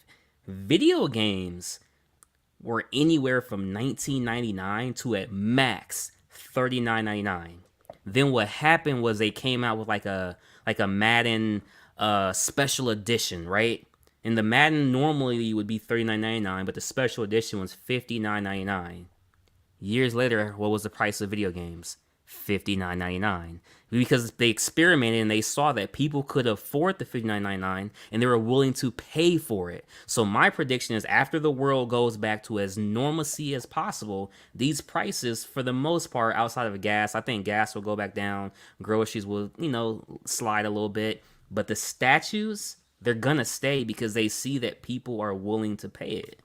video games were anywhere from 1999 to at max 39.99. Then what happened was they came out with like a Madden special edition, right? And the Madden normally would be 39.99, but the special edition was 59.99. Years later, what was the price of video games? 59.99, because they experimented and they saw that people could afford the 59.99 and they were willing to pay for it. So my prediction is after the world goes back to as normalcy as possible, these prices for the most part outside of gas, I think gas will go back down, groceries will, slide a little bit, but the statues, they're gonna stay because they see that people are willing to pay it.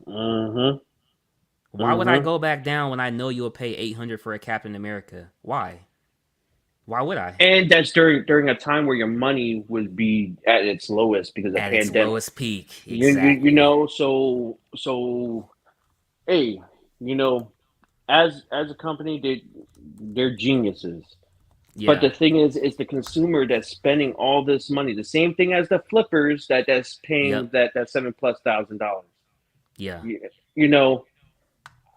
Mm-hmm. Why would I Mm-hmm. go back down when I know you'll pay 800 for a Captain America? Why? Why would I? And that's during a time where your money would be at its lowest because of At its pandemic. lowest peak, You exactly. know, so hey, you know, as a company, they're geniuses. But Yeah. the thing is the consumer that's spending all this money. The same thing as the flippers that's paying Yep. that $7,000+. Yeah. You, you know,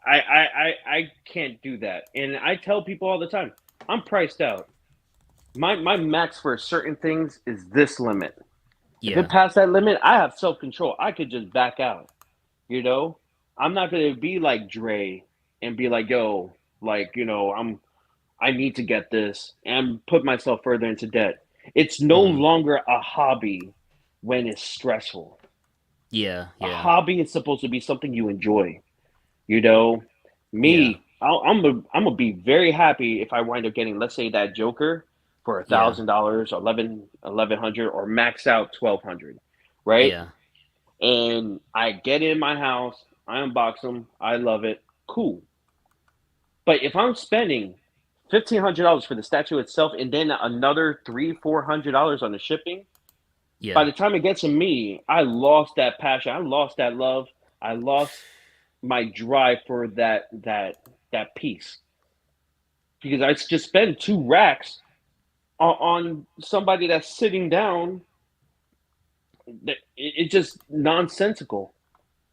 I can't do that, and I tell people all the time, I'm priced out. My max for certain things is this limit. If it Yeah. passed that limit, I have self control. I could just back out. You know, I'm not gonna be like Dre and be like, yo, like I need to get this and put myself further into debt. It's no Mm. longer a hobby when it's stressful. Yeah. A Yeah. hobby is supposed to be something you enjoy. You know, Yeah. me, I'm gonna be very happy if I wind up getting, let's say, that Joker for a Yeah. thousand dollars, 1100, or max out 1,200, right? Yeah. And I get in my house, I unbox them, I love it, cool. But if I'm spending $1,500 for the statue itself and then another $300-400 on the shipping, by Yeah. the time it gets to me, I lost that passion, I lost that love, I lost my drive for that piece because I just spent 2 racks on somebody that's sitting down. It's just nonsensical,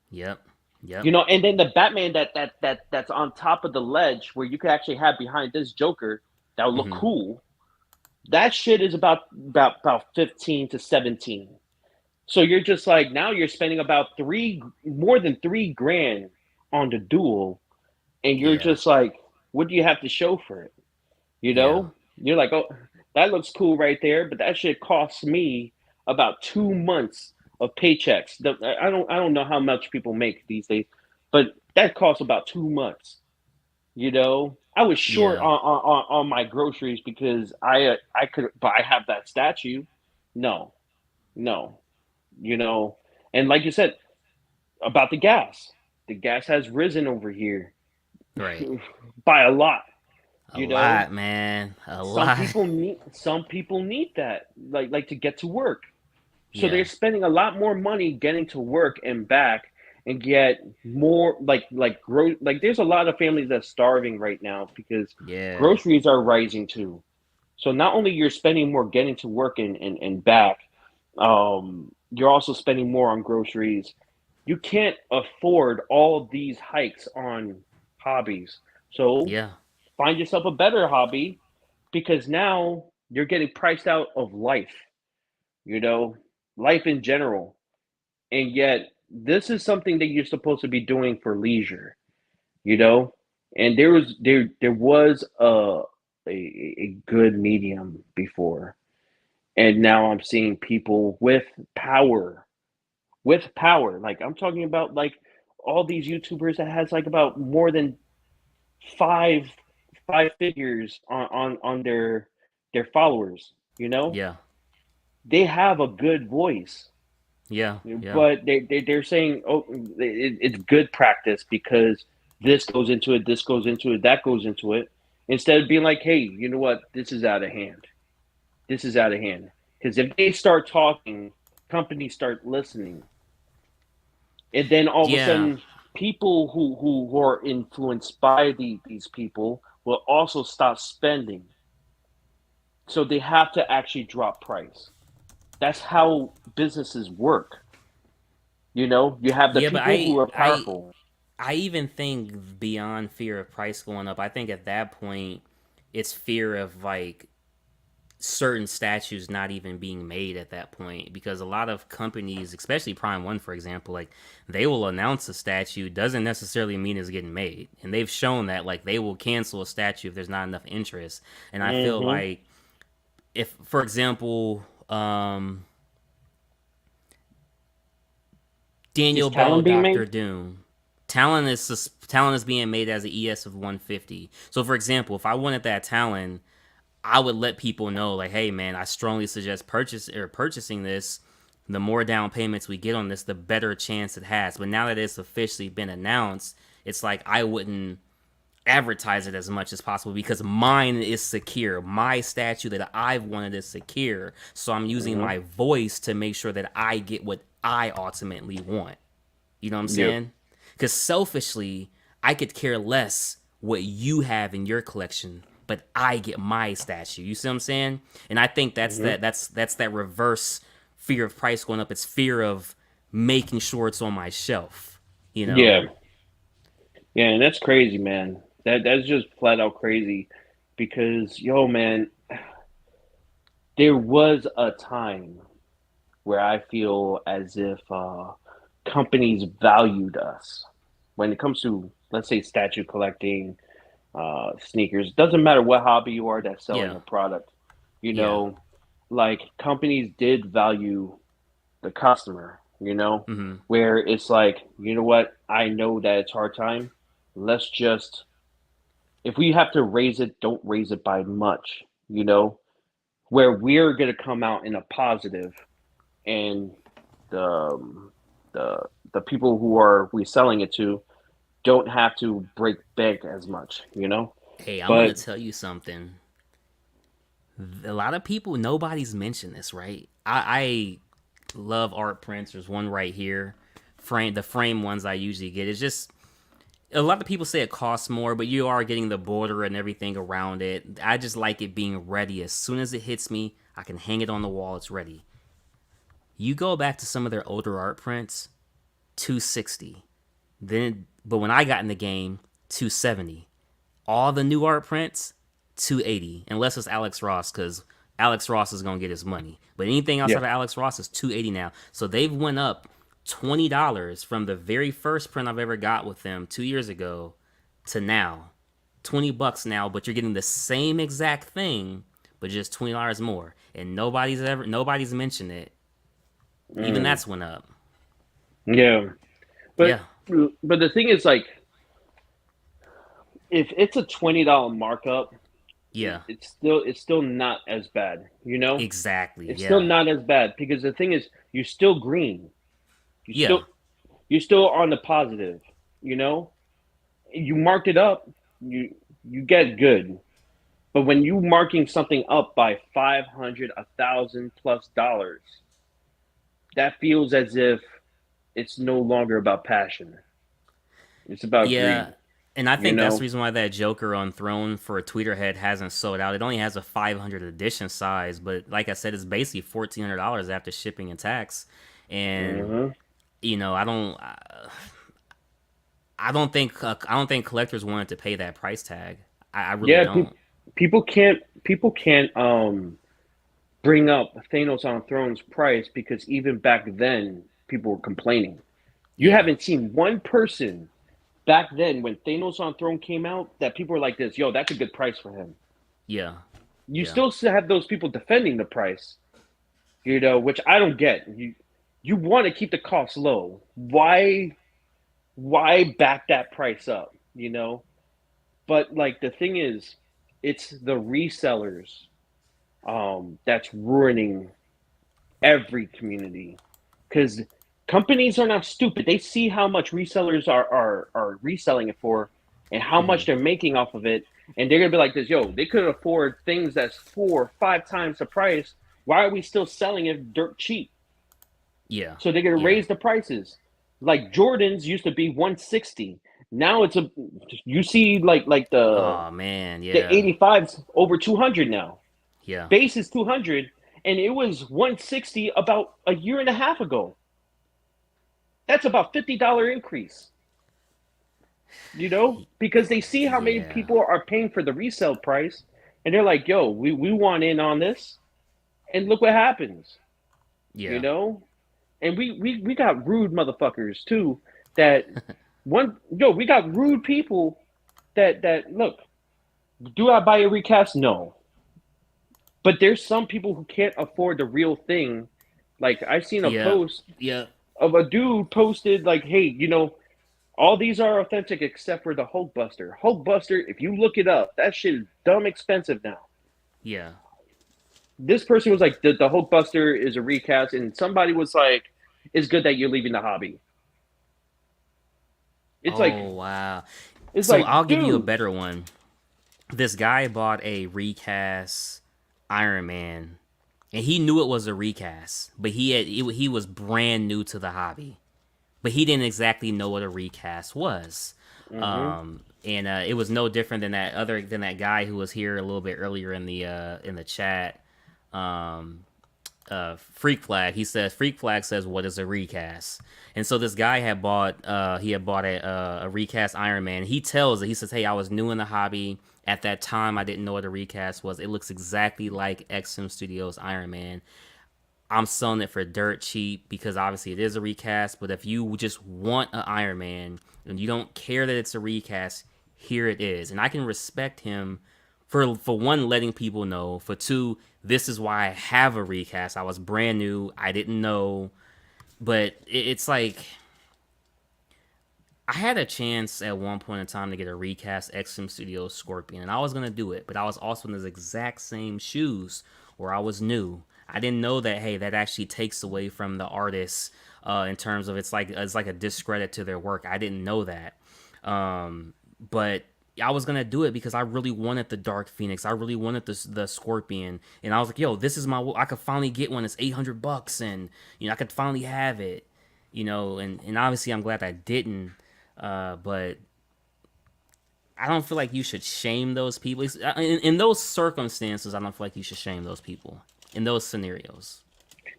Yep. Yep. you know. And then the Batman that's on top of the ledge where you could actually have behind this Joker that would look Mm-hmm. cool. That shit is about 15 to 17. So you're just like now you're spending about more than 3 grand on the duel, and you're Yeah. just like, what do you have to show for it? You Yeah. know, you're like, oh, that looks cool right there, but that shit costs me about 2 months of paychecks. I don't know how much people make these days, but that costs about 2 months. You know, I was short Yeah. on my groceries because I could, but I have that statue. No, no, you know. And like you said about the gas has risen over here Right. by a lot. A You know, lot, man. A lot. some people need that, like to get to work. So they're Yeah. spending a lot more money getting to work and back, and get more like there's a lot of families that's starving right now because Yeah. groceries are rising too. So not only you're spending more getting to work and back, you're also spending more on groceries. You can't afford all these hikes on hobbies. So Yeah. find yourself a better hobby, because now you're getting priced out of life, you know, life in general. And yet, this is something that you're supposed to be doing for leisure, you know? And there was a good medium before. And now I'm seeing people power, with power. Like I'm talking about like all these YouTubers that has like about more than five five figures on their followers, you know? Yeah. They have a good voice, Yeah. Yeah. but they're saying, oh, it's good practice because this goes into it, this goes into it, that goes into it, instead of being like, hey, you know what, this is out of hand, this is out of hand. Because if they start talking, companies start listening, and then all of a Yeah. sudden people who are influenced by these people will also stop spending, so they have to actually drop price. That's how businesses work. You know, you have the Yeah, but people who are powerful. I even think beyond fear of price going up, I think at that point it's fear of like certain statues not even being made at that point, because a lot of companies, especially Prime One for example, like they will announce a statue doesn't necessarily mean it's getting made, and they've shown that like they will cancel a statue if there's not enough interest. And I feel Hmm. like if, for example, Is Daniel Bell, Talon being Doctor made? Doom. Talon is being made as an ES of 150. So, for example, if I wanted that Talon, I would let people know, like, hey, man, I strongly suggest purchasing this. The more down payments we get on this, the better chance it has. But now that it's officially been announced, it's like I wouldn't advertise it as much as possible because mine is secure. My statue that I've wanted is secure. So I'm using Hmm. my voice to make sure that I get what I ultimately want. You know what I'm Yep. saying? Because selfishly, I could care less what you have in your collection, but I get my statue. You see what I'm saying? And I think Hmm. that's that reverse fear of price going up. It's fear of making sure it's on my shelf. You know? Yeah. Yeah, and that's crazy, man. That's just flat out crazy. Because yo, man, there was a time where I feel as if companies valued us when it comes to, let's say, statue collecting, sneakers. Doesn't matter what hobby you are that's selling Yeah. a product. You Yeah. know, like companies did value the customer, you know, Mm-hmm. where it's like, you know what, I know that it's hard time. Let's just, if we have to raise it, don't raise it by much, you know, where we're going to come out in a positive, and the the the people who are we selling it to don't have to break bank as much, you know. Hey, I'm But gonna tell you something. A lot of people, nobody's mentioned this, right? I love art prints. There's one right here. The frame ones I usually get. It's just a lot of people say it costs more, but you are getting the border and everything around it. I just like it being ready. As soon as it hits me, I can hang it on the wall. It's ready. You go back to some of their older art prints, 260. But when I got in the game, 270. All the new art prints, 280, unless it's Alex Ross, because Alex Ross is gonna get his money. But anything outside yeah, of Alex Ross is 280 now. So they've went up $20 from the very first print I've ever got with them 2 years ago to now. $20 now, but you're getting the same exact thing, but just $20 more. And nobody's mentioned it. Even mm, that's went up. yeah. But Yeah, the thing is, like, if it's a $20 markup, yeah, it's still not as bad, you know. exactly. It's still Yeah, not as bad because the thing is, you're still green. You Yeah. still you're still on the positive, you know? You marked it up, you get good. But when you marking something up by 500, 1,000 plus dollars, that feels as if it's no longer about passion. It's about Yeah. greed, And I you think that's the know? reason why that Joker on Throne for a tweeter head hasn't sold out. It only has a 500 edition size, but like I said, it's basically $1,400 after shipping and tax. And Hmm. I don't think collectors wanted to pay that price tag. I really Yeah, don't. people can't bring up Thanos on Throne's price because even back then people were complaining. You Yeah. haven't seen one person back then when Thanos on Throne came out that people were like this, yo, that's a good price for him. Yeah. You Yeah. still have those people defending the price, which I don't get. You want to keep the cost low. Why back that price up, But like the thing is, it's the resellers that's ruining every community because companies are not stupid. They see how much resellers are reselling it for and how much they're making off of it, and they're gonna be like this, yo, they could afford things that's 4 or 5 times the price. Why are we still selling it dirt cheap? Yeah. So they're gonna Yeah. raise the prices. Like Jordans used to be 160. Now it's a you see like the Oh man, the yeah. 85's over 200 now. Yeah. Base is 200 and it was 160 about a year and a half ago. That's about $50 increase, because they see how many Yeah. people are paying for the resale price and they're like, yo, we want in on this. And look what happens, you Yeah. know? And we got rude motherfuckers too that we got rude people that look, do I buy a recast? No. But there's some people who can't afford the real thing. Like I've seen a Yeah. post Yeah. of a dude posted like, hey, all these are authentic except for the Hulkbuster. Hulkbuster, if you look it up, that shit is dumb expensive now. Yeah. This person was like, the Hulkbuster is a recast, and somebody was like, it's good that you're leaving the hobby. It's like, Oh wow. it's So like, I'll give you a dude, better one. This guy bought a recast Iron Man, and he knew it was a recast, but he was brand new to the hobby, but he didn't exactly know what a recast was. mm-hmm. And it was no different than that guy who was here a little bit earlier in the chat. Um, Freak Flag. He says Freak Flag says what is a recast, and so this guy had bought a recast Iron Man. He says, hey, I was new in the hobby at that time. I didn't know what a recast was. It looks exactly like XM Studios Iron Man. I'm selling it for dirt cheap because obviously it is a recast. But if you just want an Iron Man and you don't care that it's a recast, here it is. And I can respect him for one, letting people know. For two, this is why I have a recast. I was brand new. I didn't know. But it's like I had a chance at one point in time to get a recast XM Studios Scorpion, and I was gonna do it, but I was also in those exact same shoes where I was new. I didn't know that hey, that actually takes away from the artists in terms of it's like a discredit to their work. I didn't know that, but I was gonna do it because I really wanted the Dark Phoenix. I really wanted the Scorpion, and I was like, yo, this is my. I could finally get one. It's $800, and I could finally have it. And obviously I'm glad I didn't. But I don't feel like you should shame those people. In those circumstances, I don't feel like you should shame those people in those scenarios.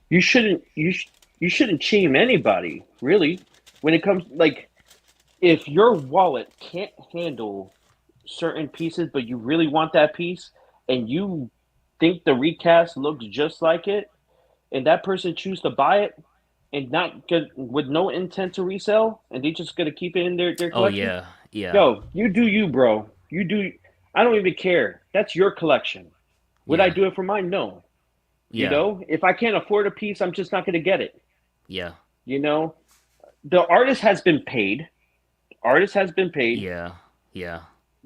you shouldn't you shouldn't shame anybody really when it comes like if your wallet can't handle certain pieces, but you really want that piece, and you think the recast looks just like it, and that person choose to buy it and not get with no intent to resell, and they just gonna keep it in their Oh collection. yeah, yeah, Yo, you do you, bro. You do. I don't even care. That's your collection. Would I yeah, do it for mine? No. yeah, If I can't afford a piece, I'm just not gonna get it. yeah, You know, the artist has been paid. Artist has been paid. yeah, yeah,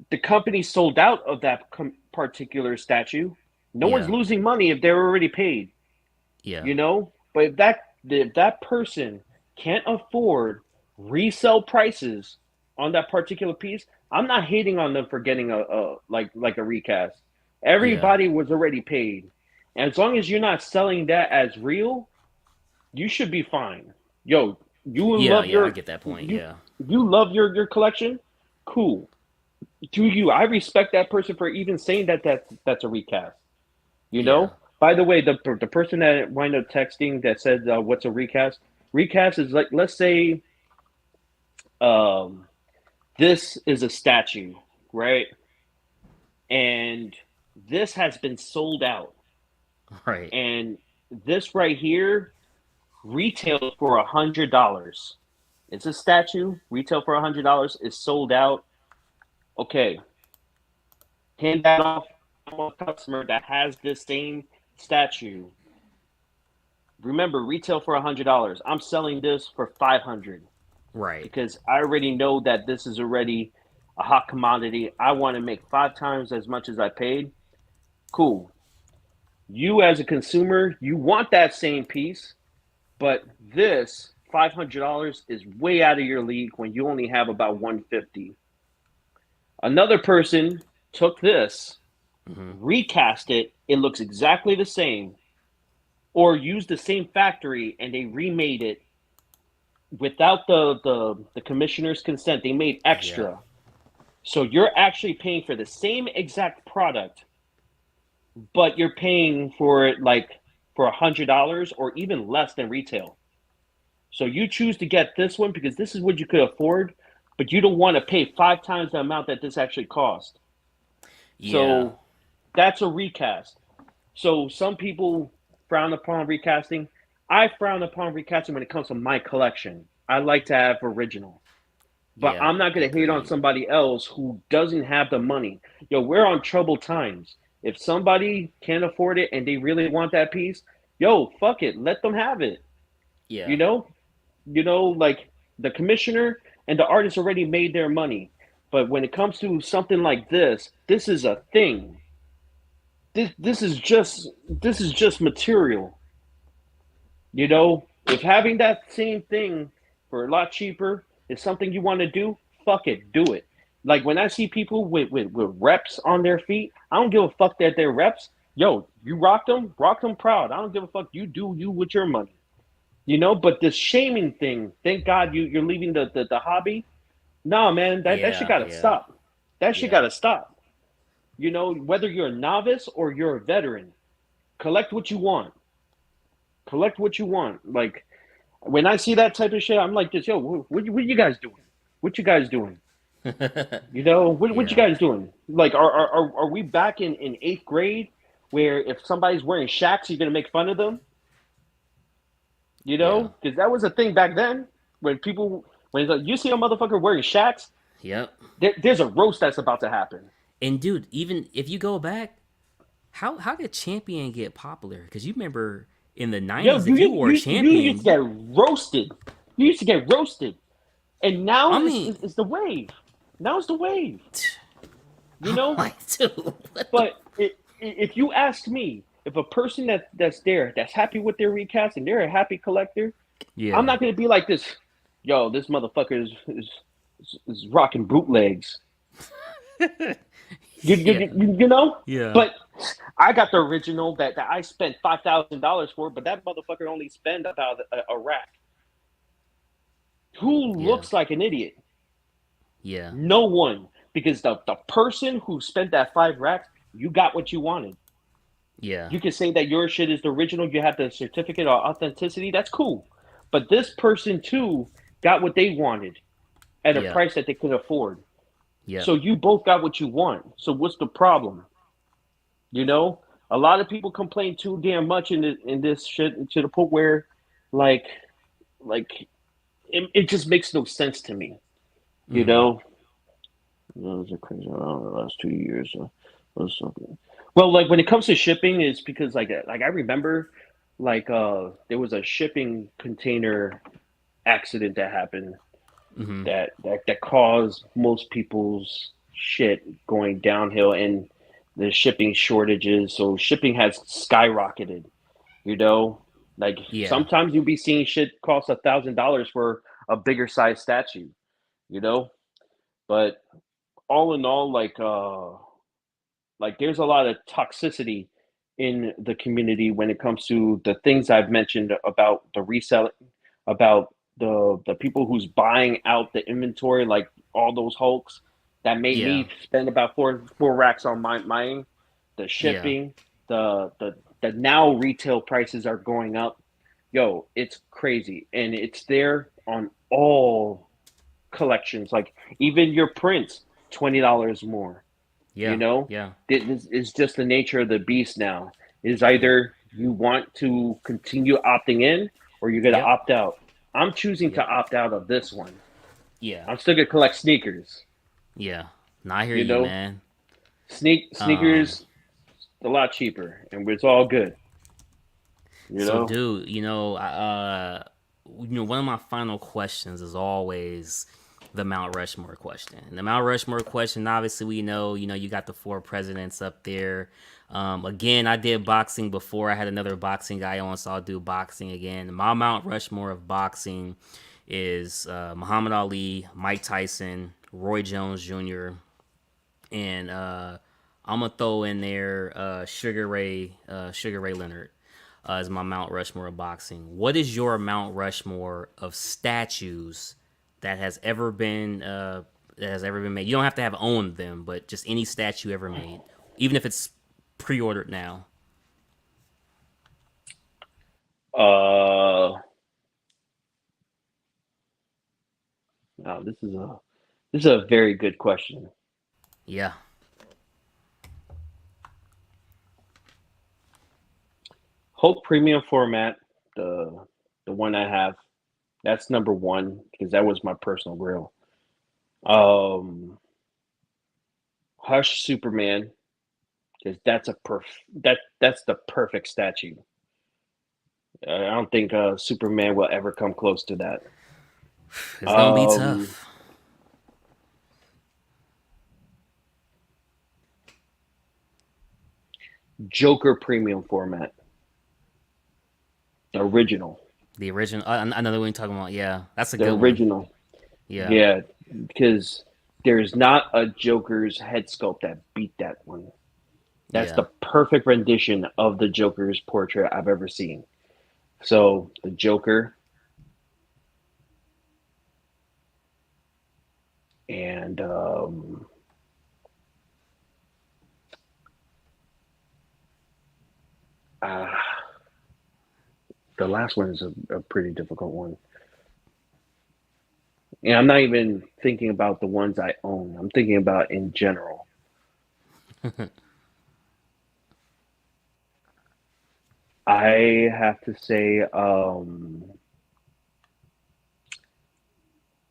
The company sold out of that particular statue. No one's yeah, losing money if they're already paid. yeah, But if that person can't afford resale prices on that particular piece, I'm not hating on them for getting a recast. Yeah. Everybody was already paid. And as long as you're not selling that as real, you should be fine. Yo, you Yeah, love yeah, I your get that point. you Yeah. you love your collection? Cool. To you, I respect that person for even saying that's a recast. You Yeah. know. By the way, the person that wound up texting that said what's a recast? Recast is like, let's say um, this is a statue, right? And this has been sold out, Right. and this right here retails for $100. It's a statue, retail for $100, is sold out. Okay, hand that off to a customer that has this same statue. Remember, retail for $100. I'm selling this for 500 Right. because I already know that this is already a hot commodity. I want to make 5 times as much as I paid. Cool. You as a consumer, you want that same piece, but this $500 is way out of your league when you only have about 150. Another person took this, Hmm. recast it, it looks exactly the same, or used the same factory and they remade it without the commissioner's consent. They made Yeah. extra. So you're actually paying for the same exact product, but you're paying for it like for $100 or even less than retail. So you choose to get this one because this is what you could afford, but you don't want to pay 5 times the amount that this actually cost. Yeah. So that's a recast. So some people frown upon recasting. I frown upon recasting when it comes to my collection. I like to have original. But Yeah. I'm not going to hate on Agreed. somebody else who doesn't have the money. Yo, we're on troubled times. If somebody can't afford it and they really want that piece, yo, fuck it, let them have it. You Yeah. know, like the commissioner and the artist already made their money. But when it comes to something like this is a thing. This is just material. If having that same thing for a lot cheaper is something you want to do, fuck it, do it. Like when I see people with reps on their feet, I don't give a fuck that they're reps. Yo, you rock them proud. I don't give a fuck. You do you with your money. But this shaming thing, thank God you're leaving the hobby. Nah, man, that shit Yeah. gotta Yeah. stop. That shit Yeah. gotta stop. Whether you're a novice or you're a veteran, collect what you want. Collect what you want. Like when I see that type of shit, I'm like this, yo, what you guys doing? What you guys doing? What you Yeah. guys doing? Like, are we back in eighth grade where if somebody's wearing shacks, you're gonna make fun of them? Yeah. Because that was a thing back then when you see a motherfucker wearing shacks, Yep. there's a roast that's about to happen. And dude, even if you go back, how did Champion get popular? Because you remember in the Yo, '90s, you if you you wore you, you used to Champion, get roasted. You used to get roasted, and now I is mean, is, is the wave. Now is the wave. You I'm know, like, dude, what the? but if you ask me, if a person that's there that's happy with their recast and they're a happy collector, I'm Yeah. not gonna be like this. Yo, this motherfucker is rocking bootlegs. You, you, Yeah. you, you know, Yeah. but I got the original that I spent $5,000 for, but that motherfucker only spent about a rack. Who Yeah. looks like an idiot? Yeah. No one, because the person who spent that 5 racks, you got what you wanted. Yeah. You can say that your shit is the original. You have the certificate of authenticity. That's cool, but this person too got what they wanted at a Yeah. price that they could afford. Yep. So you both got what you want. So what's the problem? You know, a lot of people complain too damn much in this shit to the point where, like, like it just makes no sense to me. You Mm-hmm. know, those are crazy. Oh, the last 2 years was something. Well, like when it comes to shipping, it's because like I remember, like there was a shipping container accident that happened Mm-hmm. that caused most people's shit going downhill and the shipping shortages. So shipping has skyrocketed, you know. Like Yeah. sometimes you'll be seeing shit cost $1,000 for a bigger size statue, you know. But all in all, like there's a lot of toxicity in the community when it comes to the things I've mentioned about the reselling, about the people who's buying out the inventory, like all those Hulks that made Yeah. me spend about four racks on mine. The Yeah. shipping, the now retail prices are going up. Yo, it's crazy, and it's there on all collections. Like even your prints, $20 more. You Yeah. know, Yeah. this is just the nature of the beast now. Is Yep. either you want to continue opting in or you're gonna Yep. opt out. I'm choosing to Yep. opt out of this one. Yeah. I'm still gonna collect sneakers. Yeah. Now I hear You you, know, man. Um, sneakers a lot cheaper, and it's all good. You so know, dude, one of my final questions is always the Mount Rushmore question. And the Mount Rushmore question, obviously, you got the four presidents up there. Again, I did boxing before. I had another boxing guy on, so I'll do boxing again. My Mount Rushmore of boxing is Muhammad Ali, Mike Tyson, Roy Jones Jr., and I'm gonna throw in there Sugar Ray Leonard as my Mount Rushmore of boxing. What is your Mount Rushmore of statues that has ever been made? You don't have to have owned them, but just any statue ever made, even if it's pre-ordered now. uh, wow, this is a very good question. Yeah, Hulk premium format, the the one I have, that's number one because that was my personal grill. Um, Hush Superman because that's the perfect statue. I don't think Superman will ever come close to that. it's gonna be Um, tough. Joker premium format, the original, The original, I know what you're talking about. Yeah, that's a the good one. original. Yeah, Yeah, because there's not a Joker's head sculpt that beat that one. That's yeah. the perfect rendition of the Joker's portrait I've ever seen. So the Joker and uh, the last one is a pretty difficult one. And I'm not even thinking about the ones I own. I'm thinking about in general. I have to say,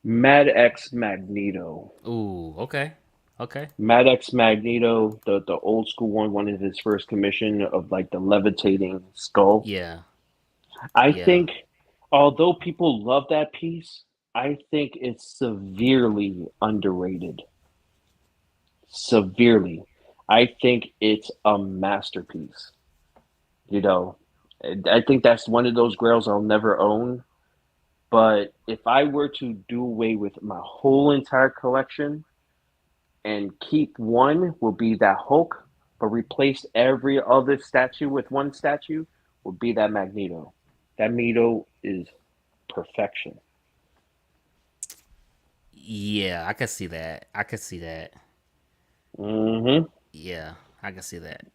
Mad X Magneto. Ooh, okay, okay. Mad X Magneto, the old school one of his first commission of like the levitating skull. Yeah, I yeah. think, although people love that piece, I think it's severely underrated. Severely. I think it's a masterpiece. You know, I think that's one of those grails I'll never own. But if I were to do away with my whole entire collection and keep one, will be that Hulk, but replace every other statue with one statue, would be that Magneto. That Magneto is perfection. Yeah, I could see that. I could see that. Mm-hmm. Yeah, I can see that.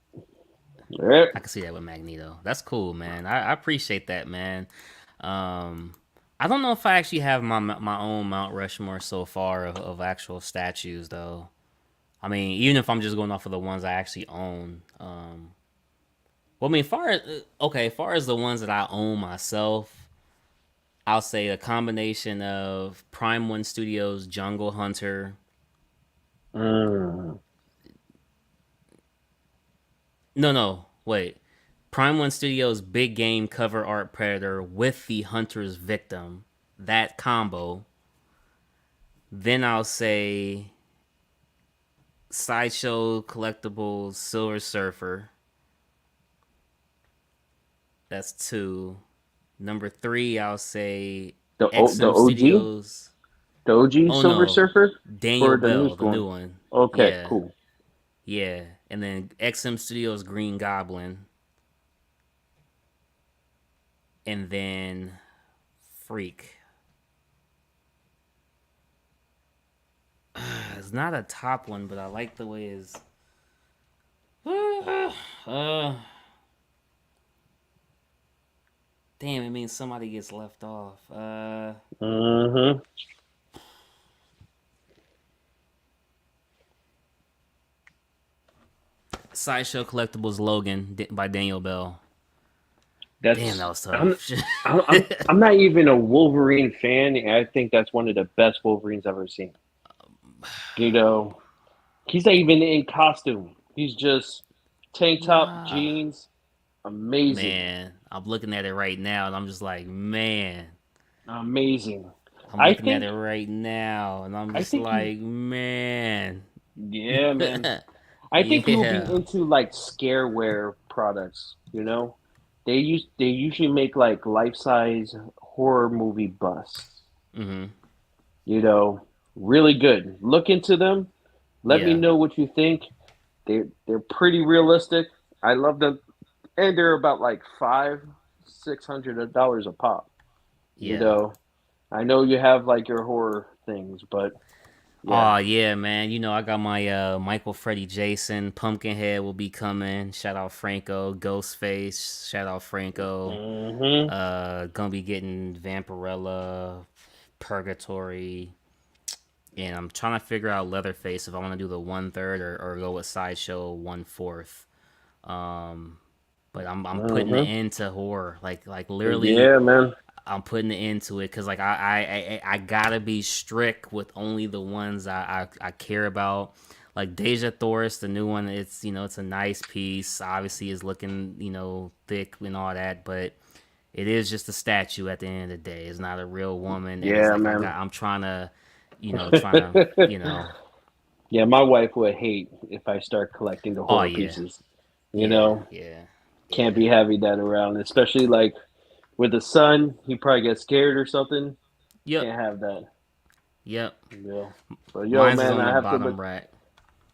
Yep. I can see that with Magneto. That's cool, man. I appreciate that, man. Um, I don't know if I actually have my own Mount Rushmore so far of actual statues, though. I mean, even if I'm just going off of the ones I actually own. Well, I mean, far as the ones that I own myself, I'll say a combination of Prime One Studios Jungle Hunter. Mm. No, no, wait. Prime One Studios Big Game cover art Predator with the Hunter's Victim. That combo. Then I'll say Sideshow Collectibles Silver Surfer. That's two. Number 3, I'll say The XM OG, Studios. the OG Oh Silver no, Surfer, Daniel or the new Bell, the school one? new one. Okay, Yeah, cool. yeah. And then XM Studios Green Goblin, and then Freak. It's not a top one, but I like the way it's. Uh, damn, it means somebody gets left off. Mm-hmm. Sideshow Collectibles Logan by Daniel Bell. Damn, that That's was I'm tough. I'm not even a Wolverine fan. I think that's one of the best Wolverines I've ever seen. You know, he's not even in costume. He's just tank top, Nah, jeans. Amazing, man, I'm looking at it right now, and I'm just like, man. amazing. I'm I looking at think it right now, and I'm I just think he, like, man. yeah, man. I think he will be Yeah, into like scareware products. They usually make like life size horror movie busts. hmm, You know, really good. Look into them. Let me yeah, know what you think. They're pretty realistic. I love them, and they're about like $500-600 a pop. You yeah. know, I know you have like your horror things, but yeah. Oh yeah, man. You know, I got my Michael, Freddy, Jason, Pumpkinhead will be coming. Shout out Franco, Ghostface. Shout out Franco. Hmm. Gonna be getting Vampirella, Purgatory, and I'm trying to figure out Leatherface if I want to do the 1/3 or go with Sideshow 1/4. Um, but I'm putting the Hmm. end to horror, like literally. Yeah, man. I'm putting it into it because like I gotta be strict with only the ones I care about. Like Deja Thoris, the new one, it's it's a nice piece. Obviously, is looking thick and all that, but it is just a statue at the end of the day. It's not a real woman, and it's Yeah, like man. I'm trying to, trying to, Yeah, my wife would hate if I start collecting the oh horror yeah, pieces. You yeah, know, yeah, can't yeah, be having that around, especially like with the son. He probably gets scared or something. yep, Can't have that. yep. Yeah. But yo, Mine's is man, on the bottom right.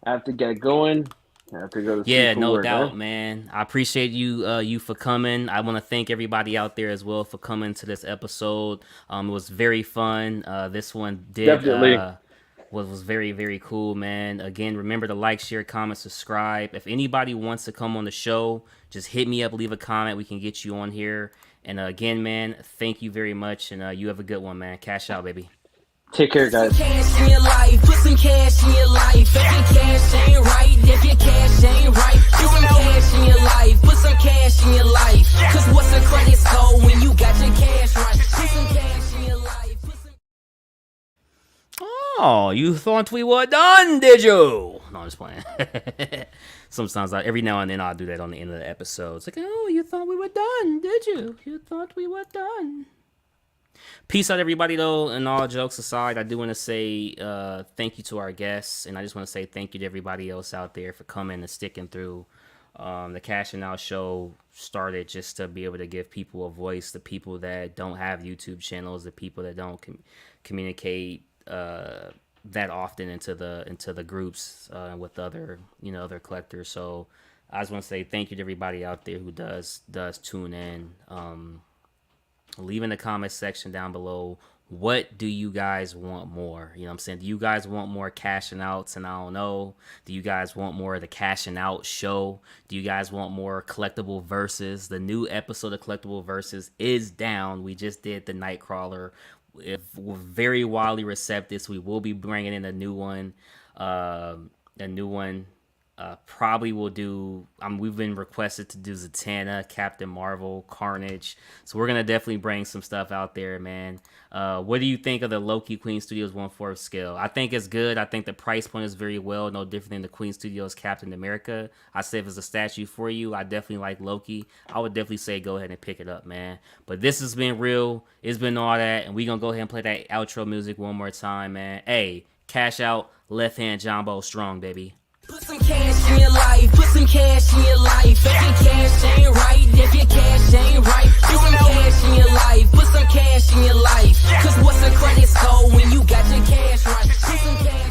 I have to get going. I have to go to sleep Yeah, for no work, man. doubt, man. I appreciate you for coming. I want to thank everybody out there as well for coming to this episode. It was very fun. This one did Definitely was very very cool, man. Again, remember to like, share, comment, subscribe. If anybody wants to come on the show, just hit me up, leave a comment. We can get you on here. And again, man, thank you very much, and you have a good one, man. Cash out, baby. take care, Put some guys. cash in your life, put some cash in your life. If your cash ain't right, if your cash ain't right, put some cash in your life, put some cash in your life. Cause what's a credit score when you got your cash right? Put some cash in your life, put some. Oh, you thought we were done, did you? No, I'm just playing. Sometimes, every now and then, I'll do that on the end of the episode. It's like, oh, you thought we were done, did you? You thought we were done. Peace out, everybody, though. And all jokes aside, I do want to say thank you to our guests. And I just want to say thank you to everybody else out there for coming and sticking through. The Cash and Out show started just to be able to give people a voice, the people that don't have YouTube channels, the people that don't communicate that often into the groups with other collectors. So I just want to say thank you to everybody out there who does tune in. Leave in the comment section down below, what do you guys want more? You know what I'm saying? Do you guys want more cashing outs? And I don't know. Do you guys want more of the cashing out show? Do you guys want more collectible verses? The new episode of collectible verses is down. We just did the Nightcrawler. If we're very widely receptive, so we will be bringing in a new one. Probably will do. We've been requested to do Zatanna, Captain Marvel, Carnage. So we're gonna definitely bring some stuff out there, man. What do you think of the Loki Queen Studios 1/4 scale? I think it's good. I think the price point is very well, no different than the Queen Studios Captain America. I say if it's a statue for you, I definitely like Loki. I would definitely say go ahead and pick it up, man. But this has been real. It's been all that, and we gonna go ahead and play that outro music one more time, man. Hey, cash out, left hand Jumbo strong, baby. Put some cash in your life, put some cash in your life. If your cash